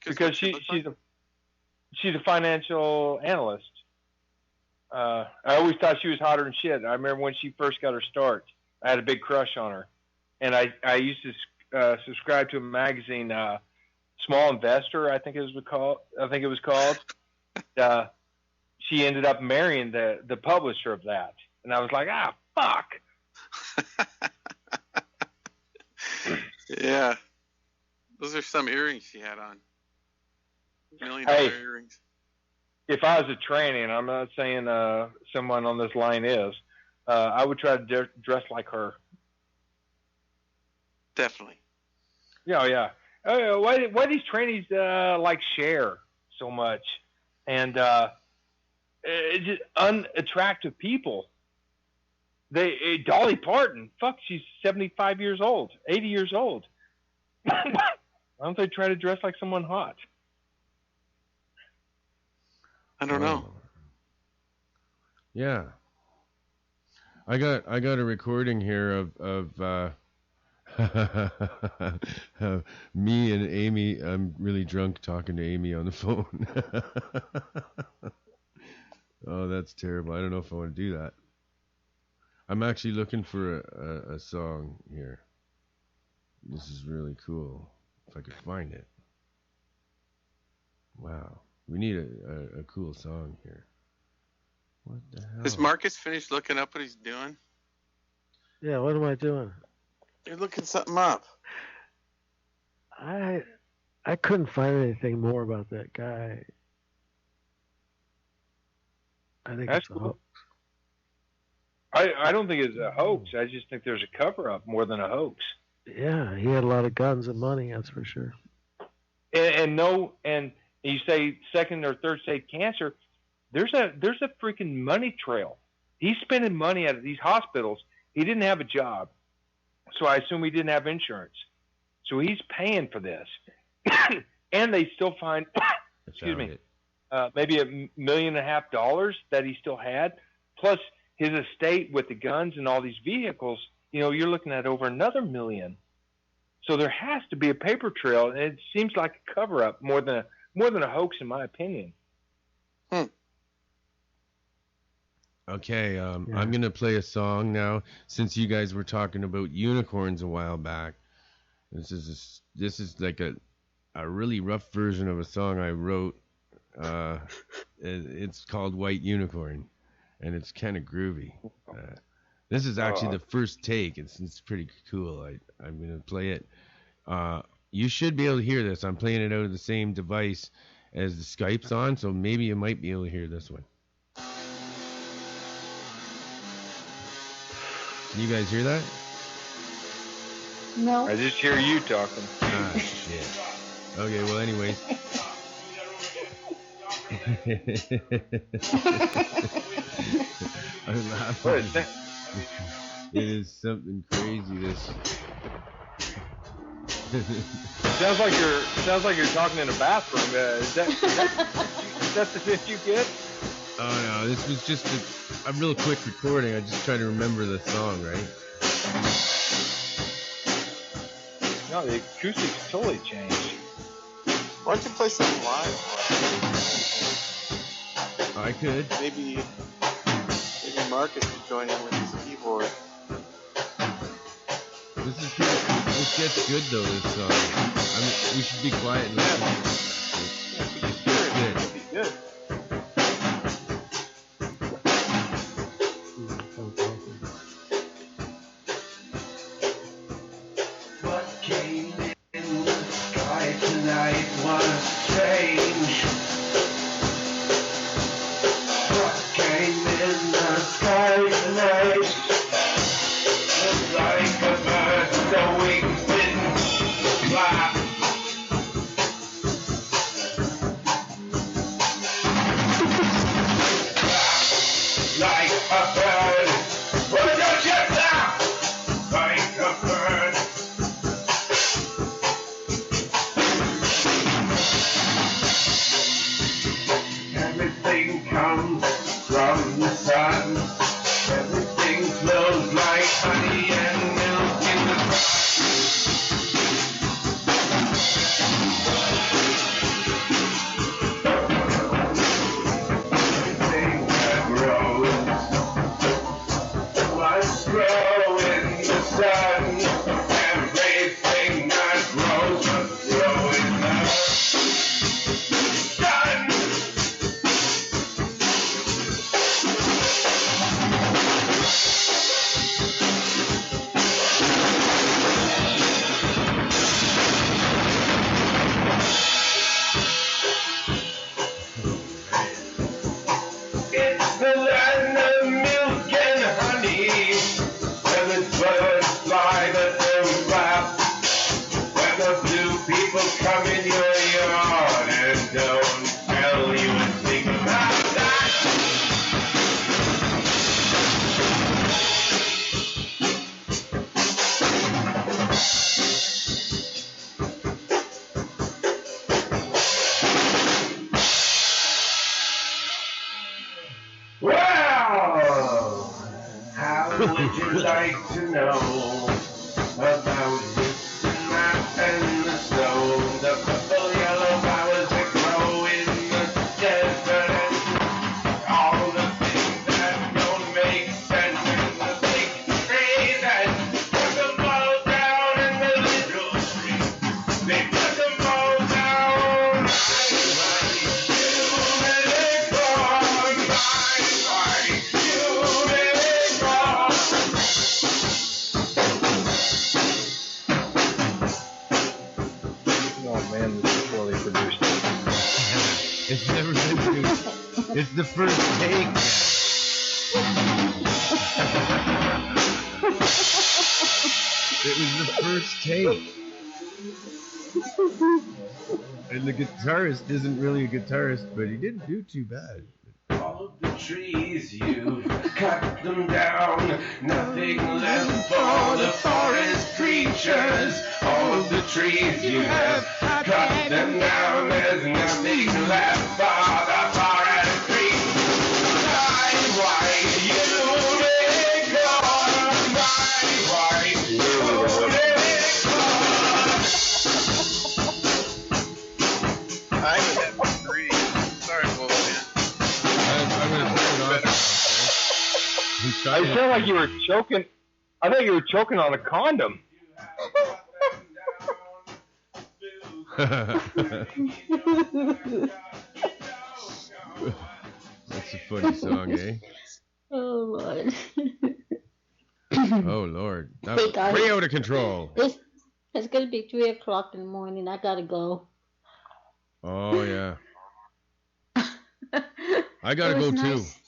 Because she's a financial analyst. I always thought she was hotter than shit. I remember when she first got her start, I had a big crush on her. And I used to subscribe to a magazine, Small Investor, I think it was called. She ended up marrying the publisher of that, and I was like, fuck. Yeah. Those are some earrings she had on. $1 million Hey. earrings. If I was a tranny, and I'm not saying someone on this line is, I would try to dress like her. Definitely. Yeah. Why these trannies like Cher so much? And it's just unattractive people. Dolly Parton, fuck, she's 75 years old, 80 years old. Why don't they try to dress like someone hot? I don't know. Yeah. I got a recording here of me and Amy. I'm really drunk talking to Amy on the phone. Oh, that's terrible. I don't know if I want to do that. I'm actually looking for a song here. This is really cool. If I could find it. Wow. We need a cool song here. What the hell? Has Marcus finished looking up what he's doing? Yeah, what am I doing? You're looking something up. I couldn't find anything more about that guy. I think That's it's a cool. hoax. I don't think it's a hoax. I just think there's a cover-up more than a hoax. Yeah, he had a lot of guns and money, that's for sure. And you say second or third stage cancer, there's a freaking money trail. He's spending money at these hospitals. He didn't have a job, so I assume he didn't have insurance. So he's paying for this, and they still find, excuse me, maybe $1.5 million that he still had, plus his estate with the guns and all these vehicles. You know, you're looking at over another $1 million. So there has to be a paper trail, and it seems like a cover-up more than a hoax, in my opinion. Okay, I'm gonna play a song now. Since you guys were talking about unicorns a while back, this is like a really rough version of a song I wrote. It's called White Unicorn, and it's kind of groovy. This is actually the first take. It's pretty cool. I'm gonna play it. You should be able to hear this. I'm playing it out of the same device as the Skype's on, so maybe you might be able to hear this one. Can you guys hear that? No. I just hear you talking. Ah, shit. Okay, well, anyways. I'm laughing. What is that? It is something crazy. This. Sounds like you're talking in a bathroom. Is that the sense you get? Oh no, this was just a real quick recording. I just try to remember the song, right? No, the acoustics totally changed. Why don't you play something live? I could. Maybe Marcus could join in with his keyboard. This gets good though. This song. I mean, we should be quiet and listen. If we could hear it, it'd be good. What came in the sky tonight was strange. What came in the sky tonight was like a bird, the wings didn't flap. Like a bird, well, don't you flap? Like a bird. Everything comes from the sun. Everything flows like honey and milk in the Everything that grows must grow in the sun. Everything that grows must grow in the sun. Well, how would you like to know about this and that and the snow? The purple yellow flowers that grow in the desert and all the things that don't make sense and the big trees that put them all down in the little street. They put them all down. Oh man, this is poorly produced. It's never been produced. It's the first take. It was the first take. And the guitarist isn't really a guitarist, but he didn't do too bad. All of the trees, you've cut them down. Nothing left for the forest creatures. All of the trees, you have cut them down. There's nothing left for the forest creatures. Why, you make why, you I would have to agree. Sorry, Wolfman. I'm gonna turn it off. He I started sound like you were choking. I thought you were choking on a condom. That's a funny song, eh? Oh Lord. Oh Lord. That was Hey, guys. way out of control. It's gonna be 3 o'clock in the morning. I gotta go. Oh yeah. I gotta It go was too. nice.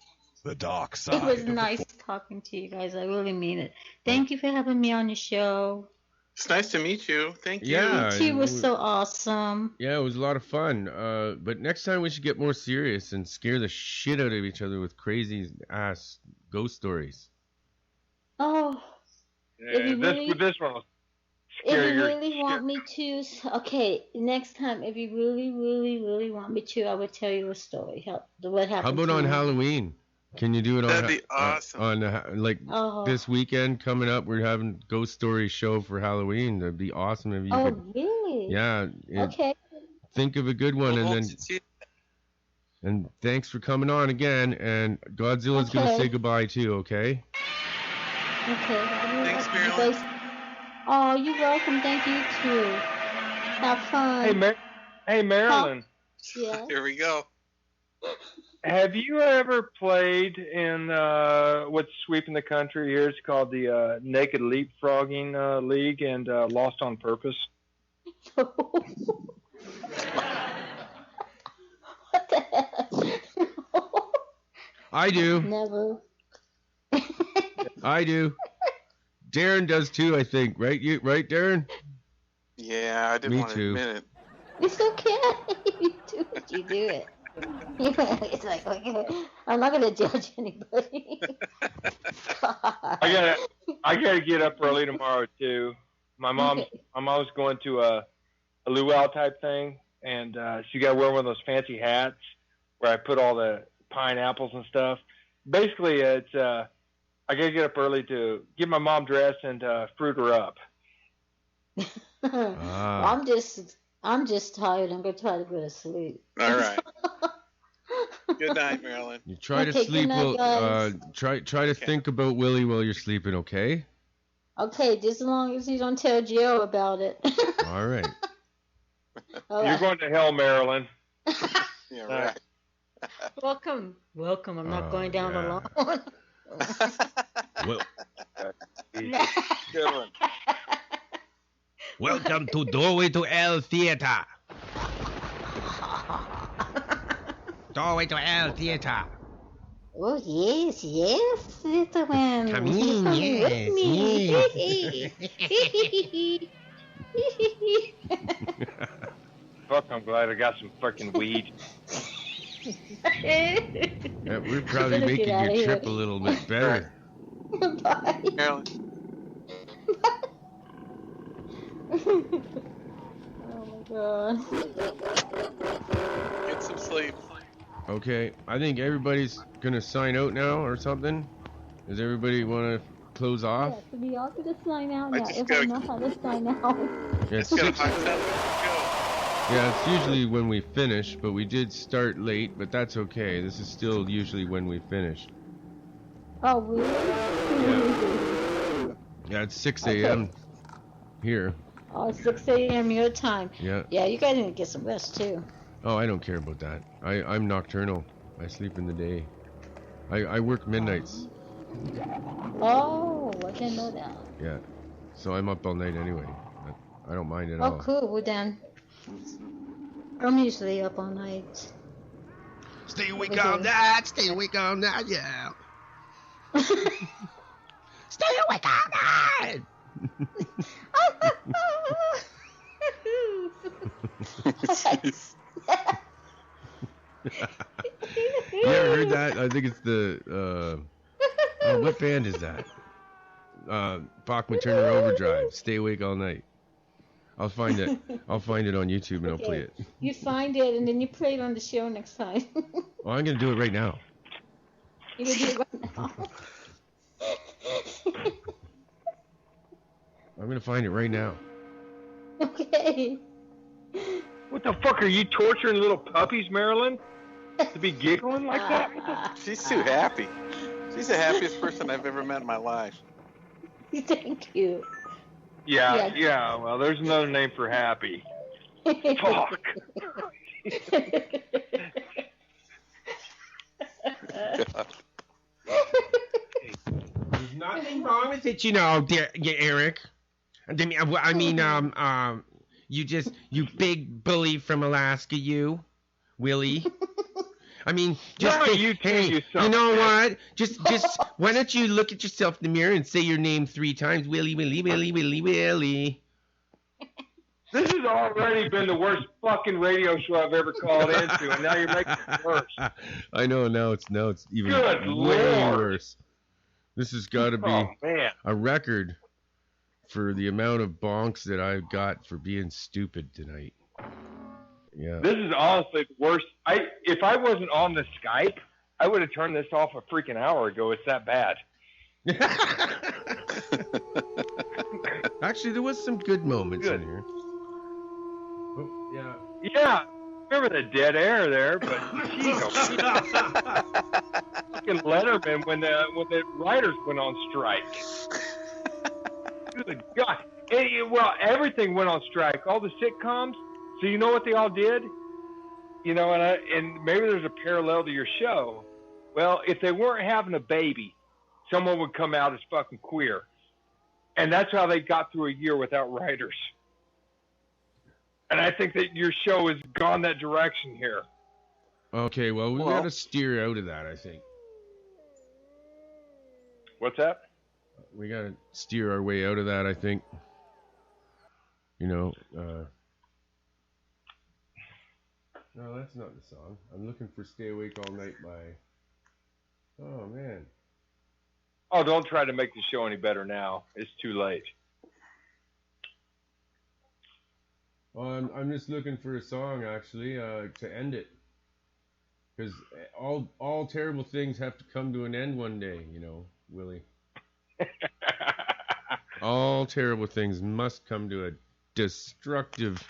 The dark It side. was of the nice Force. talking to you guys. I really mean it. Thank you for having me on your show. It's nice to meet you. Thank you. Yeah. She was and- so awesome. Yeah, it was a lot of fun. But next time we should get more serious and scare the shit out of each other with crazy ass ghost stories. Oh, Yeah, you really- this one will if scare you your really want me to, okay, next time, if you really, really, really want me to, I will tell you a story. What happened How about to on me. Halloween? Can you do it on That'd be awesome. like Oh. this weekend coming up? We're having ghost story show for Halloween. That'd be awesome if you Oh, could. really? Yeah. Okay. Think of a good one, Well, and then and thanks for coming on again. And Godzilla's gonna Okay. say goodbye too. Okay. Okay. Thanks, You Marilyn. guys- Oh, you're welcome. Thank you too. Have fun. Hey, Marilyn, Yeah. Here we go. have you ever played in what's sweeping the country here? It's called the Naked Leapfrogging League and Lost on Purpose. What the hell? I do. Never. I do. Darren does too, I think. Right? Right, Darren? Yeah, I didn't Me want to too. admit it. It's okay. You do it. You do it. It's like, okay, I'm not gonna judge anybody. I gotta get up early tomorrow too. My mom's going to a luau type thing, and she got to wear one of those fancy hats where I put all the pineapples and stuff. Basically, it's I gotta get up early to get my mom dressed and fruit her up. I'm just tired. I'm gonna try to go to sleep. All right. Good night, Marilyn. You try to Okay, sleep. good night, guys. Try to think about Willie while you're sleeping. Okay. Okay, just as long as you don't tell Joe about it. All right. All You're right. going to hell, Marilyn. Yeah, right. Welcome. I'm not going down yeah. alone. Well, Good one. welcome to Doorway to Hell Theater. Doorway to Hell Theater. Oh yes, little one. Come You're in, coming yes, with me. Fuck, I'm glad I got some fucking weed. Yeah, we're probably Better get making outta your here. trip a little bit better. Bye. Marilyn. Oh my god. Get some sleep. Okay, I think everybody's gonna sign out now or something. Does everybody want to close off? Yeah, so we all gonna sign out I now. just Everyone gotta- know how to sign out. Yeah, it's Got a six. hot tub. Yeah, it's usually when we finish, but we did start late, but that's okay. This is still usually when we finish. Oh, really? Yeah, it's 6 Okay. a.m. here. Oh, 6 a.m. your time. Yeah. Yeah, you guys need to get some rest too. Oh, I don't care about that. I'm nocturnal. I sleep in the day. I work midnights. Oh, I didn't know that. Yeah. So I'm up all night anyway. I don't mind at Oh, all. cool. Well then, I'm usually up all night. Stay awake all night. Stay awake all night. Yeah. Stay awake all night. You ever heard that? I think it's the oh, what band is that? Bachman Turner Overdrive. Stay awake all night. I'll find it. I'll find it on YouTube and I'll play it. You find it and then you play it on the show next time. Well, I'm gonna do it right now. You can do it right now. I'm gonna find it right now. Okay. What the fuck are you torturing little puppies, Marilyn? To be giggling like that? She's too happy. She's the happiest person I've ever met in my life. Thank you. Yeah. Well, there's another name for happy. Fuck. There's nothing wrong with it, you know, dear, Eric. I mean, you big bully from Alaska, you, Willie. I mean, just No, think, you two, hey, you you son know of a what? Just, why don't you look at yourself in the mirror and say your name 3 times, Willie, Willie, Willie, Willie, Willie. This has already been the worst fucking radio show I've ever called into, and now you're making it worse. I know now it's even Good way Lord. worse. This has got to be Oh, man. a record for the amount of bonks that I've got for being stupid tonight. Yeah. This is honestly the worst. If I wasn't on the Skype, I would have turned this off a freaking hour ago. It's that bad. Actually, there was some good moments Good. in here. Oh, yeah. Yeah. Remember the dead air there, but geez, fucking Letterman when the writers went on strike. Good God. Well, everything went on strike. All the sitcoms. So you know what they all did? You know, and maybe there's a parallel to your show. Well, if they weren't having a baby, someone would come out as fucking queer. And that's how they got through a year without writers. And I think that your show has gone that direction here. Okay, well, we got to steer out of that, I think. What's that? We got to steer our way out of that, I think. You know, no, that's not the song. I'm looking for Stay Awake All Night by... Oh, man. Oh, don't try to make the show any better now. It's too late. Well, I'm just looking for a song, actually, to end it. Because all terrible things have to come to an end one day, you know, Willie. All terrible things must come to a destructive,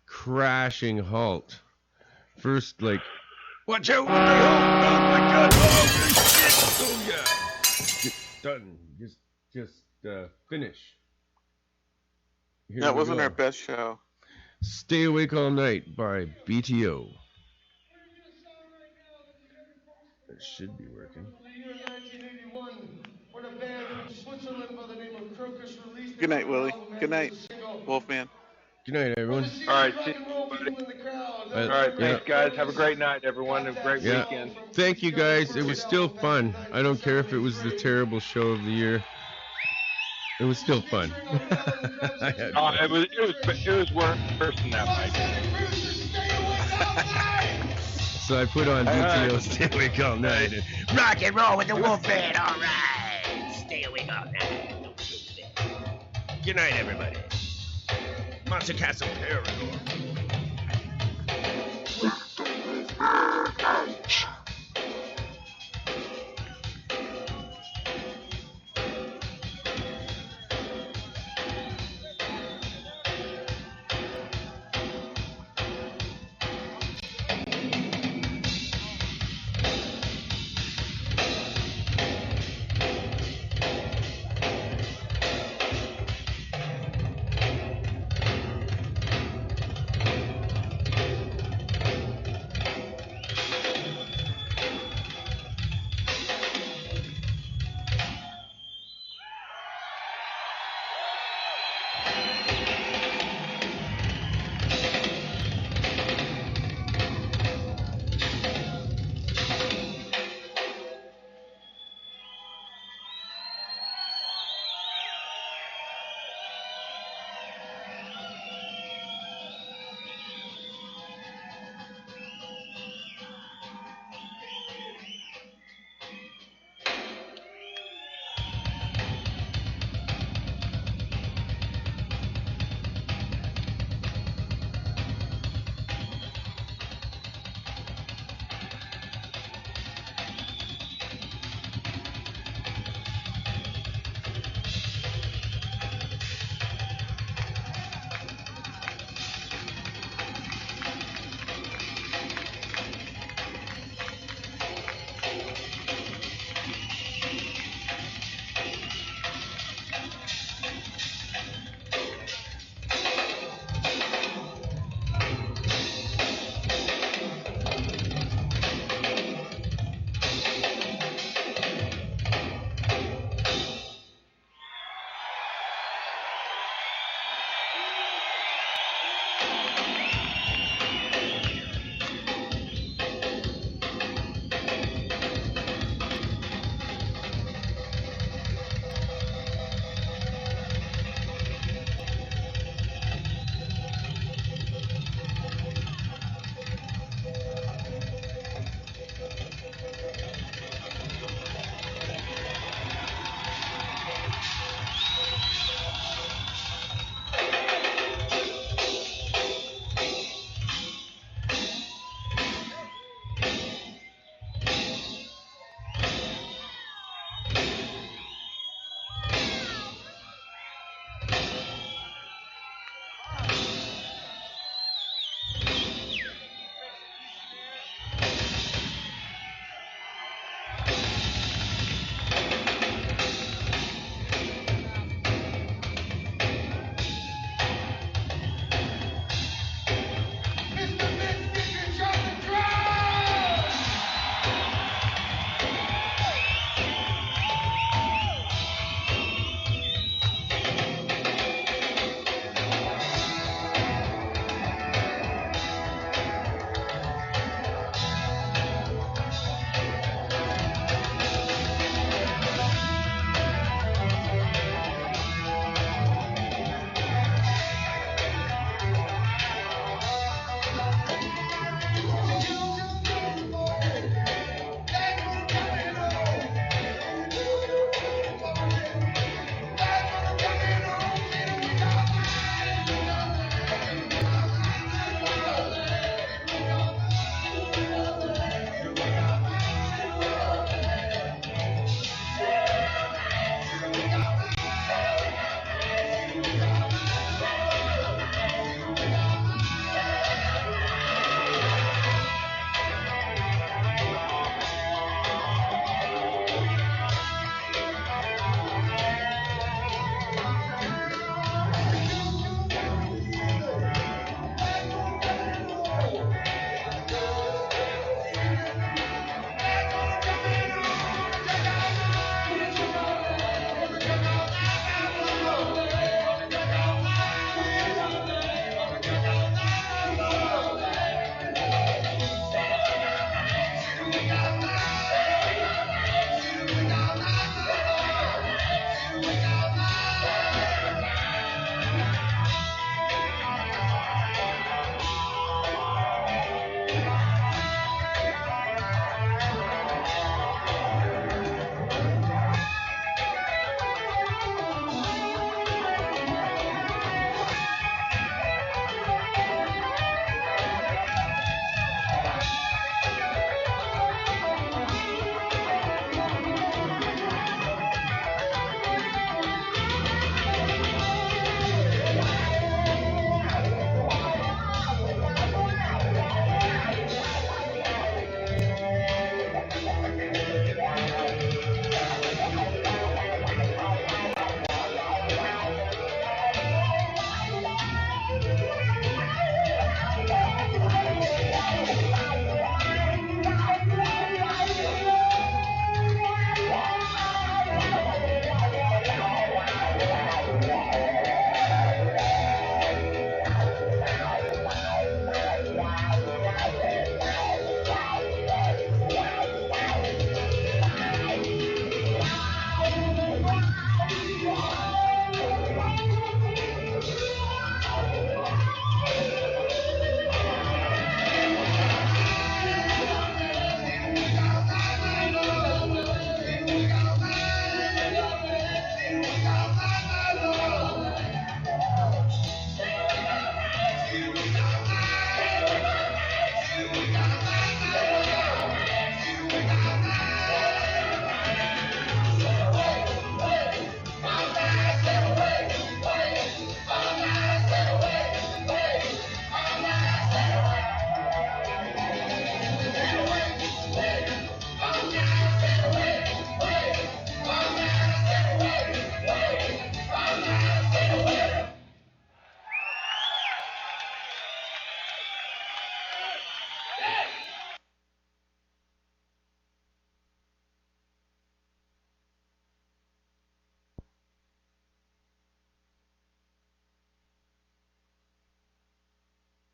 crashing halt. First, like, watch out! What the hell? Oh my God! Oh yeah! Get done. Just finish. Here That we wasn't go. our best show. Stay Awake All Night by BTO. It should be working. Good night, Willie. Good night, Wolfman. Good night, everyone. All right, see you, buddy. All right, thanks, guys. Have a great night, everyone, and a great weekend. Thank you, guys. It was still fun. I don't care if it was the terrible show of the year. It was still fun. I had fun. It was worse than that, Mike. So I put on BTO Stay Awake All Night. And Rock and roll with the Wolfman, alright. Stay awake all night. Don't go to bed. Good night, everybody. Monster Castle Paragon.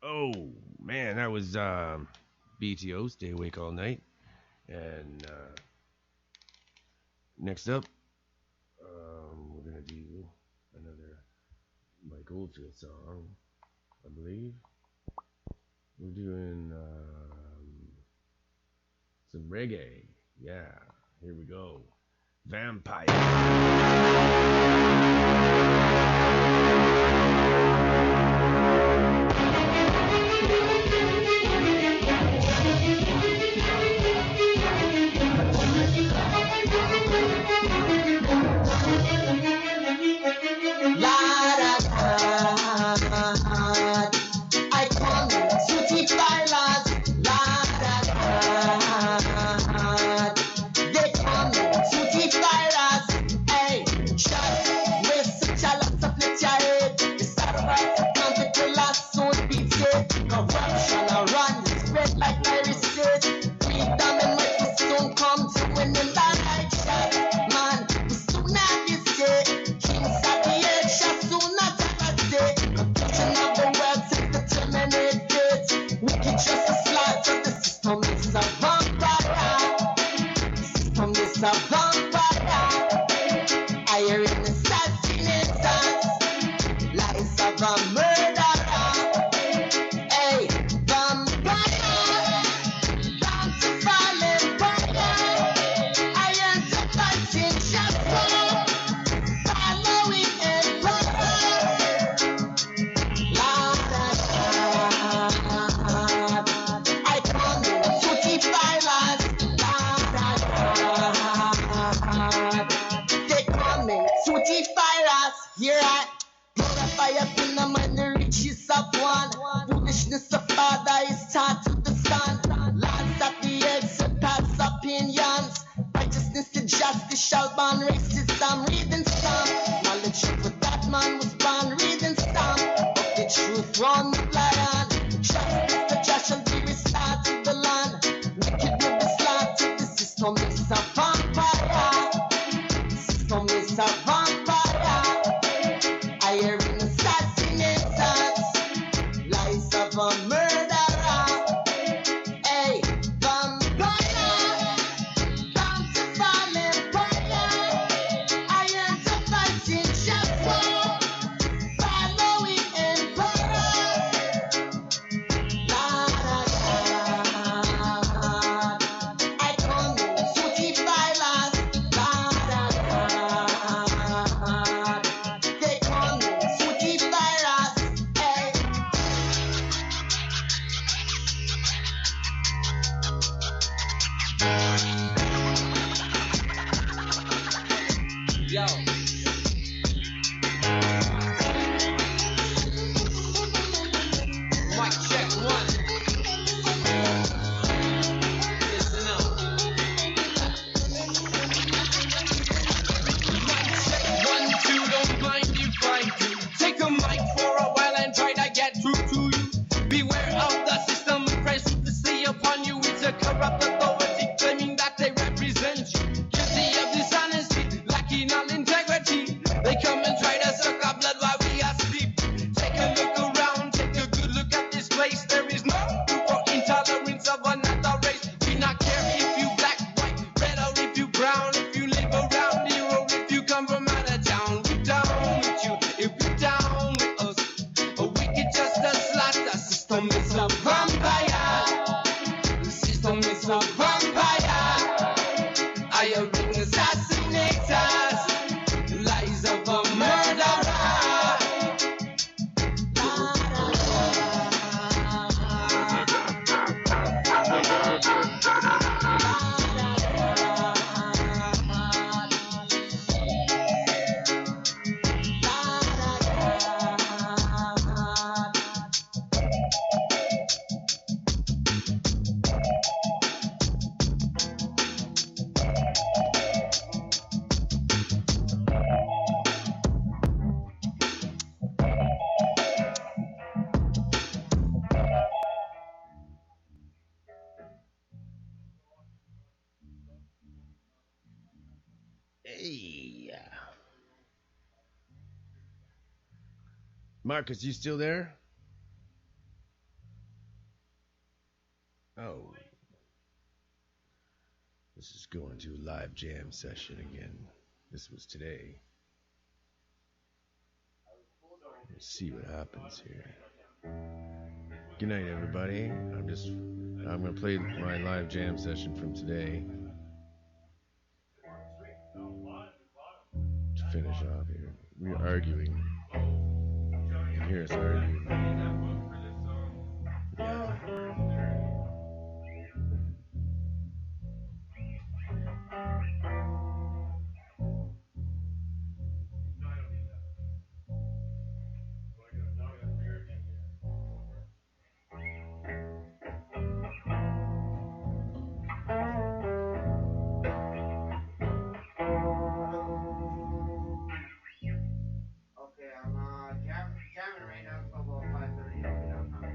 Oh, man, that was BTO, Stay Awake All Night. And next up, we're going to do another Mike Oldfield song, I believe. We're doing some reggae. Yeah, here we go. Vampire. I come to teach violence. They come to teach virus. Hey, just with such a lot of literature. The servers come to the last soon beats it. Corruption around the spread like viruses. Freedom and right will soon come to win in the right shot. Man, we soon have this day. Kings of the earth shall soon not have a day. Confusion of the world since the terminate date. Wicked justice slaughter. The system is a vampire. System is a vampire. Hiring assassinators. Lies of a murderer. Hey, vampire. Bound to fall in fire. I am the fighting shadow. Following empire. I come to keep violence. They coming to defy us. Here I glorify up in the mind the riches of one. Foolishness of father is taught to the son. Lands at the edge surpass opinions. Righteousness and justice shall ban racism. Reading some knowledge of that man was born. Reading some of the truth run the lion. Justice the judge shall be restored to the land. Wicked will be slaughtered. The system is a vampire. System is a vampire. Hiring assassinators. Lies of a murderer. Hey, vampire. Bound to fall in fire. I am the fighting shadow. Following emperor. I come to keep violence. They come to keep virus. Hey. Yo. Mic check one. Listen up. Mic check 1, 2. Don't mind if I do. Take a mic for a while and try to get through to you. Beware of the system of Christ ruthlessly upon you. It's a corrupt authority claiming that they represent you. Guilty of dishonesty, lacking all integrity. They come and try to suck our blood while we are asleep. Take a look around, take a good look at this place. There is no room for intolerance of another race. We not care if you black, white, red, or if you brown. If you live around here or if you come from out of town, we down with you. If you down with us, a wicked justice slaughter. System is a vampire. The system is a vampire. Hiring assassinators. Lies of a murderer. Hey. Marcus, you still there? Let's just go into a live jam session again. This was today. Let's see what happens here. Good night, everybody. I'm gonna play my live jam session from today to finish off here. We're arguing. You can hear us arguing. Yeah. Okay, I'm jamming right now till about 5:30 downtown.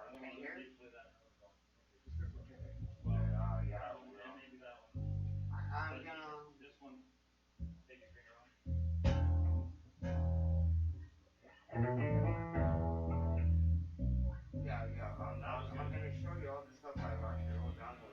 Can you hear? Yeah. I'm gonna. Yeah. I'm gonna show you all the stuff I've actually wrote down with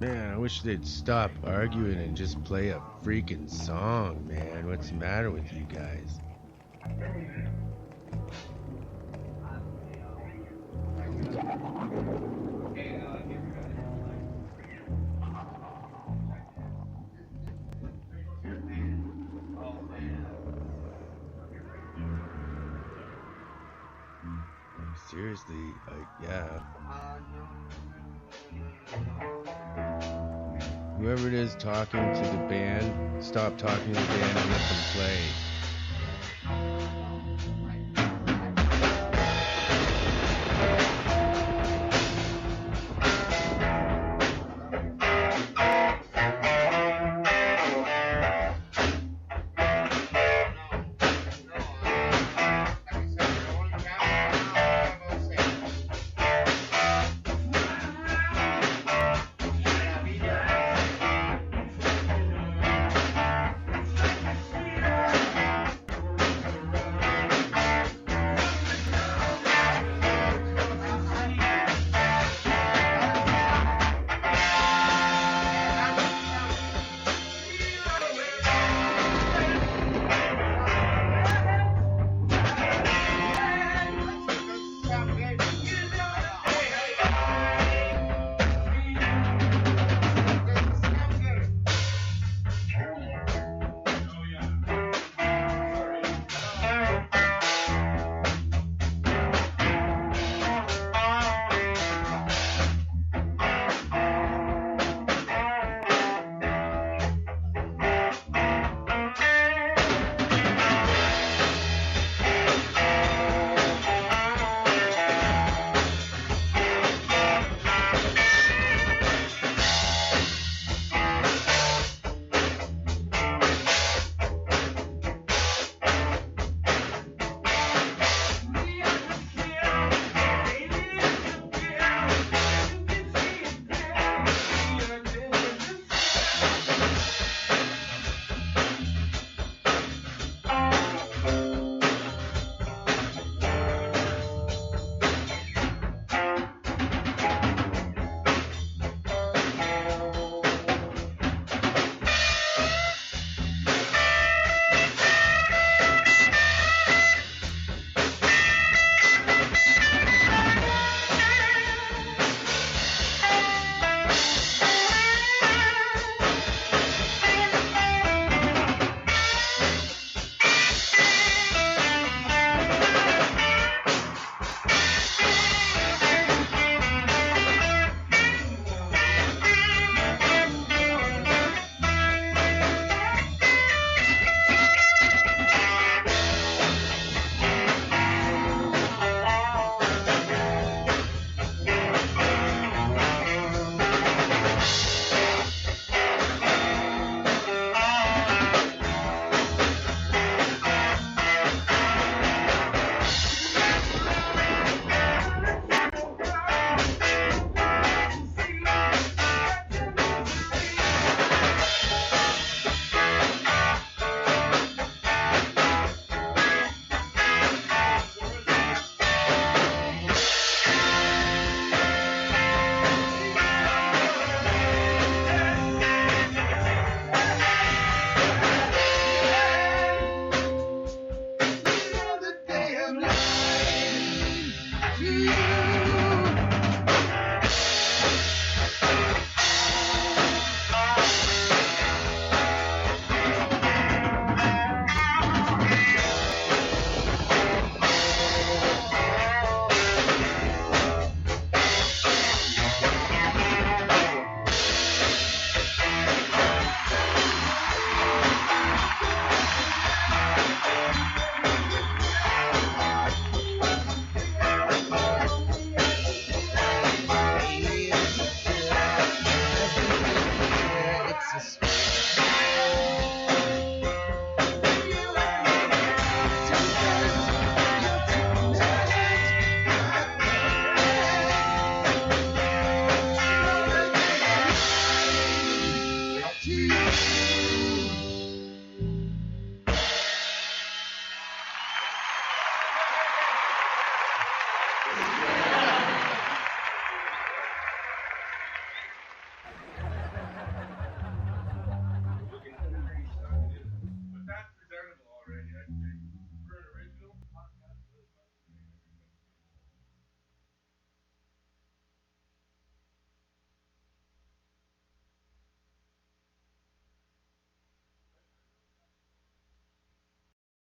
Man, I wish they'd stop arguing and just play a freaking song, man. What's the matter with you guys? Seriously, yeah. Whoever it is talking to the band, stop talking to the band and let them play.